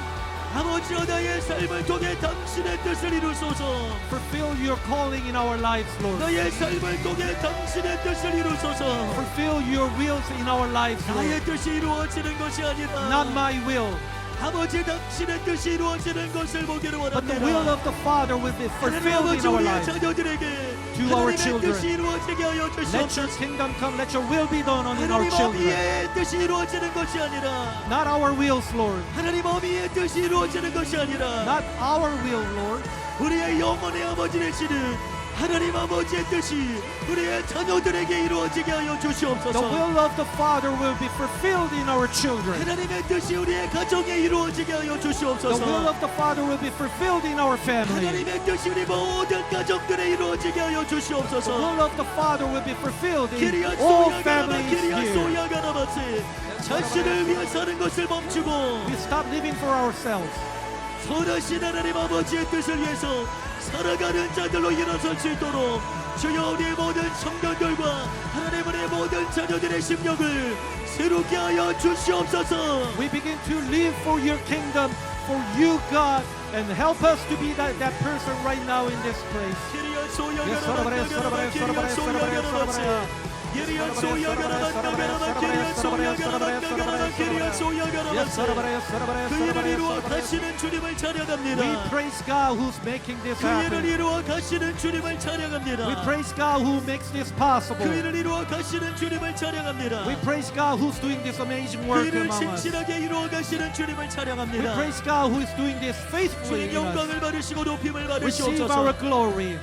아버지여 나의 삶을 통해 당신의 뜻을 이루소서. fulfill your calling in our lives, Lord. 나의 삶을 통해 당신의 뜻을 이루소서. Fulfill your wills in our lives, Lord. 나의 뜻이 이루어지는 것이 아니라 Not my will, 아버지 당신의 뜻이 이루어지는 것을 보기를 but the 원합니다. will of the Father will be 하나님 fulfilled in 아버지 our 우리의 lives. 자녀들에게 To our 하나님의 children. 뜻이 이루어지게 하여 Let your 주시옵소서. kingdom come, let your will be done in our 하나님 children. 어미의 뜻이 이루어지는 것이 아니라 Not our wills, Lord. 하나님 어미의 뜻이 이루어지는 것이 아니라 Not our will, Lord. 우리의 영혼의 아버지 되시는 하나님 아버지의 뜻이 우리의 자녀들에게 이루어지게 하여 The 주시옵소서. will of the Father will be fulfilled in our children. 하나님의 뜻이 우리의 가정에 이루어지게 하여 The will 주시옵소서. of the Father will be fulfilled in our family. 하나님의 뜻이 우리 모든 가정들에 이루어지게 하여 The 주시옵소서. will of the Father will be fulfilled in 기리안 all 소야가라바 families 기리안 here. 소야가라바세. 자신을 위해 사는 것을 멈추고 We stop living for ourselves. 선하신 하나님 아버지의 뜻을 위해서 살아가는 자들로 일어설 수 있도록 주여 우리의 모든 성도들과 하나님 우리의 모든 자녀들의 심령을 새롭게 하여 주시옵소서. We begin to live for your kingdom, for you, God, and help us to be that person right now in this place. 기리안 Yes, 소야가라바 기리안 소야가라바세. 기리안 소야가라바 기리안 소야가라바 기리안 소야가라바 키리아 소야가라바세 그 일을 이루어 가시는 주님을 찬양합니다. We praise God who's making this 그 일을 happen. 이루어 가시는 주님을 We 찬양합니다. praise God who makes this possible. 그 일을 이루어 가시는 주님을 찬양합니다. We praise God who's doing this amazing 그 work 일을 among us. 신실하게 이루어 가시는 주님을 We 찬양합니다. praise God who is doing this faithfully 주님 in us. 영광을 받으시고 높임을 Receive our 받으시옵소서. glory.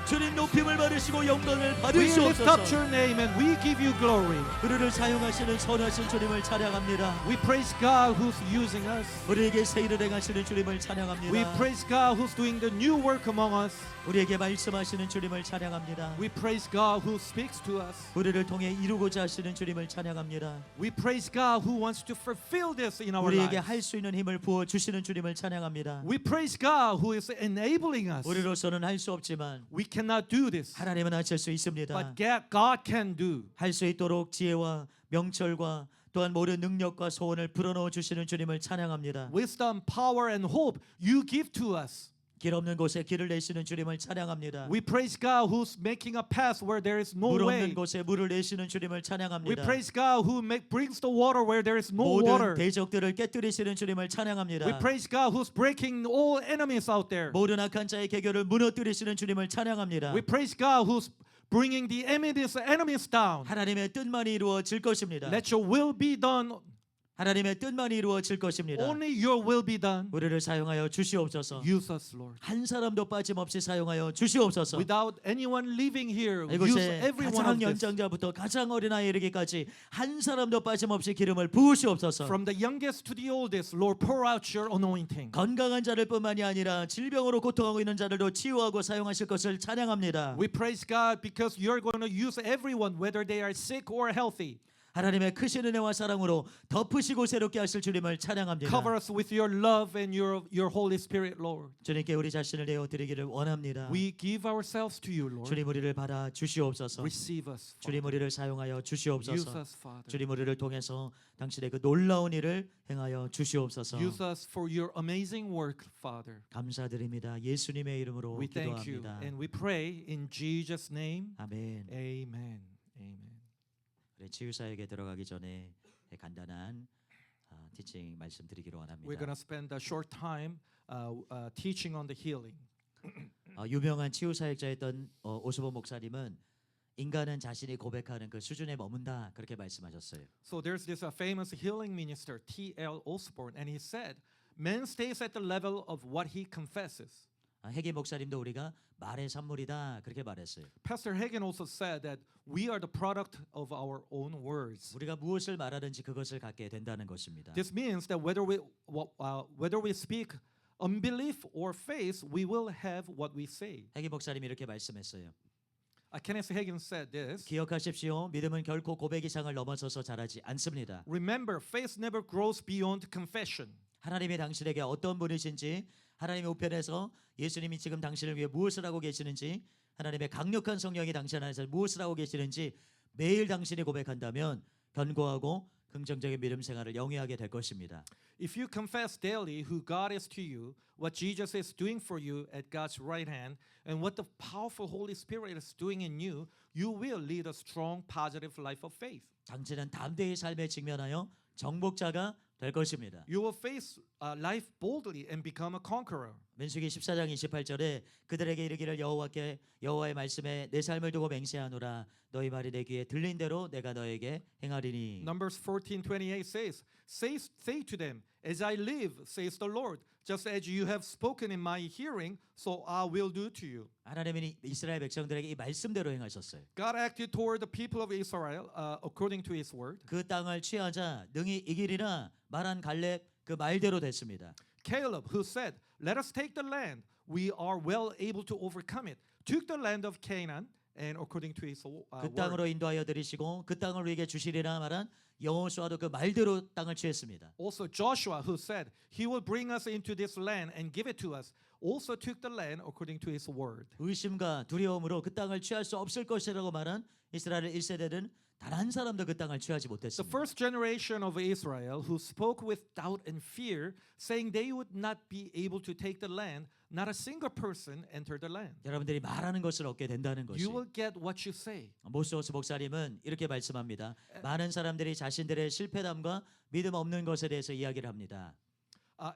주님 높임을 받으시고 영광을 We lift up 받으시옵소서. your name and we give you glory. 우리를 사용하시는 선하신 주님을 찬양합니다. We praise God who's using us. 우리에게 새 일을 행하시는 주님을 We 찬양합니다. praise God who's doing the new work among us. 우리에게 말씀하시는 주님을 찬양합니다. We praise God who speaks to us. 우리를 통해 이루고자 하시는 주님을 찬양합니다. We praise God who wants to fulfill this in our 우리에게 lives. 할 수 있는 힘을 부어 주시는 주님을 찬양합니다. We praise God who is enabling us. 우리로서는 할 수 없지만 We cannot do this, 하나님은 하실 수 있습니다. but God can do. 할 수 있도록 지혜와 명철과 또한 모든 능력과 소원을 불어넣어 주시는 주님을 찬양합니다. Wisdom, power, and hope you give to us. 길 없는 곳에 길을 내시는 주님을 찬양합니다. We praise God who's making a path where there is no 물 way. 없는 곳에 물을 내시는 주님을 We 찬양합니다. praise God who brings the water where there is no 모든 water. 대적들을 깨뜨리시는 주님을 찬양합니다. We praise God who's breaking all enemies out there. 모든 악한 자의 계교를 무너뜨리시는 주님을 찬양합니다. We praise God who's bringing the enemies down. 하나님의 뜻만 이루어질 것입니다. Let your will be done. 하나님의 뜻만 이루어질 것입니다. Only your will be done. 우리를 사용하여 주시옵소서. Use us, Lord. 한 사람도 빠짐없이 사용하여 주시옵소서. Without anyone leaving here, use 이곳에 every one 가장 of this. 연장자부터 가장 어린아이에 이르기까지 한 사람도 빠짐없이 기름을 부으시옵소서. From the youngest to the oldest, Lord, pour out your anointing. 건강한 자를 뿐만이 아니라 질병으로 고통하고 있는 자들도 치유하고 사용하실 것을 찬양합니다. We praise God because you're going to use everyone, whether they are sick or healthy. 하나님의 크신 은혜와 사랑으로 덮으시고 새롭게 하실 주님을 찬양합니다. Cover us with your love and your Holy Spirit, Lord. 주님께 우리 자신을 내어 드리기를 원합니다. We give ourselves to you, Lord. 주님 우리를 받아 주시옵소서. Receive us, Father. 주님 우리를 사용하여 Use 주시옵소서. us, Father. 주님 우리를 통해서 당신의 그 놀라운 일을 행하여 주시옵소서. Use us for your amazing work, Father. 감사드립니다. 예수님의 이름으로 We thank you 기도합니다. and we pray in Jesus' name. 아멘. Amen. Amen. 우리 치유사역에 들어가기 전에 간단한 티칭 말씀드리기로 We're 원합니다. going to spend a short time teaching on the healing. 유명한 치유사역자였던 오스본 목사님은 인간은 자신이 고백하는 그 수준에 머문다 그렇게 말씀하셨어요. So there's this famous healing minister, T.L. Osborne, and he said, man stays at the level of what he confesses. 해기 목사님도 우리가 말의 산물이다 그렇게 말했어요. Pastor Hagen also said that we are the product of our own words. 우리가 무엇을 말하든지 그것을 갖게 된다는 것입니다. This means that whether we speak unbelief or faith, we will have what we say. 해기 목사님이 이렇게 말씀했어요. Kenneth Hagin said this. 기억하십시오. 믿음은 결코 고백 이상을 넘어서서 자라지 않습니다. Remember, faith never grows beyond confession. 하나님이 당신에게 어떤 분이신지, 하나님의 우편에서 예수님이 지금 당신을 위해 무엇을 하고 계시는지, 하나님의 강력한 성령이 당신 안에서 무엇을 하고 계시는지 매일 당신이 고백한다면 견고하고 긍정적인 믿음 생활을 영위하게 될 것입니다. If you confess daily who God is to you, what Jesus is doing for you at God's right hand, and what the powerful Holy Spirit is doing in you, you will lead a strong, positive life of faith. 당신은 담대히 삶에 직면하여 정복자가 될 것입니다. You will face life boldly and become a conqueror. 민수기 14장 28절에 그들에게 이르기를 여호와의 말씀에 내 삶을 두고 맹세하노라 너희 말이 내 귀에 들린 대로 내가 너에게 행하리니. Numbers 14:28 says, say to them, as I live, says the Lord, just as you have spoken in my hearing, so I will do to you. 하나님이 이스라엘 백성들에게 이 말씀대로 행하셨어요. God acted toward the people of Israel according to his word. 그 땅을 취하자 능히 이기리라 말한 갈렙 그 말대로 됐습니다. Caleb, who said, let us take the land, we are well able to overcome it, took the land of Canaan, and according to his 그 word. 땅으로 인도하여 들이시고 그 땅을 우리에게 주시리라 말한 여호수아도 그 말대로 땅을 취했습니다. Also Joshua, who said, he will bring us into this land and give it to us. also took the land according to his word. 의심과 두려움으로 그 땅을 취할 수 없을 것이라고 말한 이스라엘 1세대는 단 한 사람도 그 땅을 취하지 The 못했습니다. first generation of Israel who spoke with doubt and fear, saying they would not be able to take the land, not a single person entered the land. 여러분들이 말하는 것을 얻게 된다는 것이. You will get what you say. 모스호스 목사님은 이렇게 말씀합니다. 많은 사람들이 자신들의 실패담과 믿음 없는 것에 대해서 이야기를 합니다.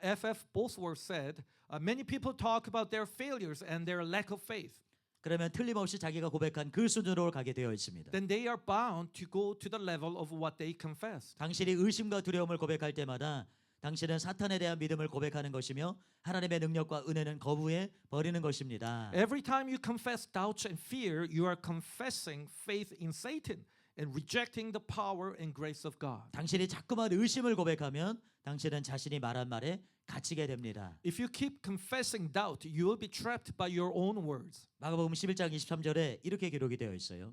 F.F. Bosworth said, many people talk about their failures and their lack of faith. 그러면 틀림없이 자기가 고백한 그 수준으로 가게 되어 있습니다. Then they are bound to go to the level of what they confessed. 당신이 의심과 두려움을 고백할 때마다 당신은 사탄에 대한 믿음을 고백하는 것이며 하나님의 능력과 은혜는 거부해 버리는 것입니다. Every time you confess doubts and fear, you are confessing faith in Satan and rejecting the power and grace of God. 당신이 자꾸만 의심을 고백하면 당신은 자신이 말한 말에 갇히게 됩니다. If you keep confessing doubt, you will be trapped by your own words. 마가복음 11장 23절에 이렇게 기록이 되어 있어요.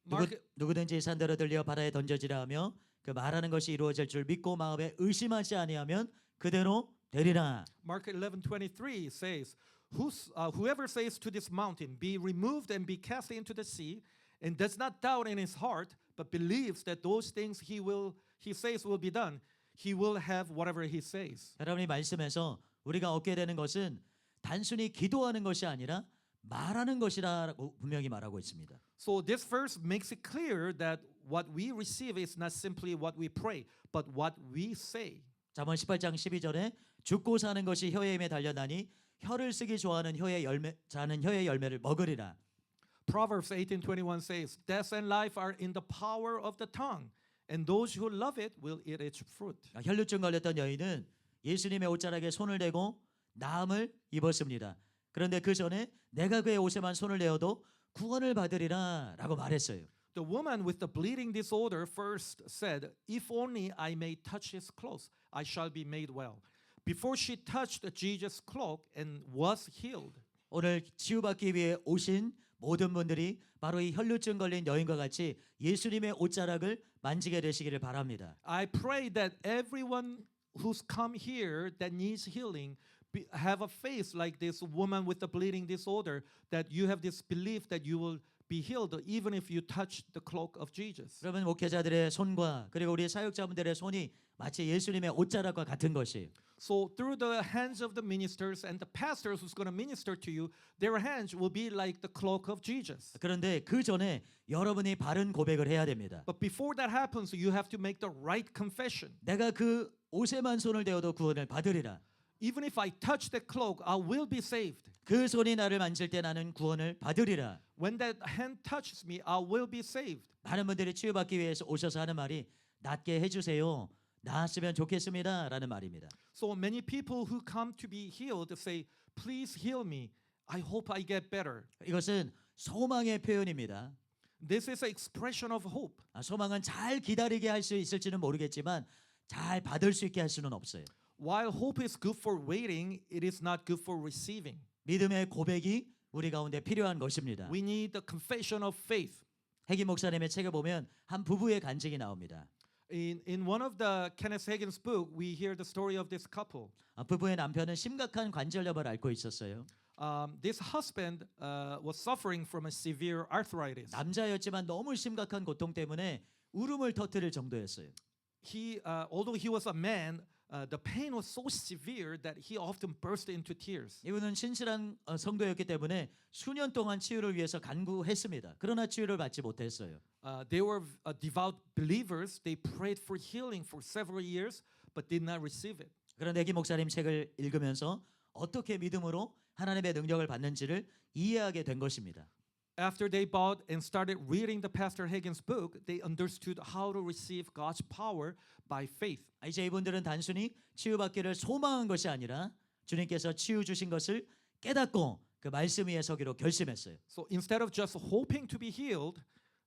Mark, 누구든지 산더러 들려 바다에 던져지라 하며 그 말하는 것이 이루어질 줄 믿고 마음에 의심하지 아니하면 그대로 되리라. Mark 11:23 says, whoever says to this mountain, be removed and be cast into the sea, and does not doubt in his heart, but believes that those things he says will be done, he will have whatever he says. 여러분이 말씀에서 우리가 얻게 되는 것은 단순히 기도하는 것이 아니라 말하는 것이라고 분명히 말하고 있습니다. So this verse makes it clear that what we receive is not simply what we pray, but what we say. 잠언 18장 12절에 죽고 사는 것이 혀의 힘에 달려나니 혀를 쓰기 좋아하는 자는 혀의 열매를 먹으리라. Proverbs 18:21 says, death and life are in the power of the tongue, and those who love it will eat its fruit. 혈루증 걸렸던 여인은 예수님의 옷자락에 손을 대고 나음을 입었습니다. 그런데 그 전에 내가 그의 옷에만 손을 대어도 구원을 받으리라라고 말했어요. The woman with the bleeding disorder first said, if only I may touch his clothes, I shall be made well. Before she touched Jesus' cloak and was healed. 오늘 치유받기 위해 오신 모든 분들이 바로 이 혈루증 걸린 여인과 같이 예수님의 옷자락을 만지게 되시기를 바랍니다. I pray that everyone who's come here that needs healing have a faith like this woman with the bleeding disorder, that you have this belief that you will be healed even if you touch the cloak of Jesus. 여러분 목회자들의 손과 그리고 우리 사역자분들의 손이 마치 예수님의 옷자락과 같은 것이. So through the hands of the ministers and the pastors who's going to minister to you, their hands will be like the cloak of Jesus. 그런데 그 전에 여러분이 바른 고백을 해야 됩니다. But before that happens, you have to make the right confession. 내가 그 옷에만 손을 대어도 구원을 받으리라. Even if I touch the cloak, I will be saved. 그 손이 나를 만질 때 나는 구원을 받으리라. When that hand touches me, I will be saved. 많은 분들이 치유받기 위해서 오셔서 하는 말이 낫게 해주세요. 나았으면 좋겠습니다라는 말입니다. So many people who come to be healed say, please heal me. I hope I get better. 이것은 소망의 표현입니다. This is an expression of hope. 소망은 잘 기다리게 할 수 있을지는 모르겠지만 잘 받을 수 있게 할 수는 없어요. While hope is good for waiting, it is not good for receiving. 믿음의 고백이 우리 가운데 필요한 것입니다. We need the confession of faith. 해긴 목사님의 책을 보면 한 부부의 간증이 나옵니다. In one of the Kenneth Hagin's book, we hear the story of this couple. 부부의 남편은 심각한 관절염을 앓고 있었어요. This husband was suffering from a severe arthritis. 남자였지만 너무 심각한 고통 때문에 울음을 터뜨릴 정도였어요. Although he was a man, the pain was so severe that he often burst into tears. 이분은 신실한 성도였기 때문에 수년 동안 치유를 위해서 간구했습니다. 그러나 치유를 받지 못했어요. They were devout believers. They prayed for healing for several years, but did not receive it. 그런데 해긴 목사님 책을 읽으면서 어떻게 믿음으로 하나님의 능력을 받는지를 이해하게 된 것입니다. After they bought and started reading the Pastor Hagin's book, they understood how to receive God's power by faith. 이제 이분들은 단순히 치유받기를 소망한 것이 아니라 주님께서 치유 주신 것을 깨닫고 그 말씀 위에 서기로 결심했어요. So instead of just hoping to be healed,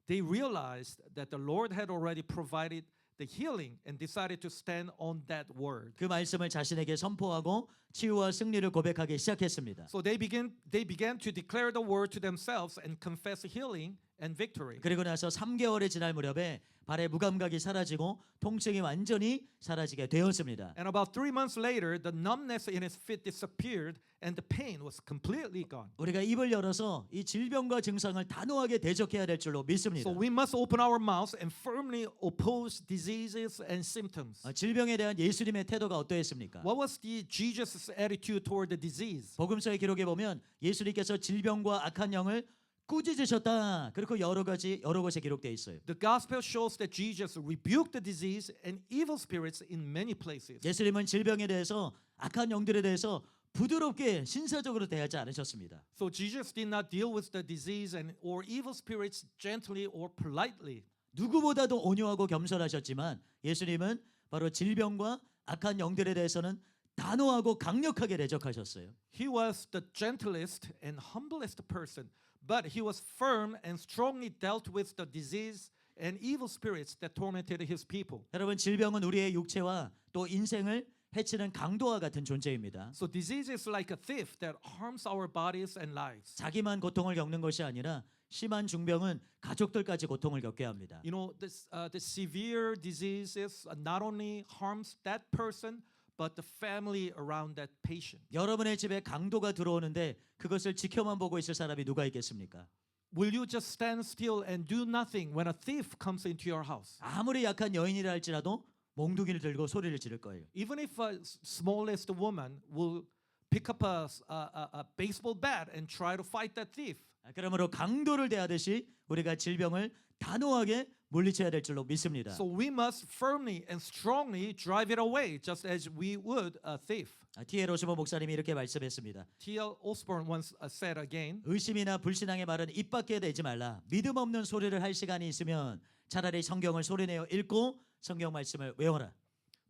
they realized that the Lord had already provided the healing and decided to stand on that word. 그 말씀을 자신에게 선포하고 치유와 승리를 고백하기 시작했습니다. So they began to declare the word to themselves and confess healing and victory. 그리고 나서 3개월이 지날 무렵에 발의 무감각이 사라지고 통증이 완전히 사라지게 되었습니다. And about 3 months later, the numbness in his feet disappeared and the pain was completely gone. 우리가 입을 열어서 이 질병과 증상을 단호하게 대적해야 될 줄로 믿습니다. So we must open our mouths and firmly oppose diseases and symptoms. 질병에 대한 예수님의 태도가 어떠했습니까? What was the Jesus' attitude toward the disease? 복음서의 기록에 보면 예수님께서 질병과 악한 영을 꾸짖으셨다. 그리고 여러 곳에 기록되어 있어요. The gospel shows that Jesus rebuked the disease and evil spirits in many places. 예수님은 질병에 대해서 악한 영들에 대해서 부드럽게 신사적으로 대하지 않으셨습니다. So Jesus did not deal with the disease and or evil spirits gently or politely. 누구보다도 온유하고 겸손하셨지만 예수님은 바로 질병과 악한 영들에 대해서는 단호하고 강력하게 대적하셨어요. He was the gentlest and humblest person, but he was firm and strongly dealt with the disease and evil spirits that tormented his people. 여러분 질병은 우리의 육체와 또 인생을 해치는 강도와 같은 존재입니다. So disease is like a thief that harms our bodies and lives. 자기만 고통을 겪는 것이 아니라 심한 중병은 가족들까지 고통을 겪게 합니다. You know, the severe diseases not only harms that person, but the family around that patient. 여러분의 집에 강도가 들어오는데 그것을 지켜만 보고 있을 사람이 누가 있겠습니까? Will you just stand still and do nothing when a thief comes into your house? 아무리 약한 여인이라 할지라도 몽둥이를 들고 소리를 지를 거예요. Even if a smallest woman will pick up a baseball bat and try to fight that thief. 그러므로 강도를 대하듯이 우리가 질병을 단호하게 물리쳐야 될 줄로 믿습니다. So we must firmly and strongly drive it away, just as we would a thief. T.L. 오스본 목사님이 이렇게 말씀했습니다. T.L. Osborne once said again, 의심이나 불신앙의 말은 입 밖에 내지 말라. 믿음 없는 소리를 할 시간이 있으면 차라리 성경을 소리내어 읽고 성경 말씀을 외워라.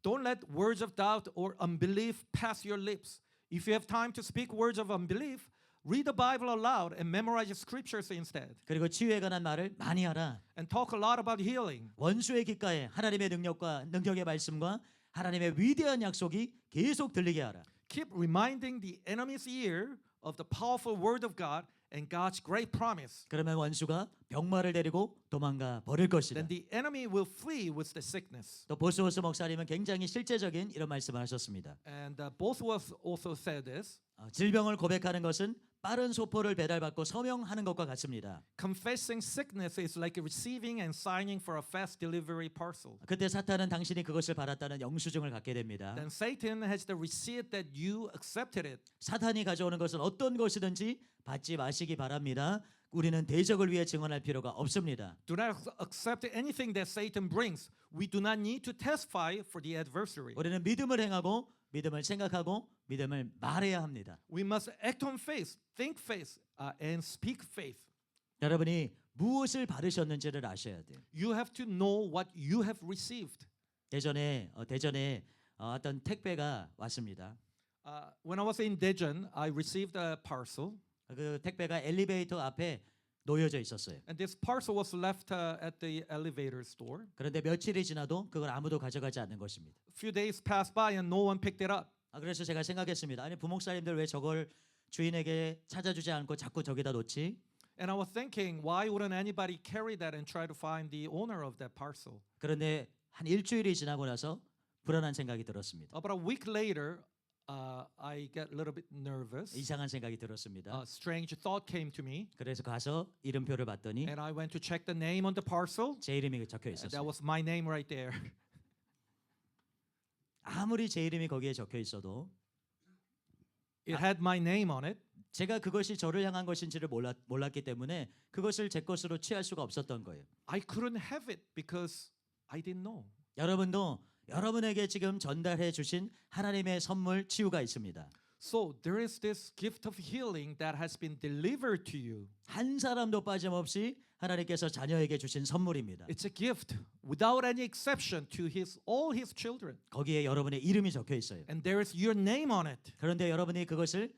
don't let words of doubt or unbelief pass your lips. If you have time to speak words of unbelief, read the Bible aloud and memorize scriptures instead. 그리고 치유에 관한 말을 많이 하라. And talk a lot about healing. 원수의 귓가에 하나님의 능력의 말씀과 하나님의 위대한 약속이 계속 들리게 하라. Keep reminding the enemy's ear of the powerful word of God and God's great promise. 그러면 원수가 병마를 데리고 도망가 버릴 것이다. Then the enemy will flee with the sickness. 또 보스워스 목사님은 굉장히 실제적인 이런 말씀을 하셨습니다. And both was also said this. 질병을 고백하는 것은 빠른 소포를 배달받고 서명하는 것과 같습니다. Confessing sickness is like receiving and signing for a fast delivery parcel. 그때 사탄은 당신이 그것을 받았다는 영수증을 갖게 됩니다. Then Satan has the receipt that you accepted it. 사탄이 가져오는 것은 어떤 것이든지 받지 마시기 바랍니다. 우리는 대적을 위해 증언할 필요가 없습니다. Do not accept anything that Satan brings. We do not need to testify for the adversary. 우리는 믿음을 행하고 믿음을 생각하고 믿음을 말해야 합니다. We must act on faith, think faith, and speak faith. 여러분이 무엇을 받으셨는지를 아셔야 돼요. You have to know what you have received. 대전에 어떤 택배가 왔습니다. When I was in Daejeon, I received a parcel, 그 택배가 엘리베이터 앞에 놓여져 있었어요. and this parcel was left at the elevator store. 그런데 며칠이 지나도 그걸 아무도 가져가지 않는 것입니다. A few days passed by and no one picked it up. 그래서 제가 생각했습니다. 아니 부목사님들 왜 저걸 주인에게 찾아주지 않고 자꾸 저기다 놓지? And I was thinking, why wouldn't anybody carry that and try to find the owner of that parcel? 그런데 한 일주일이 지나고 나서 불안한 생각이 들었습니다. About a week later, I got a little bit nervous. 이상한 생각이 들었습니다. A strange thought came to me, 그래서 가서 이름표를 봤더니 and I went to check the name on the parcel. 제 이름이 적혀 And that 있었어요. was my name right there. 아무리 제 이름이 거기에 적혀 있어도 It had my name on it. 제가 그것이 저를 향한 것인지를 몰랐기 때문에 그것을 제 것으로 취할 수가 없었던 거예요. I couldn't have it because I didn't know. 여러분도 여러분에게 지금 전달해 주신 하나님의 선물 치유가 있습니다. So there is this gift of healing that has been delivered to you. 한 사람도 빠짐없이 하나님께서 자녀에게 주신 선물입니다. It's a gift without any exception to all his children. 거기에 여러분의 이름이 적혀 있어요. And there is your name on it. 그런데 여러분이 그것을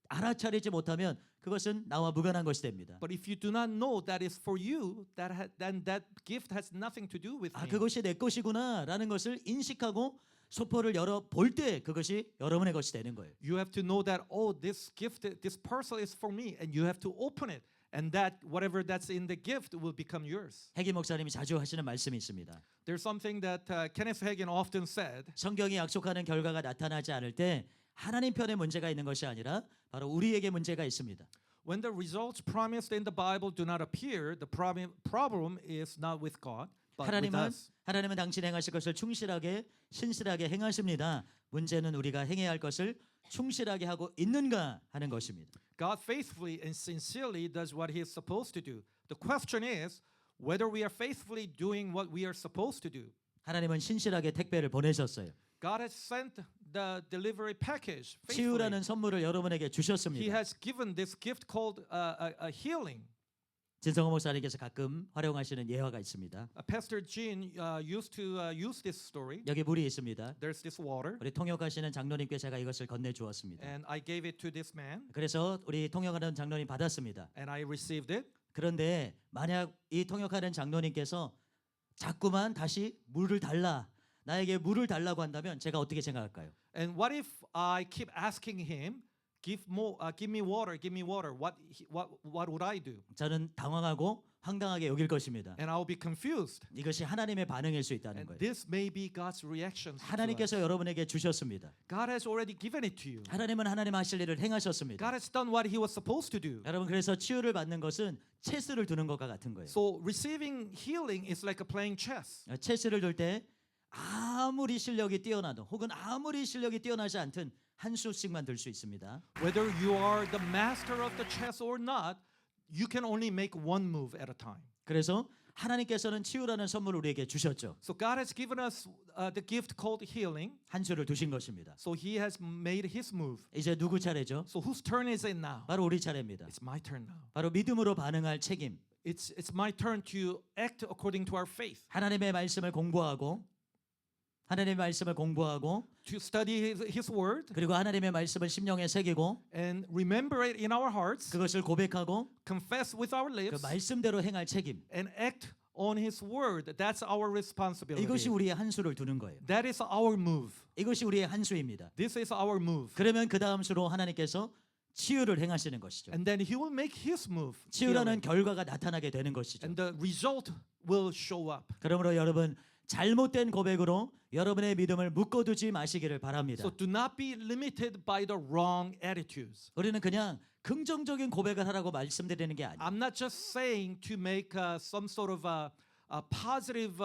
알아차리지 못하면 그것은 나와 무관한 것이 됩니다. But if you do not know that is for you, then that gift has nothing to do with me. 그것이 내 것이구나라는 것을 인식하고 소포를 열어 볼 때 그것이 여러분의 것이 되는 거예요. You have to know that this gift, this parcel is for me, and you have to open it and that whatever that's in the gift will become yours. 해기 목사님이 자주 하시는 말씀이 있습니다. There's something that Kenneth Hagin often said. 성경이 약속하는 결과가 나타나지 않을 때 하나님 편에 문제가 있는 것이 아니라 바로 우리에게 문제가 있습니다. When the results promised in the Bible do not appear, the problem is not with God, but with us. 하나님은 당신 행하실 것을 충실하게 신실하게 행하십니다. 문제는 우리가 행해야 할 것을 충실하게 하고 있는가 하는 것입니다. God faithfully and sincerely does what he is supposed to do. The question is whether we are faithfully doing what we are supposed to do. 하나님은 신실하게 택배를 보내셨어요. God has sent the delivery package faithfully. 치유라는 선물을 여러분에게 He 주셨습니다. has given this gift called a healing. 진성호 목사님께서 가끔 활용하시는 예화가 있습니다. Pastor Jean used to use this story. 여기 물이 있습니다. There's this water, 우리 통역하시는 장로님께 제가 이것을 건네 주었습니다. and I gave it to this man, 그래서 우리 통역하는 장로님 받았습니다. and I received it. 그런데 만약 이 통역하는 장로님께서 자꾸만 다시 물을 달라 나에게 물을 달라고 한다면 제가 어떻게 생각할까요? And what if I keep asking him, give me water, give me water? What would I do? 저는 당황하고 황당하게 여길 것입니다. And I'll be confused. 이것이 하나님의 반응일 수 있다는 And 거예요. this may be God's reaction. 하나님께서 여러분에게 주셨습니다. God has already given it to you. 하나님은 하나님 하실 일을 행하셨습니다. God has done what He was supposed to do. 여러분 그래서 치유를 받는 것은 체스를 두는 것과 같은 거예요. So receiving healing is like playing chess. 체스를 둘 때 아무리 실력이 뛰어나도 혹은 아무리 실력이 뛰어나지 않든 한 수씩만 들 수 있습니다. Whether you are the master of the chess or not, you can only make one move at a time. 그래서 하나님께서는 치유라는 선물을 우리에게 주셨죠. So God has given us the gift called healing. 한 수를 두신 것입니다. So He has made His move. 이제 누구 차례죠? So whose turn is it now? 바로 우리 차례입니다. It's my turn now. 바로 믿음으로 반응할 책임. It's my turn to act according to our faith. 하나님의 말씀을 공부하고 To study His word 그리고 하나님의 말씀을 심령에 새기고 and remember it in our hearts. 그것을 고백하고 Confess with our 그 lips 말씀대로 행할 책임. and act on His word. That's our responsibility. 이것이 우리의 한 수를 두는 거예요. That is our move. 이것이 우리의 한 수입니다. This is our move. 그러면 그 다음 수로 하나님께서 치유를 행하시는 것이죠. And then He will make His move. 치유라는 healing. 결과가 나타나게 되는 것이죠. And the result will show up. 그러므로 여러분 잘못된 고백으로 여러분의 믿음을 묶어두지 마시기를 바랍니다. So do not be limited by the wrong attitudes. 우리는 그냥 긍정적인 고백을 하라고 말씀드리는 게 아니에요. I'm not just saying to make some sort of a positive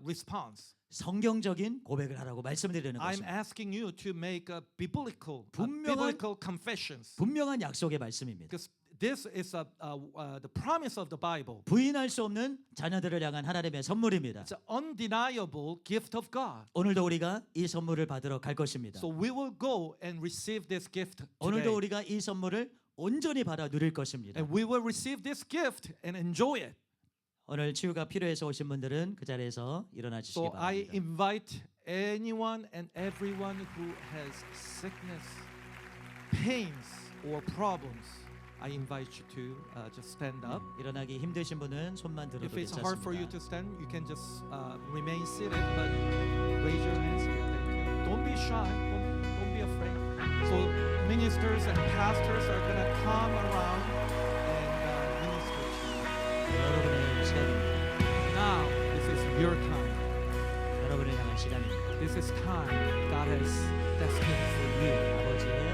response. 성경적인 고백을 하라고 말씀드리는 I'm 것입니다. asking you to make biblical confessions. 분명한 약속의 말씀입니다. Because this is the promise of the Bible. 부인할 수 없는 자녀들을 향한 하나님의 선물입니다. It's an undeniable gift of God. 오늘도 우리가 이 선물을 받으러 갈 것입니다. So we will go and receive this gift 오늘도 today. 우리가 이 선물을 온전히 받아 누릴 것입니다. And we will receive this gift and enjoy it. 오늘 치유가 필요해서 오신 분들은 그 자리에서 일어나 주시기 So I 바랍니다. invite anyone and everyone who has sickness, pains, or problems. I invite you to just stand up. 일어나기 힘드신 분은 손만 들어도 If it's hard for you 괜찮습니다. to stand, you can just remain seated, but raise your hands. Yeah, thank you. Don't be shy. Don't be afraid. So ministers and pastors are gonna come around and minister to you. 여러분의 시간입니다. Now, this is your time. 여러분을 향한 시간입니다. This is time God has destined for you.